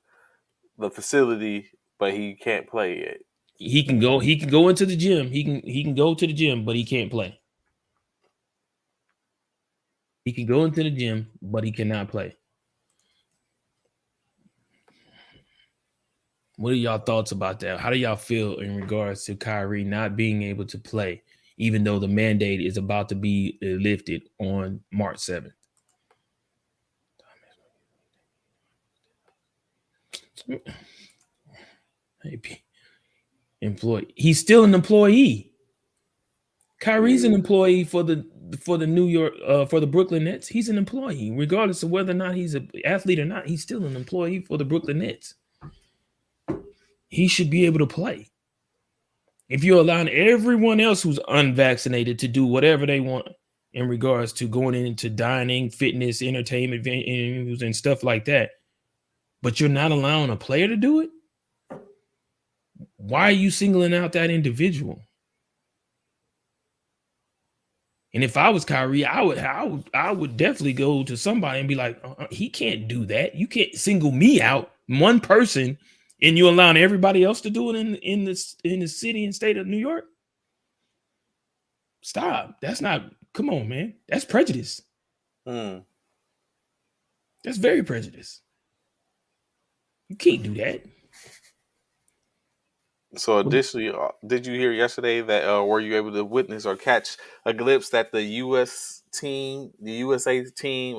facility, but he can't play yet. He can go. He can go into the gym. He can go to the gym, but he can't play. He can go into the gym, but he cannot play. What are y'all thoughts about that? How do y'all feel in regards to Kyrie not being able to play, even though the mandate is about to be lifted on March 7th? Maybe employee. He's still an employee. Kyrie's an Yeah. employee for the New York for the Brooklyn Nets. He's an employee, regardless of whether or not he's an athlete or not. He's still an employee for the Brooklyn Nets. He should be able to play. If you're allowing everyone else who's unvaccinated to do whatever they want in regards to going into dining, fitness, entertainment venues, and stuff like that, but you're not allowing a player to do it, why are you singling out that individual? And if I was Kyrie, I would definitely go to somebody and be like, he can't do that. You can't single me out, one person, and you allowing everybody else to do it in the city and state of New York. Stop. That's not. Come on, man. That's prejudice. Hmm. That's very prejudice. You can't do that. So What- additionally, did you hear yesterday that were you able to witness or catch a glimpse that the USA team,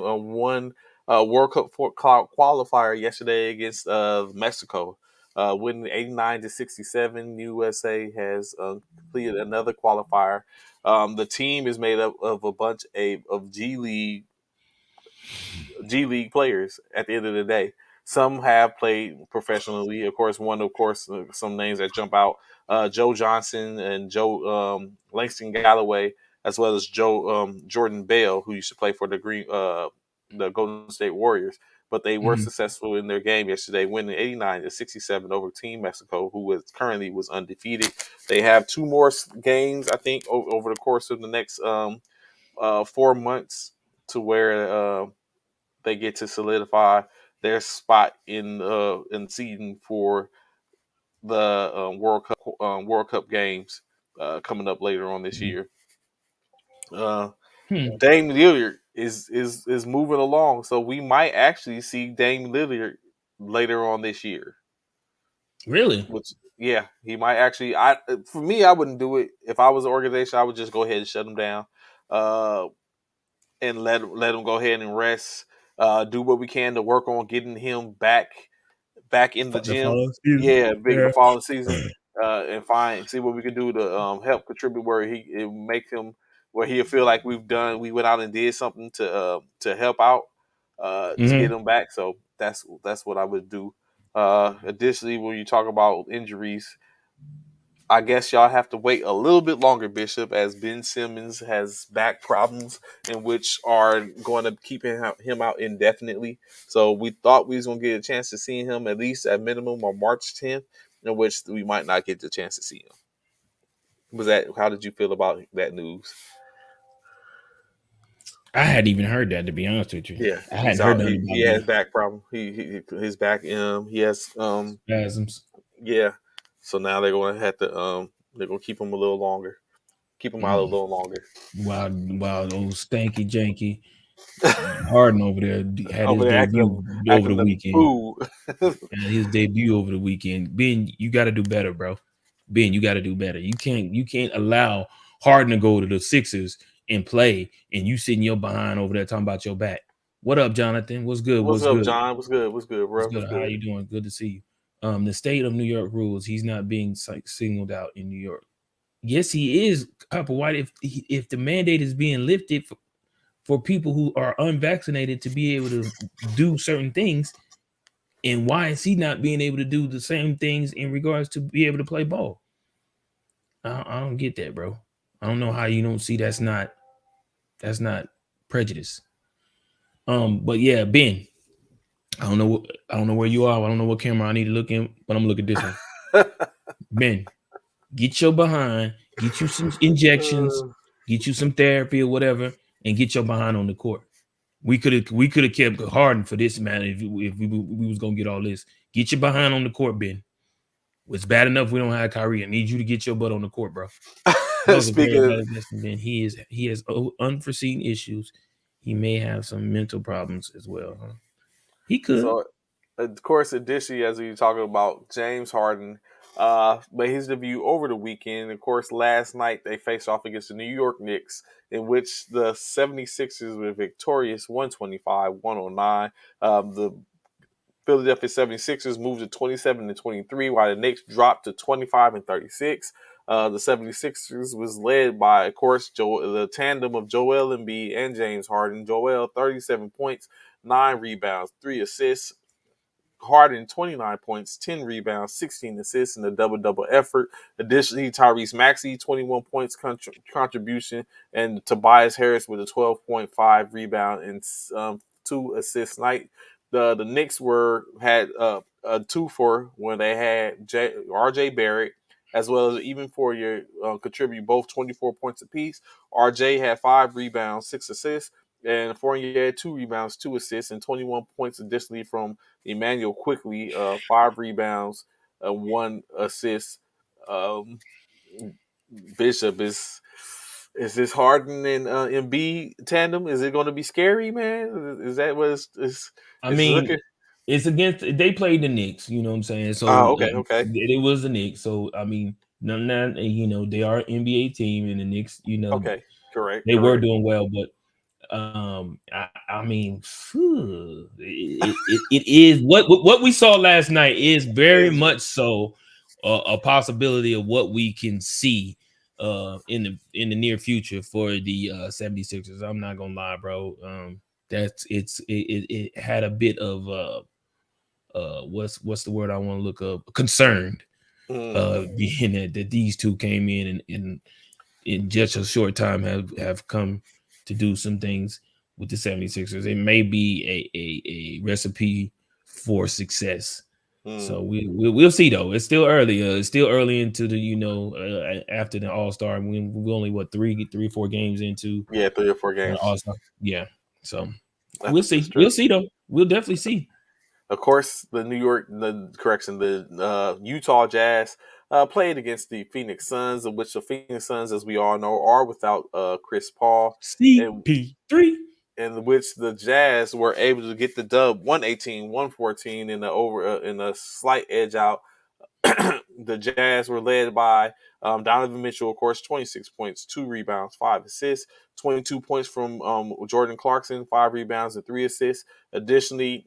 won World Cup qualifier yesterday against Mexico, winning 89-67. USA has completed another qualifier. The team is made up of a bunch of G League players at the end of the day. Some have played professionally. Of course, some names that jump out: Joe Johnson and Joe Langston Galloway, as well as Joe Jordan Bell, who used to play for the Golden State Warriors. But they were Mhm. successful in their game yesterday, winning 89-67 over Team Mexico, who currently was undefeated. They have two more games, I think, over the course of the next 4 months, to where they get to solidify their spot in seeding for the World Cup games coming up later on this year. Uh, Hmm. Dame Lillard is moving along, so we might actually see Dame Lillard later on this year. Really? Which, yeah, he might actually. For me, I wouldn't do it if I was an organization. I would just go ahead and shut him down. Uh, and let him go ahead and rest. Do what we can to work on getting him back in the The gym. follow season. Yeah, big the Yeah. following season, and see what we can do to help contribute where it make him where he'll feel like we went out and did something to help out to get Hmm. him back. So that's what I would do. Additionally, when you talk about injuries, I guess y'all have to wait a little bit longer, Bishop, as Ben Simmons has back problems, in which are going to keep him out indefinitely. So we thought we was going to get a chance to see him at least at minimum on March 10th, in which we might not get the chance to see him. Was that? How did you feel about that news? I hadn't even heard that, to be honest with you. Yeah, I he's hadn't heard out. nothing He about has the back problem. His back. He has spasms. yeah. So now they're going to keep him a little longer. Keep him out a Mm. little longer. While old stanky janky Harden over there had his Over there debut over the acting the weekend. fool. And his debut over the weekend. Ben, you got to do better, bro. Ben, you got to do better. You can't allow Harden to go to the Sixers and play, and you sitting your behind over there talking about your back. What up, Jonathan? What's good? What's What's up, good? John? What's good? What's good, What's bro? good? What's How good? you doing? Good to see you. The state of New York rules. He's not being singled out in New York. Yes, he is. Copper White. If the mandate is being lifted for people who are unvaccinated to be able to do certain things, and why is he not being able to do the same things in regards to be able to play ball? I don't get that, bro. I don't know how you don't see that's not prejudice. But yeah, Ben, I don't know where you are. I don't know what camera I need to look in, but I'm looking at this one. Ben, get your behind, get you some injections, Uh, get you some therapy or whatever, and get your behind on the court. We could have kept Harden for this, man. If we was gonna get all this, get your behind on the court, Ben. It's bad enough we don't have Kyrie. I need you to get your butt on the court, bro. That was a very speaking bad of, investment. Ben, he has unforeseen issues. He may have some mental problems as well. Huh? He could. so of course, additionally, as we talking about James Harden, made his debut over the weekend. Of course, last night they faced off against the New York Knicks, in which the 76ers were victorious 125-109. The Philadelphia 76ers moved to 27-23, while the Knicks dropped to 25-36. The 76ers was led by, of course, the tandem of Joel Embiid and James Harden. Joel, 37 points, 9 rebounds, 3 assists. Harden, 29 points, 10 rebounds, 16 assists in a double-double effort. Additionally, Tyrese Maxey, 21 points contribution, and Tobias Harris with a 12.5 rebound and 2 assists night. The Knicks had a 2 for when they had RJ Barrett, as well as even for your contribute both 24 points apiece. RJ had 5 rebounds, 6 assists, and Fournier had 2 rebounds, 2 assists, and 21 points additionally from Emmanuel Quickly, 5 rebounds, 1 assist. Um, Bishop is this Harden and Embiid tandem? Is it going to be scary, man? Is that what I it's mean, looking? it's against they played the Knicks. You know what I'm saying? So Oh, okay, okay, it was the Knicks. So I mean, none. They are an NBA team, and the Knicks. okay. Correct, They were correct. doing well, but I mean, phew, it is what we saw last night is very Is much so a possibility of what we can see in the near future for the 76ers. I'm not gonna lie, bro. It had a bit of what's the word I want to look up, concerned, being that these two came in and in just a short time have come to do some things with the 76ers. It may be a recipe for success. So mm, we'll see though. It's still early. It's still early into the after the All Star. We only what 3 4 games into yeah, 3 or 4 games. All Star. Yeah. So we'll That's see. true. We'll see though. We'll definitely see. Of course, the Utah Jazz played against the Phoenix Suns, of which the Phoenix Suns, as we all know, are without Chris Paul, and CP3. in which the Jazz were able to get the dub 118-114 in a slight edge out. The Jazz were led by Donovan Mitchell, of course, 26 points, 2 rebounds, 5 assists, 22 points from Jordan Clarkson, 5 rebounds and 3 assists. Additionally,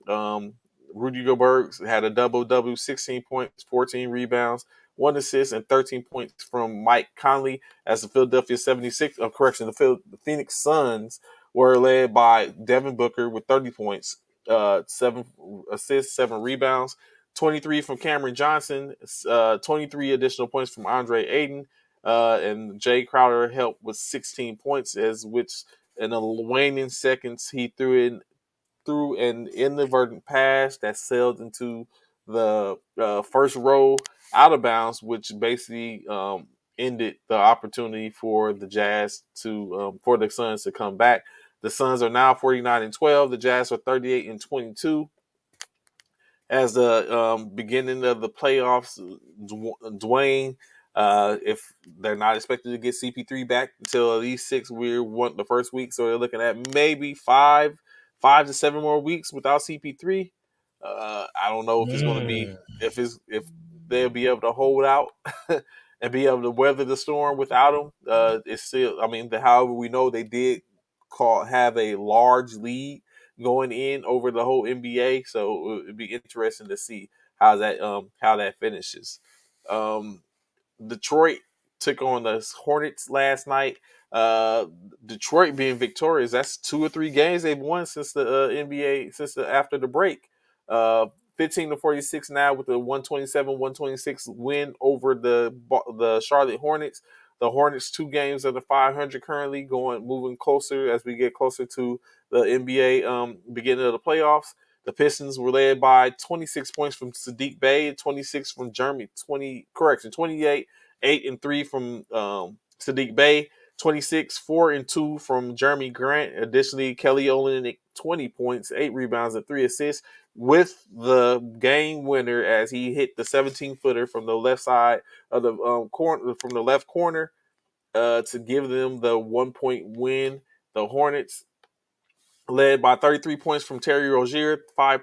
Rudy Gobert had a double-double, 16 points, 14 rebounds, 1 assist, and 13 points from Mike Conley as the Philadelphia 76, the Phoenix Suns were led by Devin Booker with 30 points, 7 assists, 7 rebounds, 23 from Cameron Johnson, 23 additional points from Andre Ayton, and Jay Crowder helped with 16 points, as which in the waning seconds he threw an inadvertent pass that sailed into the first row out of bounds, which basically ended the opportunity for the Jazz for the Suns to come back. The Suns are now 49-12. The Jazz are 38-22 as the beginning of the playoffs Dwayne If they're not expected to get CP3 back until at least 6, we the first week, so they're looking at maybe 5 to 7 more weeks without CP3. I don't know if it's going to be Mm. if they'll be able to hold out and be able to weather the storm without him. It's still, I mean, however we know they did have a large lead going in over the whole NBA, so it'd be interesting to see how that finishes. Um, Detroit took on the Hornets last night. Uh, Detroit being victorious. That's 2 or 3 games they've won since the NBA after the break. Uh, 15-46 now with the 127-126 win over the Charlotte Hornets. The Hornets 2 games under 500 currently, going moving closer as we get closer to the NBA beginning of the playoffs. The Pistons were led by 26 points from Sadiq Bey, 26 from Jeremy, 28, 8 and 3 from Sadiq Bey, 26, 4 and 2 from Jeremy Grant. Additionally, Kelly Olynyk, 20 points, 8 rebounds, and 3 assists, with the game winner as he hit the 17-footer from the left side of the corner, from the left corner, to give them the 1 point win. The Hornets led by 33 points from Terry Rozier, five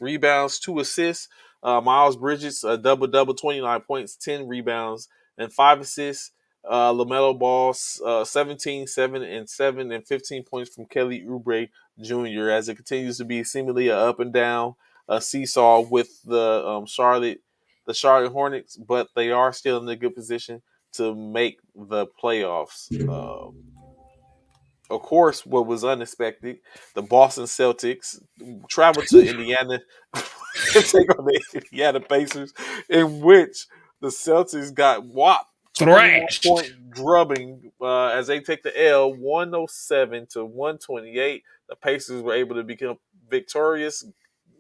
rebounds, 2 assists. Miles Bridges, a double double, 29 points, 10 rebounds, and 5 assists. LaMelo Ball, 17, 7 and 7, and 15 points from Kelly Oubre Jr. as it continues to be seemingly a up and down seesaw with the Charlotte Hornets, but they are still in a good position to make the playoffs. Of course, what was unexpected, the Boston Celtics traveled to Indiana to take on the Indiana Pacers, in which the Celtics got whopped 21 Thrashed. point drubbing as they take the L 107-128. The Pacers were able to become victorious,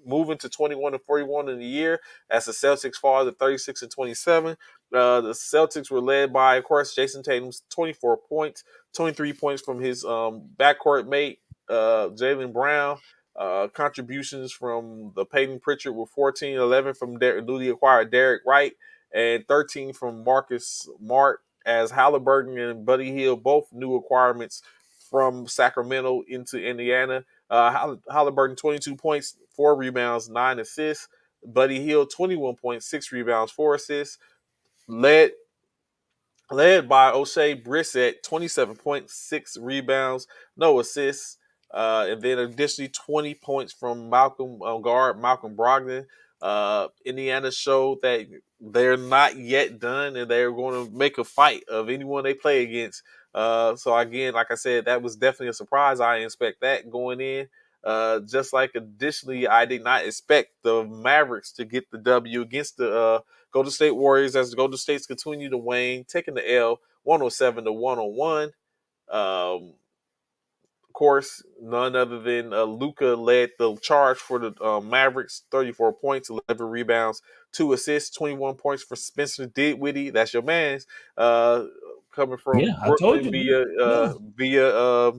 moving to 21-41 in the year as the Celtics fall to 36-27. The Celtics were led by, of course, Jason Tatum's 24 points, 23 points from his backcourt mate, Jaylen Brown. Contributions from the Peyton Pritchard with 14, 11 from newly acquired Derek Wright, and 13 from Marcus Smart, as Halliburton and Buddy Hield, both new acquirements from Sacramento into Indiana. Halliburton, 22 points, 4 rebounds, 9 assists. Buddy Hield, 21 points, 6 rebounds, 4 assists. Led led by O'Shea Brissett, 27.6 rebounds, no assists. And then additionally 20 points from Malcolm Brogdon. Indiana showed that they're not yet done and they're going to make a fight of anyone they play against. So again, like I said, that was definitely a surprise. I didn't expect that going in. Just like additionally, I did not expect the Mavericks to get the W against the Golden State Warriors as the Golden States continue to wane, taking the L 107-101. Of course, none other than Luka led the charge for the Mavericks, 34 points, 11 rebounds, 2 assists, 21 points for Spencer Dinwiddie. That's your man's. Coming Yeah, from I told Brooklyn you. Yeah. via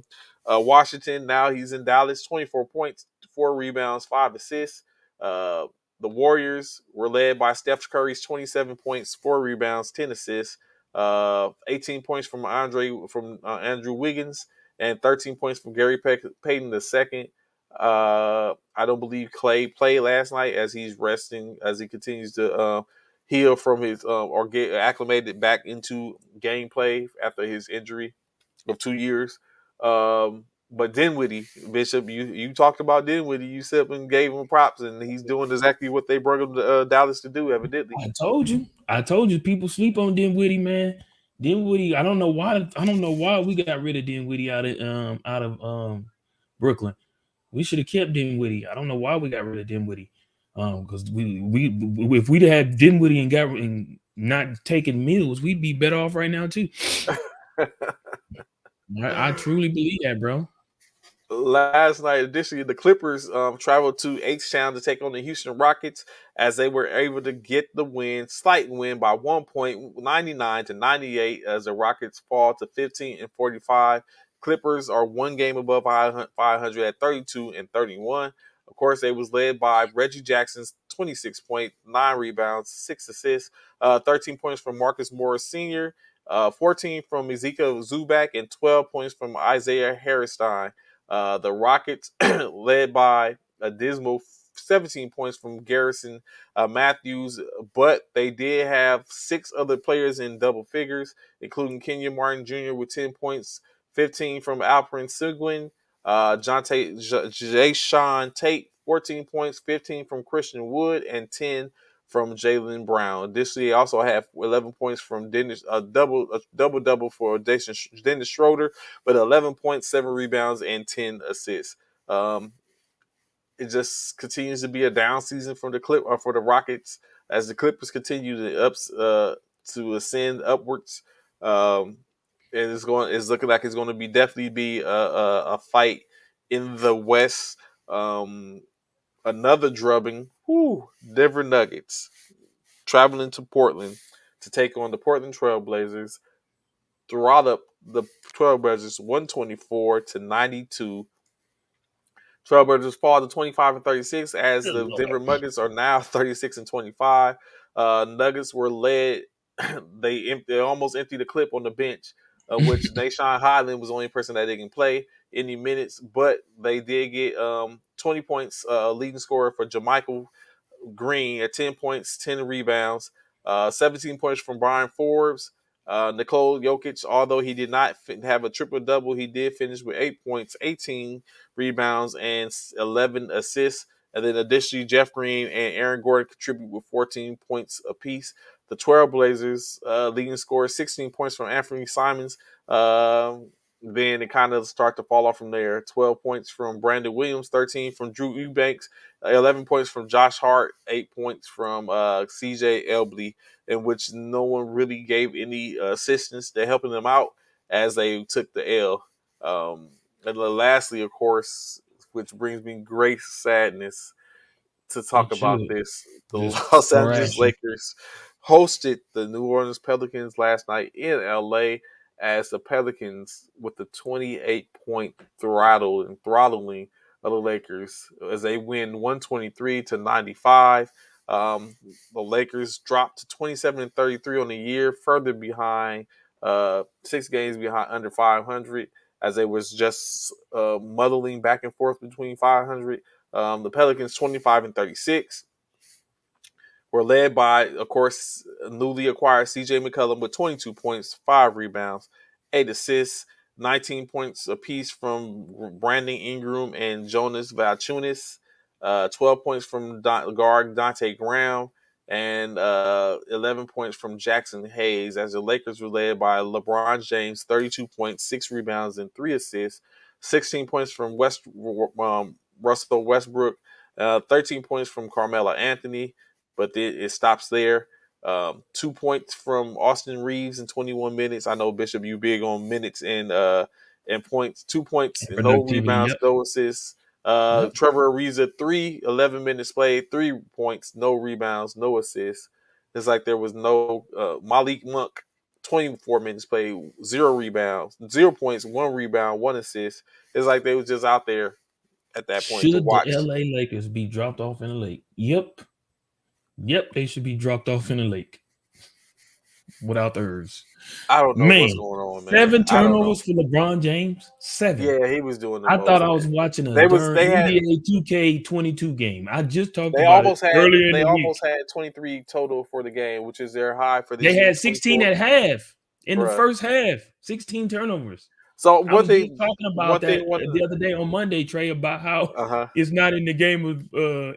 Washington. Now he's in Dallas, 24 points, 4 rebounds, 5 assists. Uh, the Warriors were led by Steph Curry's 27 points, 4 rebounds, 10 assists, 18 points from Andrew Wiggins, and 13 points from Gary Payton II. I don't believe Clay played last night as he's resting as he continues to heal from his or get acclimated back into gameplay after his injury of 2 years. But Dinwiddie, Bishop, you talked about Dinwiddie. You said and gave him props, and he's doing exactly what they brought him to Dallas to do, evidently. I told you. I told you. People sleep on Dinwiddie, man. Dinwiddie. I don't know why. I don't know why we got rid of Dinwiddie out of Brooklyn. We should have kept Dinwiddie. I don't know why we got rid of Dinwiddie. Because we if we'd had Dinwiddie and not taking meals, we'd be better off right now too. I truly believe that, bro. Last night, additionally, the Clippers traveled to H-Town to take on the Houston Rockets as they were able to get the slight win by 1 point, 99-98, as the Rockets fall to 15-45. Clippers are 1 game above 500 at 32-31. Of course, they was led by Reggie Jackson's 26 point, 9 rebounds, 6 assists, 13 points from Marcus Morris Sr., 14 from Ezekiel Zubac, and 12 points from Isaiah Harristein. The Rockets, led by a dismal 17 points from Garrison Matthews, but they did have 6 other players in double figures, including Kenya Martin Jr. with 10 points, 15 from Alperen Seguin, Jay Sean Tate, 14 points, 15 from Christian Wood, and 10 from Jalen Brown. Additionally, they also have 11 points from Dennis, a double for Dennis Schroeder, but 11 points, 7 rebounds, and 10 assists. Um, it just continues to be a down season for for the Rockets as the Clippers continue to ascend upwards. Um, and it's looking like it's going to be definitely be a fight in the West. Um, Another drubbing. Whew, Denver Nuggets traveling to Portland to take on the Portland Trailblazers. Throughout the Trailblazers 124-92. Trailblazers fall to 25-36 as Good the Lord. Denver Nuggets are now 36-25. Nuggets were led. They almost emptied the clip on the bench, which Nashawn Highland was the only person that didn't play any minutes, but they did get 20 points, leading scorer for Jermichael Green at 10 points, 10 rebounds, 17 points from Brian Forbes. Nikola Jokic, although he did not have a triple double, he did finish with 8 points, 18 rebounds, and 11 assists. And then additionally, Jeff Green and Aaron Gordon contribute with 14 points apiece. The Trailblazers leading scorer 16 points from Anthony Simons. Then it kind of start to fall off from there. 12 points from Brandon Williams, 13 from Drew Eubanks, 11 points from Josh Hart, 8 points from CJ Elbley, in which no one really gave any assistance to helping them out as they took the L. And then lastly, of course, which brings me great sadness to talk It about should. this, the Just Los Angeles trashing. Lakers hosted the New Orleans Pelicans last night in LA as the Pelicans with the 28-point throttling of the Lakers as they win 123-95. The Lakers dropped to 27-33 on the year, further behind, 6 games behind under 500 as they was just muddling back and forth between 500. The Pelicans 25-36 were led by, of course, newly acquired C.J. McCollum with 22 points, 5 rebounds, 8 assists, 19 points apiece from Brandon Ingram and Jonas Valanciunas, 12 points from guard Dante Graham, and 11 points from Jackson Hayes. As the Lakers were led by LeBron James, 32 points, 6 rebounds, and 3 assists, 16 points from Russell Westbrook, 13 points from Carmelo Anthony, but it stops there. 2 points from Austin Reeves in 21 minutes. I know Bishop, you big on minutes and points. 2 points, no Productivity. rebounds, Yep. no assists. Yep. Trevor Ariza, 11 minutes played, 3 points, no rebounds, no assists. It's like there was no Malik Monk, 24 minutes played, 0 rebounds, 0 points, 1 rebound, 1 assist. It's like they was just out there at that point to Should the watch. LA Lakers be dropped off in the lake? Yep. Yep, they should be dropped off in the lake without the Irvs. I don't know what's Man, going on, man. seven I don't know. turnovers for LeBron James. 7. Yeah, he was doing the I thought most, I man. was watching a They was darn they had NBA 2K22 game. I just talked they about it almost had earlier in they the almost week. had 23 total for the game, which is their high for They this year, had 16 24, at half in the bruh. first half. 16 turnovers. So I one was just thing, talking about one that thing, one. the other day on Monday, Trey, about how Uh it's not in the game of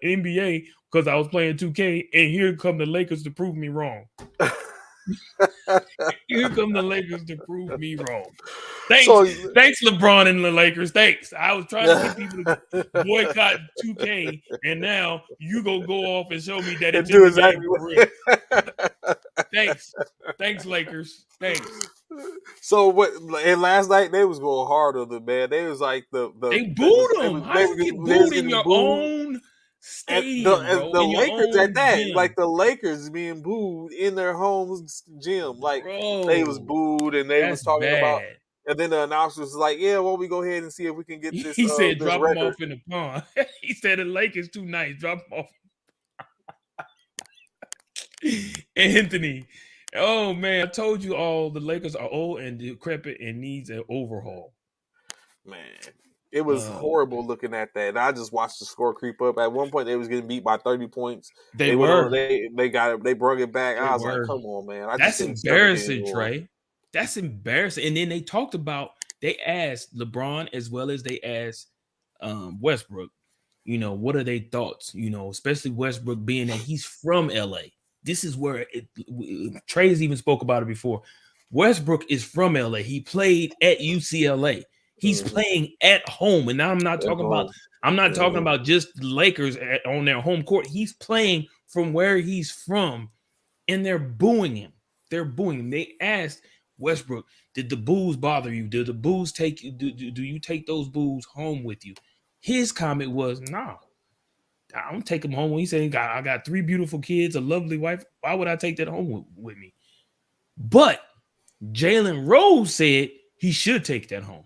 NBA because I was playing 2K, and here come the Lakers to prove me wrong. huh. Here come the Lakers to prove me wrong. Thanks, So thanks, LeBron and the Lakers. Thanks. I was trying to get people to boycott 2K, and now you go off and show me that and it's in do the game exactly for real. what. Thanks, thanks, Lakers. Thanks. So what? And last night they was going hard on them, man. They was like They booed them. How they you was get getting, they was booed in getting your booed. own And stadium, bro? the In your Lakers at own that, like gym, the Lakers being booed in their home gym, like they was bro? booed and they was That's talking about bad. And then the announcer was like, "Yeah, well, we go ahead and see if we can get He said, this "Drop him record." off in the pond." He said, "The lake is too nice. Drop him off." Anthony, oh man, I told you all the Lakers are old and decrepit and needs an overhaul. Man, it was Uh, horrible looking at that. And I just watched the score creep up. At one point, they was getting beat by 30 points. they They went on. were, They got it. They brought it back. they I was like, were. "Come on, man! I just That's couldn't stomach it embarrassing, anymore." Trey. That's embarrassing. And then they talked about they asked LeBron as well as they asked Westbrook. What are their thoughts? Especially Westbrook being that he's from LA. This is where Trey's even spoke about it before. Westbrook is from LA. He played at UCLA. He's Mm-hmm. playing at home, and now At home. I'm not talking Mm-hmm. about just the Lakers on their home court. He's playing from where he's from, and they're booing him. They're booing him. They asked Westbrook, "Did the boos bother you? Did the boos take you? Do you take those boos home with you?" His comment was, "Nah, I don't take them home." When he said, I got three beautiful kids, a lovely wife. Why would I take that home with me? But Jalen Rose said he should take that home.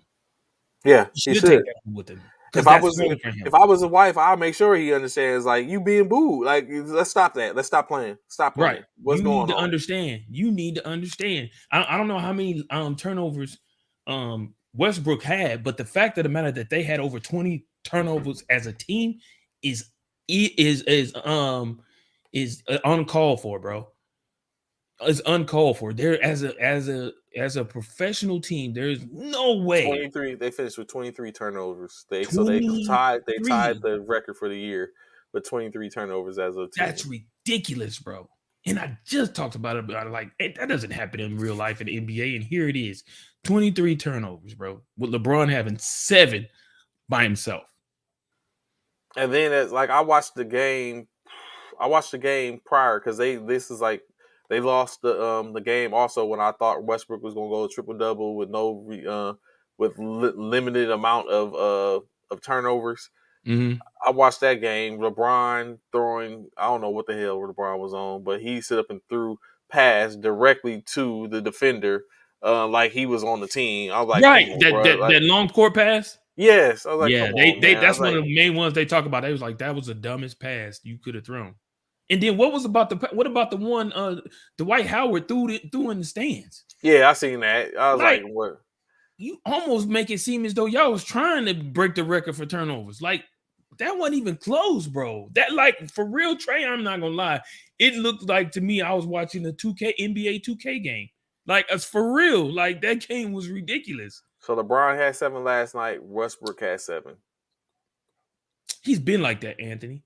Yeah, He he should take should. that home with him because If I that's was home for if him. I was a wife, I'll make sure he understands. Like, you being booed. Like, let's stop that. Let's stop playing. Stop Right. playing. What's You need going to on? understand. You need to understand. I don't know how many turnovers Westbrook had, but the fact of the matter that they had over 20 turnovers as a team is is uncalled for, bro. It's uncalled for. There as a professional team, there's no way 23. They finished with 23 turnovers. They tied 23. the record for the year with 23 turnovers as a That's team. ridiculous, bro. And I just talked about it like that doesn't happen in real life in the NBA. And here it is, 23 turnovers, bro. With LeBron having 7 by himself. And then it's like I watched the game. I watched the game prior because they lost the game also when I thought Westbrook was gonna go triple double with limited amount of turnovers. Mm-hmm. I watched that game. LeBron throwing, I don't know what the hell LeBron was on, but he set up and threw pass directly to the defender, like he was on the team. I was like, "Come Right. on, That, bro!" that Like, that long court pass. yes, I was like, Yeah, "Come on, they man!" I was that's one like, of the main ones they talk about. They was like, that was the dumbest pass you could have thrown. And then what about the one Dwight Howard threw in the stands? "Yeah, I seen that." I was like, Like, "What?" you almost make it seem as though y'all was trying to break the record for turnovers. Like, that wasn't even close, bro. That, like, for real, Trey, I'm not gonna lie. It looked like to me I was watching a 2K NBA 2K game. Like, it's for real. Like, that game was ridiculous. So LeBron had 7 last night. Westbrook had 7. He's been like that, Anthony.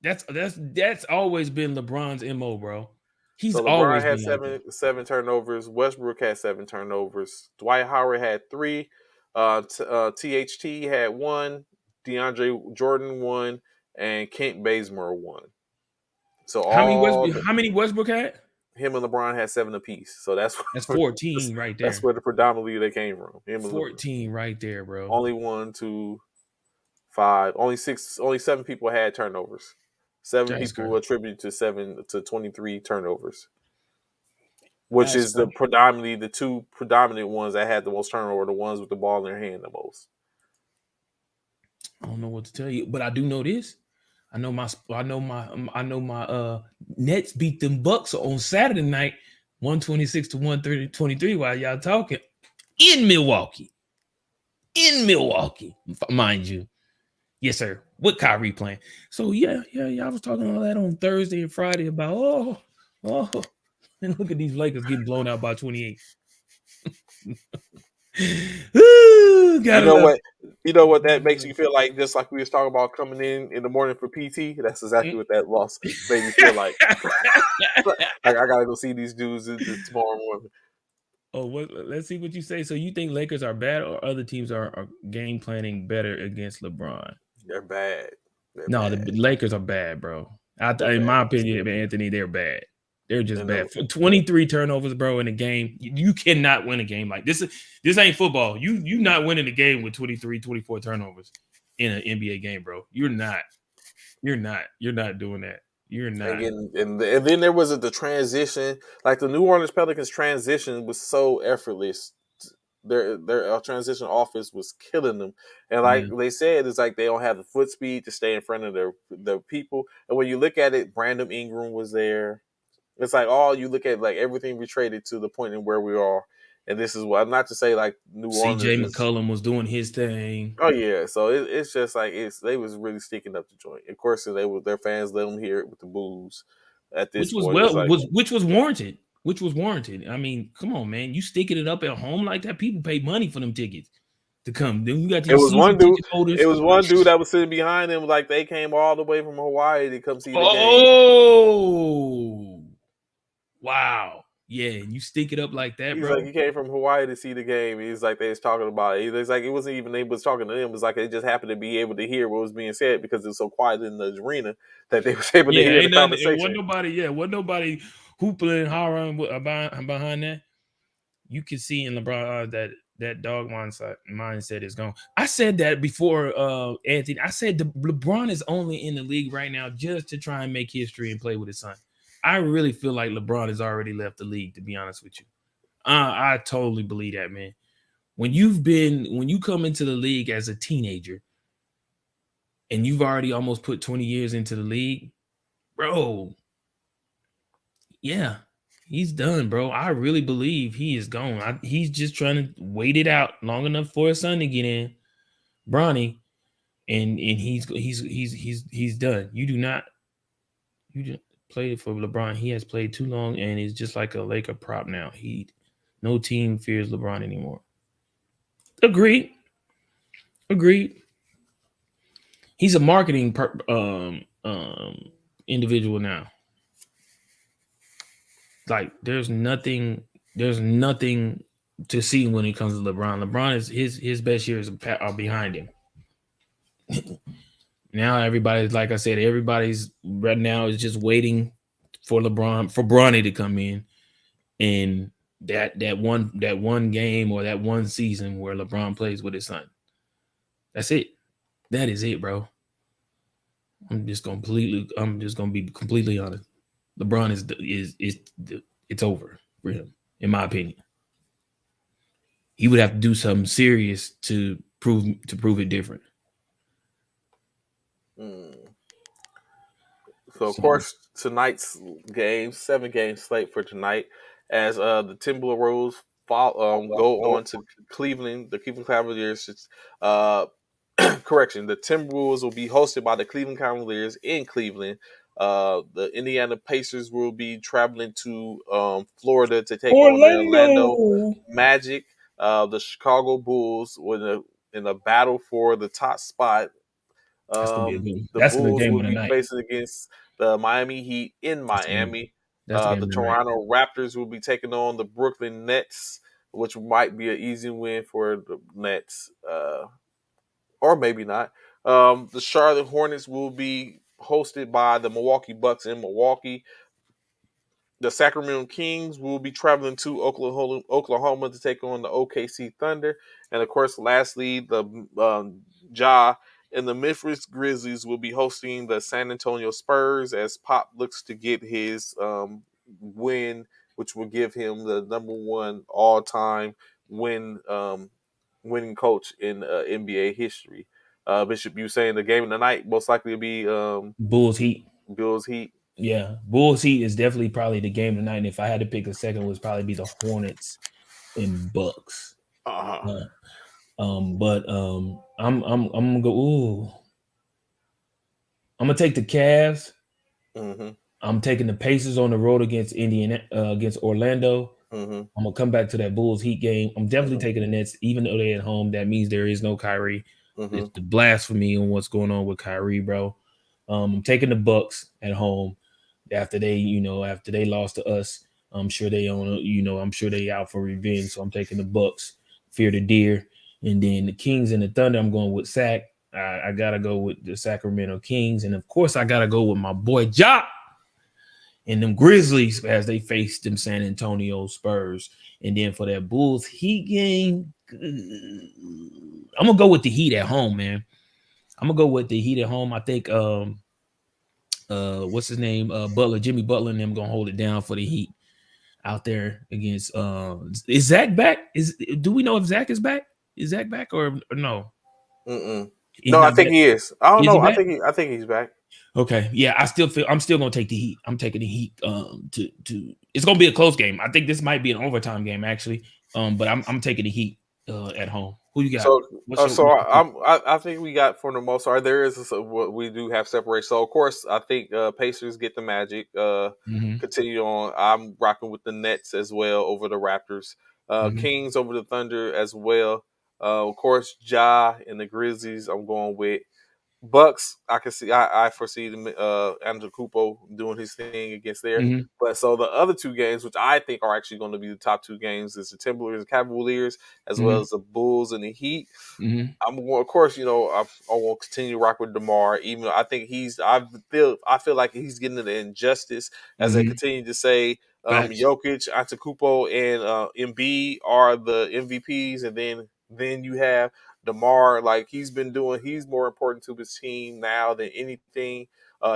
That's always been LeBron's MO, bro. He's So LeBron always had been like that. seven turnovers. Westbrook had 7 turnovers. Dwight Howard had 3. THT had 1. DeAndre Jordan 1, and Kent Bazemore 1. So How many Westbrook had? him and LeBron had 7 apiece. So that's That's where, 14 right that's there. where the predominantly they came from. Him and LeBron. 14 right there, bro. Only 1, 2, 5. Only 7 people had turnovers. 7 That's people crazy. attributed to 23 turnovers, which That's is the crazy. predominantly the two predominant ones that had the most turnover, the ones with the ball in their hand the most. I don't know what to tell you, but I do know this. I know my Nets beat them Bucks on Saturday night, 126 to 130-23 while y'all talking in Milwaukee. In Milwaukee, mind you. Yes, sir. With Kyrie playing. So yeah. I was talking all that on Thursday and Friday about oh, and look at these Lakers getting blown out by 28. Ooh, You gotta know love what? You know what that makes you feel like? Just like we was talking about coming in the morning for PT. That's exactly what that loss made me feel like. Like, I gotta go see these dudes tomorrow morning. Oh, let's see what you say. So you think Lakers are bad or other teams are game planning better against LeBron? They're bad. They're No, the bad. Lakers are bad, bro. They're In bad. my opinion, Anthony, they're bad. They're just And bad. For 23 turnovers, bro, in a game, you cannot win a game like this. This ain't football. You not winning a game with 23, 24 turnovers in an NBA game, bro. You're not. You're not. You're not doing that. You're not. and then there was the transition. Like, the New Orleans Pelicans transition was so effortless. their transition offense was killing them. And like Yeah. they said, it's like they don't have the foot speed to stay in front of their people. And when you look at it, Brandon Ingram was there. It's like all you look at, like everything we traded to the point in where we are. And this is what, not to say like New CJ Orleans is. McCollum was doing his thing. Oh yeah, so it's just like they was really sticking up the joint. Of course, their fans let them hear it with the boos. At this point, it's like Which was warranted. Which was warranted. I mean, come on, man. You sticking it up at home like that, people pay money for them tickets to come. Then you got it these was one season dude. ticket It holders. was one dude that was sitting behind him, like they came all the way from Hawaii to come see the game. Oh, wow. Yeah, and you stick it up like that, He's like, bro. he came from Hawaii to see the game. He's like, they was talking about it. It's like it wasn't even they was talking to them. It was like they just happened to be able to hear what was being said because it was so quiet in the arena that they was able to Yeah, hear the ain't nothing. It wasn't conversation. nobody. Yeah, wasn't nobody hooping and hollering behind that. You can see in LeBron that dog mindset is gone. I said that before, Anthony. I said LeBron is only in the league right now just to try and make history and play with his son. I really feel like LeBron has already left the league, to be honest with you. I totally believe that, man. When you come into the league as a teenager and you've already almost put 20 years into the league, bro, yeah, he's done, bro. I really believe he is gone. He's just trying to wait it out long enough for his son to get in, Bronny, and he's done. You just played for LeBron. He has played too long and is just like a Laker prop now. No team fears LeBron anymore. Agreed. Agreed. He's a marketing individual now. Like there's nothing to see when it comes to LeBron. LeBron is his best years are behind him. Now everybody's, like I said, everybody's right now is just waiting for Bronny to come in, and that one game or that one season where LeBron plays with his son. That's it. That is it, bro. I'm just gonna be completely honest. LeBron is it's over for him, in my opinion. He would have to do something serious to prove it different. Mm. So of So course tonight's game, 7 game slate for tonight, as the Timberwolves go on to Cleveland. The Cleveland Cavaliers. Uh, correction: the Timberwolves will be hosted by the Cleveland Cavaliers in Cleveland. The Indiana Pacers will be traveling to Florida to take on the Orlando Orlando. Magic. The Chicago Bulls in a battle for the top spot. That's gonna be a good one. The That's the Bulls game will of the be night. facing against the Miami Heat in That's the game. Miami. That's the game The of the night. Toronto Raptors will be taking on the Brooklyn Nets, which might be an easy win for the Nets, or maybe not. The Charlotte Hornets will be hosted by the Milwaukee Bucks in Milwaukee. The Sacramento Kings will be traveling to Oklahoma to take on the OKC Thunder, and of course, lastly, the Ja and the Memphis Grizzlies will be hosting the San Antonio Spurs as Pop looks to get his win, which will give him the #1 all-time winning coach in NBA history. Bishop, you saying the game of the night most likely will be Bulls Heat. Bills Heat? Yeah, Bulls Heat is definitely probably the game tonight. And if I had to pick a second, it would probably be the Hornets and Bucks. Uh-huh. But I'm gonna go. Ooh, I'm gonna take the Cavs. Mm-hmm. I'm taking the Pacers on the road against against Orlando. Mm-hmm. I'm gonna come back to that Bulls Heat game. I'm definitely Mm-hmm. taking the Nets, even though they're at home. That means there is no Kyrie. Mm-hmm. It's the blasphemy on what's going on with Kyrie, bro. I'm taking the Bucks at home after they lost to us. I'm sure they I'm sure they out for revenge. So I'm taking the Bucks, fear the deer, and then the Kings and the Thunder. I'm going with Sac. I gotta go with the Sacramento Kings, and of course I gotta go with my boy Ja and them Grizzlies as they face them San Antonio Spurs. And then for that Bulls Heat game, I'm gonna go with the Heat at home, man. I'm gonna go with the Heat at home. I think what's his name? Butler, Jimmy Butler and them gonna hold it down for the Heat. out there against. Is Zach back? Do we know if Zach is back? Is Zach back or no? Mm-mm. He's No, I not think back. he is. I don't Is he know. back? I think he's back. Okay, yeah, I'm still gonna take the Heat. I'm taking the Heat. To it's gonna be a close game. I think this might be an overtime game actually. But I'm taking the Heat at home. Who you got? So, What's your pick? I think we got for the most part. There is what we do have separate. So, of course, I think Pacers get the Magic. Mm-hmm. Continue on. I'm rocking with the Nets as well over the Raptors. Mm-hmm. Kings over the Thunder as well. Of course, Ja and the Grizzlies. I'm going with. Bucks, I can see. I foresee the Andrew Cupo doing his thing against there. Mm-hmm. But so the other two games, which I think are actually going to be the top two games, is the Timberwolves and Cavaliers, as well Mm-hmm. as the Bulls and the Heat. Mm-hmm. I'm going, of course, I will continue to rock with DeMar, even though I think I feel like he's getting an injustice as they Mm-hmm. continue to say Facts. Jokic, Antetokounmpo, and Embiid are the MVPs, and then you have DeMar. Like he's more important to his team now than anything.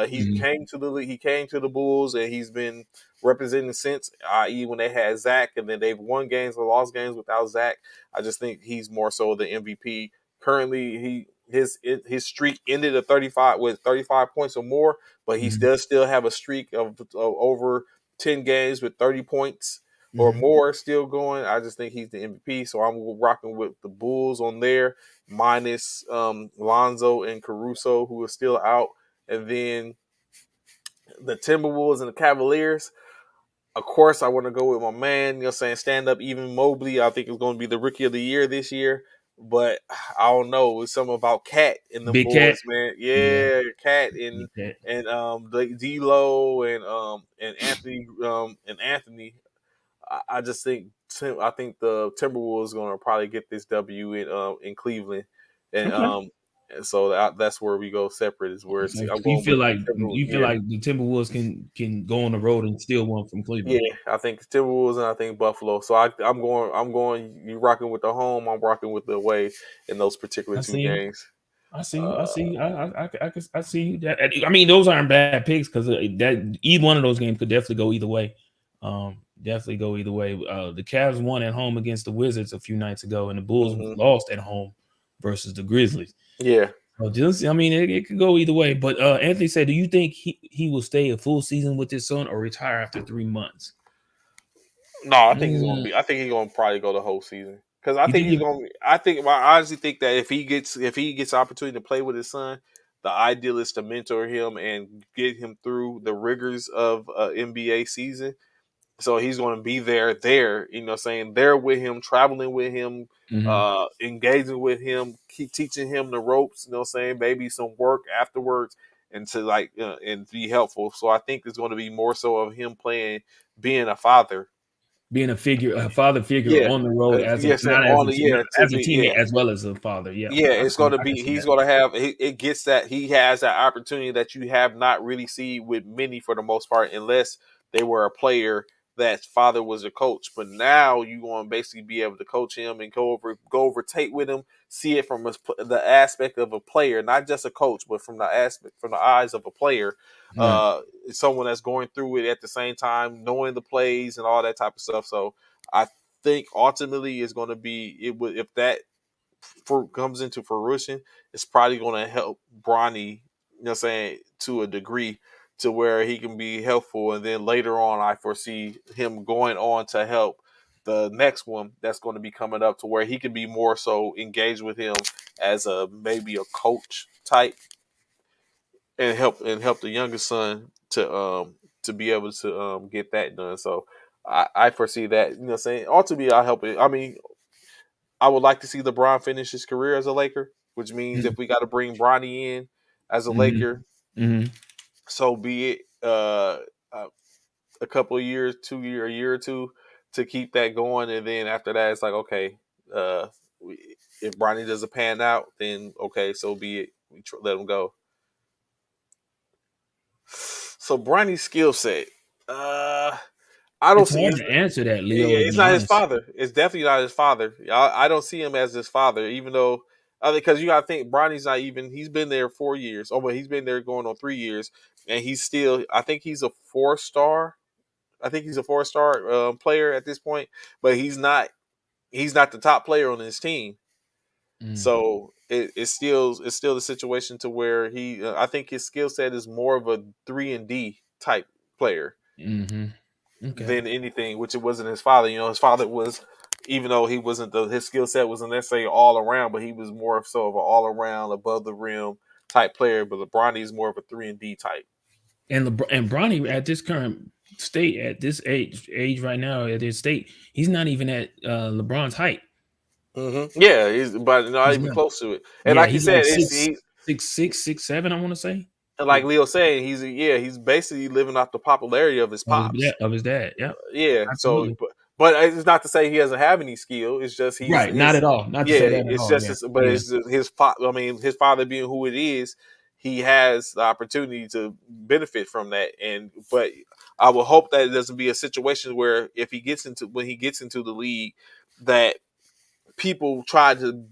He Mm-hmm. came to the league, he came to the Bulls, and he's been representing since, i.e., when they had Zach, and then they've won games or lost games without Zach. I just think he's more so the MVP. Currently, his streak ended at 35 with 35 points or more, but he Mm-hmm. does still have a streak of over 10 games with 30 points or Mm-hmm. more still going. I just think he's the MVP, so I'm rocking with the Bulls on there, minus Lonzo and Caruso, who are still out, and then the Timberwolves and the Cavaliers. Of course, I want to go with my man, stand up, even Mobley. I think it's going to be the rookie of the year this year. But I don't know. It's something about Cat and them Big Cat. boys, man. Yeah. Yeah, Cat Big Cat. and D'Lo and Anthony. I just think I think the Timberwolves going to probably get this W in Cleveland, and Okay. and so that's where we go separate. Is where So I'm you going feel with like the Timberwolves. you feel Yeah. like the Timberwolves can go on the road and steal one from Yeah, Cleveland. I think Timberwolves and I think Buffalo. So I'm going. I'm going. You rocking with the home. I'm rocking with the away in those particular I two see you. games. I see you. I Uh, see you. I see you. I mean, those aren't bad picks because that either one of those games could definitely go either way. Definitely go either way. The Cavs won at home against the Wizards a few nights ago, and the Bulls mhm. lost at home versus the Grizzlies. Yeah. So just, I mean, it could go either way. But Anthony said, do you think he will stay a full season with his son or retire after 3 months? No, I think he's going to Mm, be. I think he's going to probably go the whole season because I you think think he's he? going. I think. Well, I honestly think that if he gets the opportunity to play with his son, the ideal is to mentor him and get him through the rigors of NBA season. So he's going to be there, saying there with him, traveling with him, Mhm. engaging with him, keep teaching him the ropes, saying maybe some work afterwards and to and be helpful. So I think it's going to be more so of him being a father. Being a father figure Yeah. on the road as a Yes, not as on a the not, to as a be teammate as well as a father. Yeah, yeah, it's going to I can be. see He's that. going to have. It gets that he has that opportunity that you have not really seen with many for the most part, unless they were a player that father was a coach. But now you going to basically be able to coach him and go over tape with him, see it from the aspect of a player, not just a coach, but from the eyes of a player. Right. Someone that's going through it at the same time, knowing the plays and all that type of stuff. So I think ultimately it's going to be if that comes into fruition, it's probably going to help Bronny, to a degree to where he can be helpful. And then later on, I foresee him going on to help the next one that's going to be coming up to where he can be more so engaged with him as a maybe a coach type and help the youngest son to be able to get that done. So I foresee that, ultimately I help it. I mean, I would like to see LeBron finish his career as a Laker, which means if we got to bring Bronny in as a Mm-hmm. Laker, Mm-hmm. so be it. Uh, a couple of years, a year or two to keep that going, and then after that, it's like okay, uh, if Bronny doesn't pan out, then okay, so be it. Let him go. So Bronny's skill set. Uh, I don't It's see hard his. to answer that, Leo. To It's be not his honest, father. It's definitely not his father. I don't see him as his father, even though because you got to think Bronny's not even. He's been there 4 years. Oh, but he's been there going on 3 years, and he's still. I think he's a 4 star. I think he's a 4-star player at this point, but he's not the top player on his team. Mm, So it's still the situation to where he I think his skill set is more of a 3 and D type player mm-hmm. Okay. than anything, which it wasn't his father. You know, his father was, even though he wasn't his skill set wasn't necessarily all around, but he was more of so of an all around above the rim type player. But LeBron is more of a 3 and D type. And Bronny at this current state, at this age right now, at his state, he's not even at LeBron's height. Yeah, he's but not He's even not. close to it. And Yeah, like you he's said, like it's six, he six, six, 6'7", I want to say. and like Six- Leo saying, he's basically living off the popularity of his pops. Of his dad. Yeah, Yeah. So, absolutely. but it's not to say he doesn't have any skill. It's just Right. Not his at all. Not to yeah. say that at It's all. just Yeah. but Yeah. it's just his I mean, his father being who it is, he has the opportunity to benefit from that. And but I would hope that it doesn't be a situation where if he gets into when he gets into the league, that people try to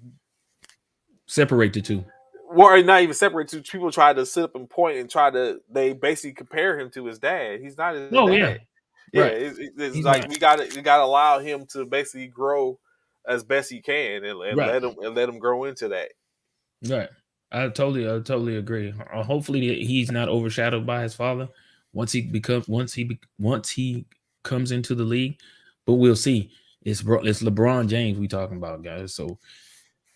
Separate the two. or not even separate two people try to sit up and point and try to they basically compare him to his dad. He's not his Oh yeah. dad. Yeah, Right. it's He's like not. we gotta allow him to basically grow as best he can and Right. let him grow into that. Right. I totally agree. Hopefully he's not overshadowed by his father once he comes into the league. But we'll see. It's LeBron James we talking about, guys. So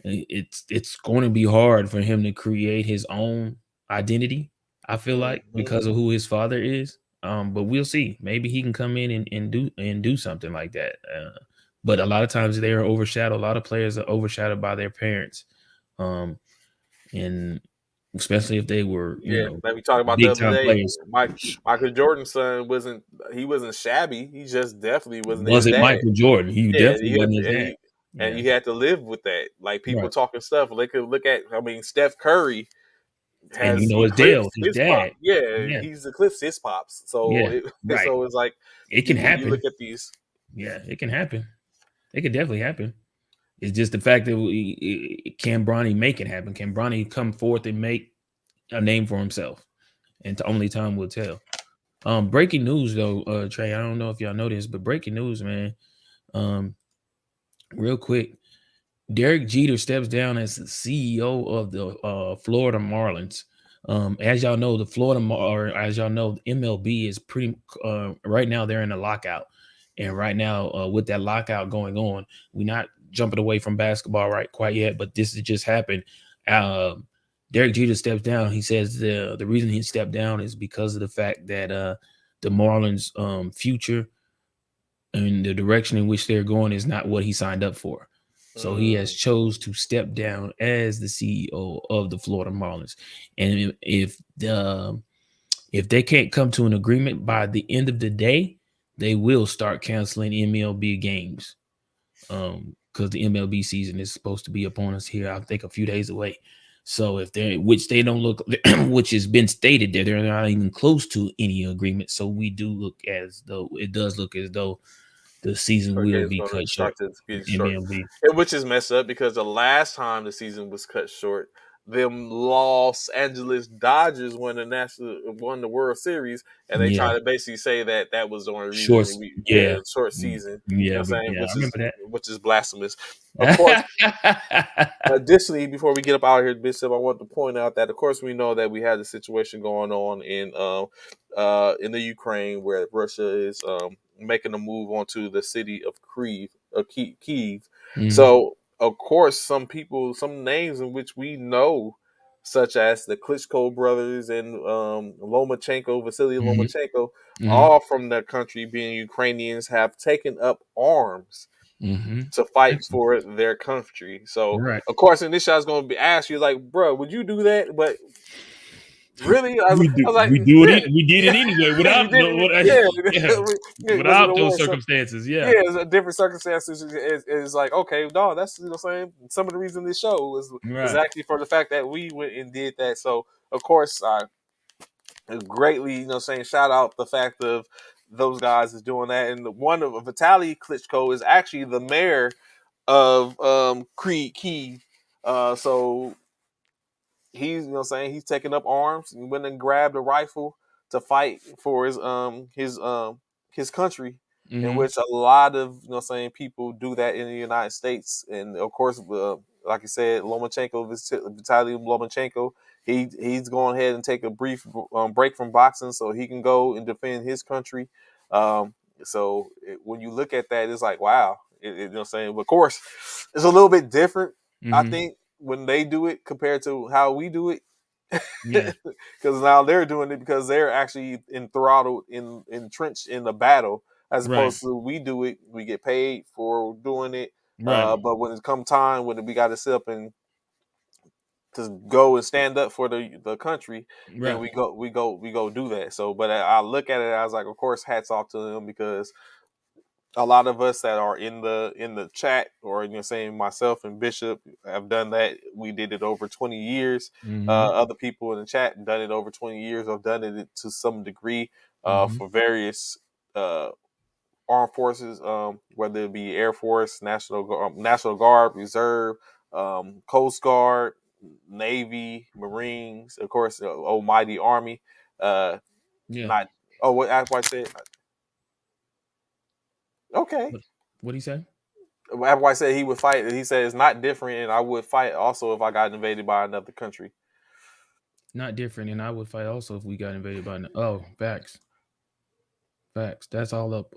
it's going to be hard for him to create his own identity. I feel like Hmm. because of who his father is. But we'll see. Maybe he can come in and do something like that. But a lot of times they are overshadowed. A lot of players are overshadowed by their parents. Um, and especially if they were, Yeah, like we talked about the big other time day, players. Michael Jordan's son wasn't shabby. He just definitely wasn't his Was it dad. Michael Jordan? He Yeah, definitely wasn't his dad. and Yeah, you had to live with that. Like people right. talking stuff, they could look at. I mean, Steph Curry And has it's Dale, eclipsed his his pop. dad. Yeah, Yeah, he's eclipsed his pops. So yeah, right. so it's like It can you look happen. at these. Yeah, it can happen. It could definitely happen. It's just the fact that can Bronny make it happen? Can Bronny come forth and make a name for himself? And only time will tell. Breaking news though, Trey. I don't know if y'all know this, but breaking news, man. Um, real quick. Derek Jeter steps down as the CEO of the Florida Marlins. As y'all know, as y'all know, the MLB is pretty right now. They're in a lockout, and right now, with that lockout going on, we're not jumping away from basketball right quite yet. But this has just happened. Um, Derek Jeter steps down. He says the reason he stepped down is because of the fact that the Marlins' future and the direction in which they're going is not what he signed up for. So he has Mm, chose to step down as the CEO of the Florida Marlins. And if they can't come to an agreement by the end of the day, they will start canceling MLB games. Because the MLB season is supposed to be upon us here, I think a few days away. So if they which they don't look which has been stated that they're not even close to any agreement. So we do look as though it does look as though the season okay, will it's be going to cut short start to be in short, MLB. which is messed up because the last time the season was cut short, them Los Angeles Dodgers won the World Series, and they Yeah, try to basically say that that was the only reason shorts. yeah, Yeah, short season. You know yeah, what I'm saying? yeah. I remember Which is blasphemous. Of course, that. additionally, before we get up out of here, Bishop, I want to point out that, of course, we know that we had the situation going on in the Ukraine where Russia is making a move onto the city of Kiev. Mhm, So, of course, some names in which we know, such as the Klitschko brothers and Vasily mhm, Lomachenko, mhm, all from that country, being Ukrainians, have taken up arms mhm. to fight Excellent. for their country. So, Right. of course, in this shot, I was going to be asked you, like, bro, would you do that? But really, I was like, yeah, We did it anyway you without did no it, what yeah, yeah, because of the without those war. So, circumstances. yeah, Yeah. it's a different circumstances is like, okay, no, that's what I'm saying. Some of the reason this show was Right. actually for the fact that we went and did that. So, of course, I greatly, saying shout out the fact of those guys is doing that. And the one of Vitaly Klitschko is actually the mayor of Kiev. So he's saying he's taking up arms and went and grabbed a rifle to fight for his his country, in Mm-hmm. which a lot of people do that in the United States, and of course, like I said, Vitaly Lomachenko, he's going ahead and take a brief break from boxing so he can go and defend his country. Um, when you look at that, it's like wow, But of course, it's a little bit different. I Mm-hmm. think when they do it compared to how we do it, Yeah. because now they're doing it because they're actually enthralled in entrenched in the battle, as Right. opposed to we do it, we get paid for doing it. Right. But when it come time when we got to sit up and to go and stand up for the country, then Right. we go do that. So, but I look at it, I was like, of course, hats off to them, because a lot of us that are in the chat, or saying myself and Bishop have done that. We did it over 20 years. Mm-hmm. Other people in the chat done it over 20 years, or done it to some degree, Mm-hmm. for various uh, armed forces, whether it be Air Force, National Guard, Reserve, Coast Guard, Navy, Marines, of course, the Almighty Army. Uh, Yeah. not oh, what I said. Okay. What do you say? Applewhite said he would fight. He said it's not different, and I would fight also if I got invaded by another country. Not different, and I would fight also if we got invaded by. Oh, facts. Facts. That's all up.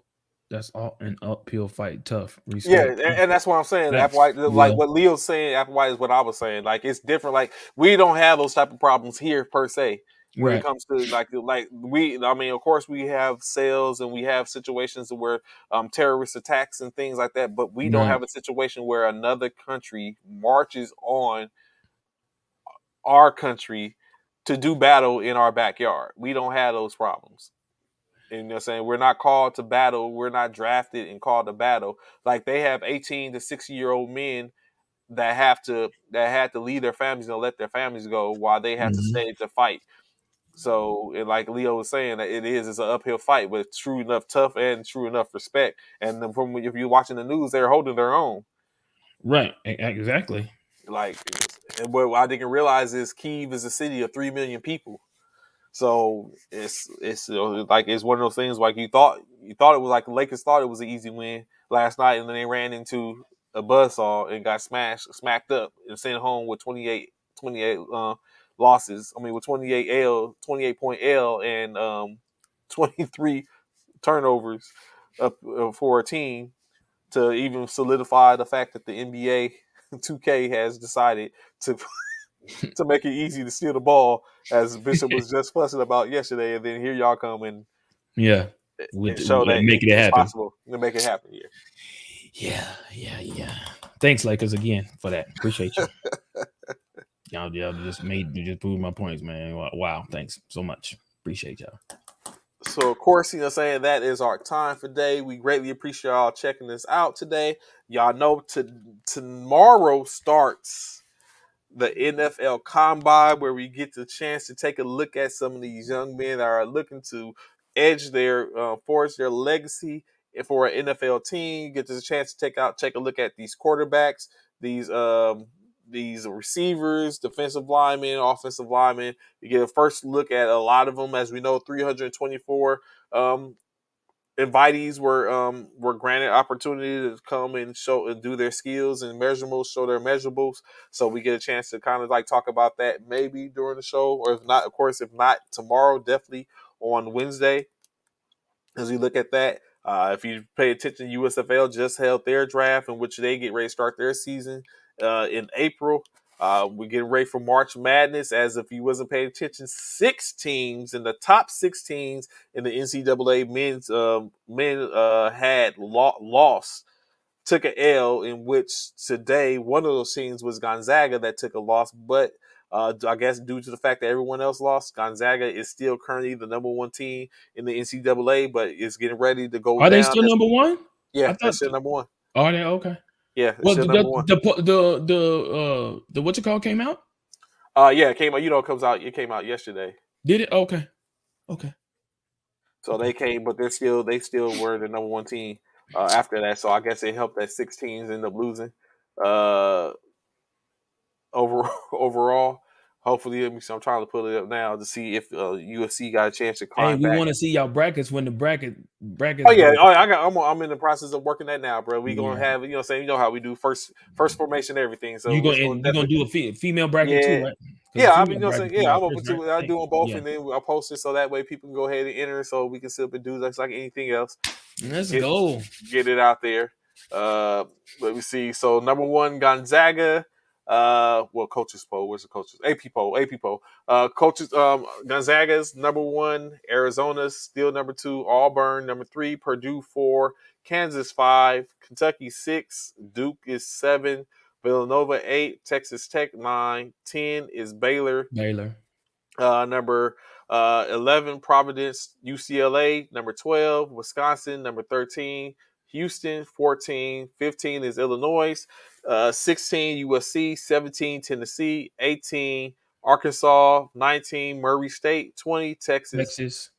That's all an uphill fight. Tough. Yeah, Respect. and that's what I'm saying. Facts. Applewhite, Yeah. like what Leo's saying, Applewhite is what I was saying. Like it's different. Like we don't have those type of problems here per se. When it Right. comes to like we, I mean, of course we have sales and we have situations where terrorist attacks and things like that, but we don't Right. have a situation where another country marches on our country to do battle in our backyard. We don't have those problems. And saying we're not called to battle, we're not drafted and called to battle. Like they have 18 to 60-year-old men that had to leave their families and let their families go while they have to Mm-hmm. stay to fight. So, and like Leo was saying, that it's an uphill fight, but true enough tough and true enough respect. And then from if you're watching the news, they're holding their own. Right. Exactly. Like, and what I didn't realize is Kyiv is a city of 3 million people. So it's like it's one of those things like you thought it was like the Lakers thought it was an easy win last night, and then they ran into a buzzsaw and got smacked up and sent home with 28 losses. I mean with 28 point L, and 23 turnovers for a team to even solidify the fact that the NBA 2K has decided to make it easy to steal the ball, as Bishop was just fussing about yesterday, and then here y'all come Yeah. and With show that making it it's happen. possible to make it happen here. Yeah. Yeah. Yeah. Thanks, Lakers, again for that. Appreciate you. Y'all just proved my points, man. Wow. Thanks so much. Appreciate y'all. So of course, saying that is our time for today. We greatly appreciate y'all checking this out today. Y'all know tomorrow starts the NFL Combine, where we get the chance to take a look at some of these young men that are looking to forge their legacy for an NFL team. Get the chance to take a look at these quarterbacks, these these receivers, defensive linemen, offensive linemen. You get a first look at a lot of them. As we know, 324 invitees were granted opportunity to come and show and do their skills and measurables, show their measurables. So we get a chance to kind of like talk about that maybe during the show, or if not, of course, if not tomorrow, definitely on Wednesday as we look at that. If you pay attention, USFL just held their draft in which they get ready to start their season in April. We're getting ready for March Madness. As if you wasn't paying attention, 6 teams in the top 6 teams in the NCAA men had lost, took a L, in which today one of those teams was Gonzaga that took a loss. But I guess due to the fact that everyone else lost, Gonzaga is still currently the number one team in the NCAA, but it's getting ready to go Are they down. still number one? Yeah, I thought. that's still number one. Are they okay? Yeah, it's Well, still number one. the what you call came out? Yeah, it came out. It comes out. It came out yesterday. Did it? Okay. Okay. So Okay. they came, but they still were the number one team after that. So I guess it helped that 6 teams end up losing uh, overall. Hopefully, I'm trying to pull it up now to see if UFC got a chance to Hey, climb we back. want to see y'all brackets when the Oh brackets yeah, go. oh, I'm in the process of working that now, bro. We gonna Yeah, have, what I'm saying, you know how we do first formation, everything. So you it's gonna gonna definitely, do a female bracket too, yeah, right? Because yeah. the I mean, female you know what I'm bracket saying, be yeah. our I'm open first, right? to it. I do them both, Yeah, and then I'll post it so that way people can go ahead and enter, so we can sit up and do just like anything else. let's Get go. get it out there. Uh, Let me see. So number one, Gonzaga. Well, coaches poll. Where's the coaches? AP poll. AP poll. Coaches. Gonzaga's number one. Arizona's still number two. Auburn number three. Purdue four. Kansas five. Kentucky six. Duke is seven. Villanova eight. Texas Tech nine. 10 is Baylor. Baylor, Number 11, Providence, UCLA. Number 12, Wisconsin. Number 13, Houston. 14, 15 is Illinois. 16, USC. 17, Tennessee. 18, Arkansas. 19, Murray State. 20, Texas. Texas.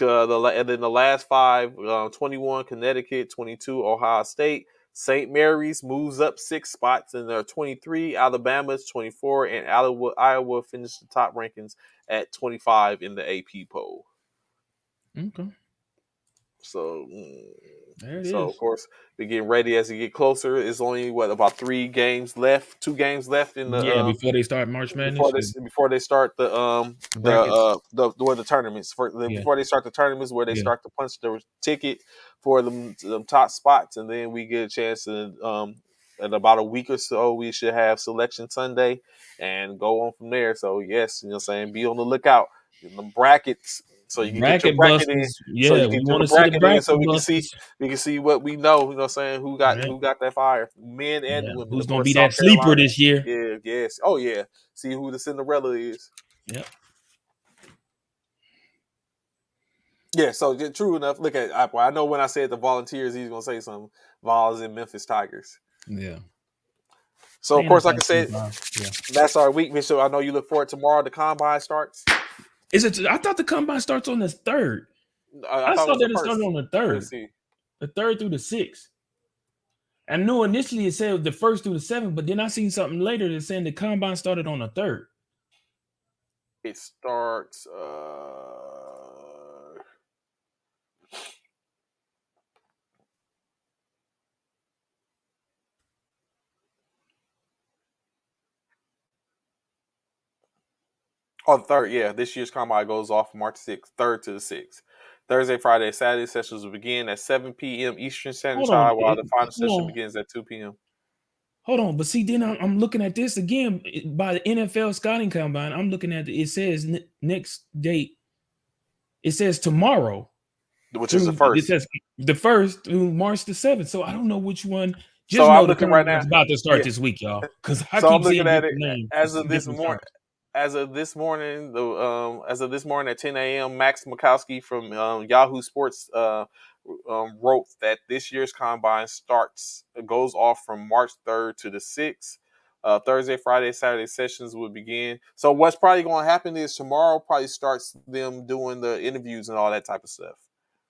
And then the last five, 21 Connecticut, 22 Ohio State. St. Mary's moves up 6 spots, and they're 23. Alabama's 24, and Iowa finished the top rankings at 25 in the AP poll. Okay, So, there it so of is. course, we're getting ready as we get closer. It's only about 3 games left, 2 games left in the Yeah, before they start March before Madness, they start the brackets. the tournaments Yeah, before they start the tournaments where they yeah. start to punch the ticket for them top spots, and then we get a chance to in about a week or so we should have selection Sunday and go on from there. So yes, what I'm saying, be on the lookout in the brackets so you can get your Bracket bracket in. busters. So Yeah, you we can do want the to see the bracket in bracket so busters. we can see what we know. What I'm saying, Right? who got that fire, men and Yeah. women. Who's Of gonna course, be South that sleeper Carolina. this year? Yeah, yes. Oh yeah. See who the Cinderella is. Yep. Yeah, so true enough. Look at Apple. I know when I said the Volunteers, he's gonna say something. Vols and Memphis Tigers. Yeah. So of They in the course, like I top said, 25. Yeah. that's our week, Mitchell. I know you look forward tomorrow. The combine starts. Is it? I thought the combine starts on the third. I I thought it saw was the that it started first. on the Let's third, see. the third through the sixth. I knew initially it said the first through the seventh, but then I seen something later that saying the combine started on the third. It starts. On third, yeah. This year's combine goes off March 6th, 3rd to the 6th. Thursday, Friday, Saturday sessions will begin at 7 p.m. Eastern Standard Hold on, Time, while the final hold session on, begins at 2 p.m. hold on. But see, then I'm looking at this again by the NFL scouting combine. I'm looking at it says next date. It says tomorrow. Which is the Through it first. says the first through March the 7th. So I don't know which one. So Just I'm know the looking right combine's now. about to start Yeah. this week, y'all. Because I So I'm keep looking seeing at it different names, as of this different morning. starts. As of this morning at 10 a.m., Max Mikowski from Yahoo Sports wrote that this year's combine goes off from March 3rd to the 6th. Thursday, Friday, Saturday sessions will begin. So what's probably going to happen is tomorrow probably starts them doing the interviews and all that type of stuff.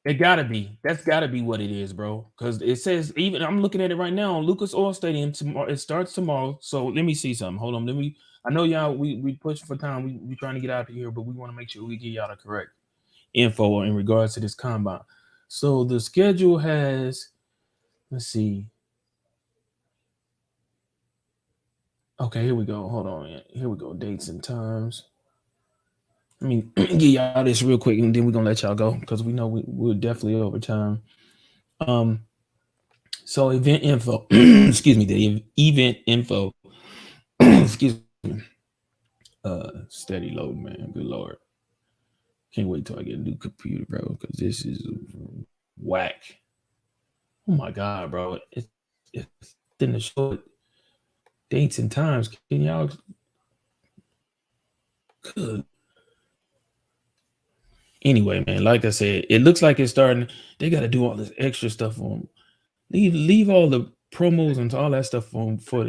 It gotta be. That's gotta be what it is, bro. Because it says even I'm looking at it right now on Lucas Oil Stadium tomorrow. It starts tomorrow. So let me see something. Hold on. Let me. I know y'all. We push for time. We trying to get out of here, but we want to make sure we get y'all the correct info in regards to this combine. So the schedule has. Let's see. Okay, here we go. Hold on. Here we go. Dates and times. Let me get y'all this real quick, and then we're gonna let y'all go because we know we're definitely over time. Um, so event info. Excuse me. The event info. Excuse me. Steady load, man. Good lord. Can't wait till I get a new computer, bro, because this is whack. Oh my god, bro. It's in the short dates and times. Can y'all good? Anyway, man, like I said, it looks like it's starting. They got to do all this extra stuff on. Leave all the promos and all that stuff on for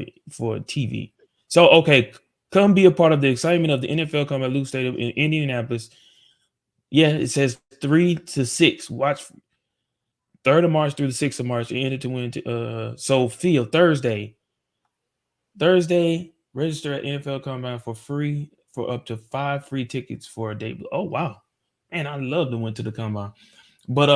TV. So okay, come be a part of the excitement of the NFL come at Luke Stadium in Indianapolis. Yeah, it says 3 to 6. Watch 3rd of March through the 6th of March. It ended to win. So field Thursday. Register at NFL Combine for free for up to 5 free tickets for a day. Oh wow, man, I love to went to the combine. But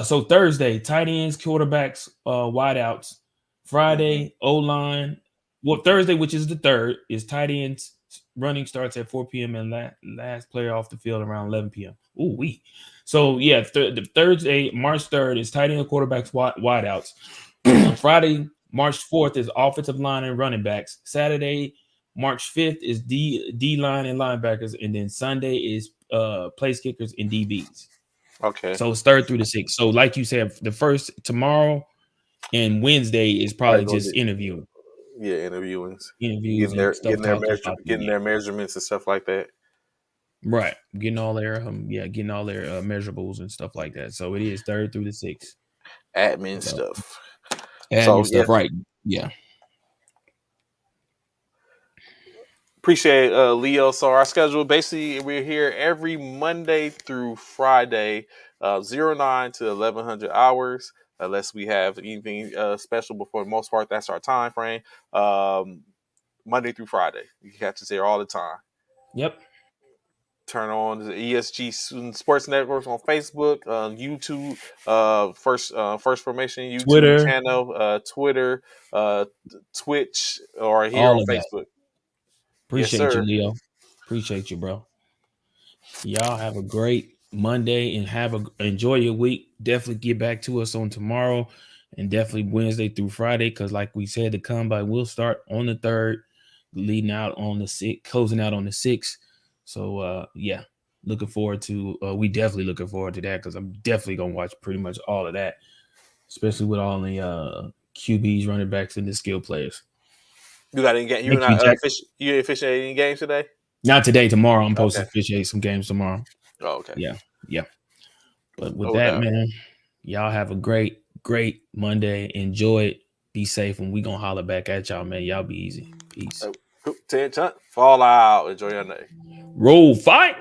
so Thursday, tight ends, quarterbacks, wideouts. Hmm. Friday, O line. Well, Thursday, which is the third, is tight ends. Running starts at 4 p.m. and last player off the field around 11 p.m. Ooh, wee. So yeah, the Thursday, March 3rd is tight end, quarterbacks, wideouts. Friday, March 4th is offensive line and running backs. Saturday, March 5th is D line and linebackers, and then Sunday is place kickers and DBs. Okay. So it's third through the sixth. So like you said, the first tomorrow and Wednesday is Probably probably go just get interviewings, interviews and stuff, talking about the getting game. their measurements and stuff like that. Right, getting all their measurables and stuff like that. So it is third through the sixth. Admin So stuff. admin So yeah, stuff, right? Yeah. appreciate Leo. So our schedule basically we're here every Monday through Friday, 09 to 1100 hours. Unless we have anything special, but for the most part, that's our time frame. Um, Monday through Friday, you catch us here all the time. Yep. Turn on the ESG Sports Networks on Facebook, YouTube, First Formation YouTube Twitter, channel, Twitter, uh, Twitch, or here all on of that. Facebook. Yes, Appreciate you, sir. Leo. Appreciate you, bro. Y'all have a great Monday and enjoy your week. Definitely get back to us on tomorrow and definitely Wednesday through Friday. Cause like we said, the combine will start on the 3rd, leading out on the 6th, closing out on the 6th. So yeah, looking forward to we definitely looking forward to that because I'm definitely gonna watch pretty much all of that, especially with all the QBs, running backs, and the skill players. You got any game? You Thank not you, Jack. you officiating any games today? Not today, tomorrow. I'm supposed to Okay. officiate some games tomorrow. Oh, okay. Yeah, yeah. But with No that, doubt. man, y'all have a great Monday. Enjoy it. Be safe. And we gonna holler back at y'all, man. Y'all be easy. Peace. Ted Chunt, fall out. Enjoy your day. Roll fight.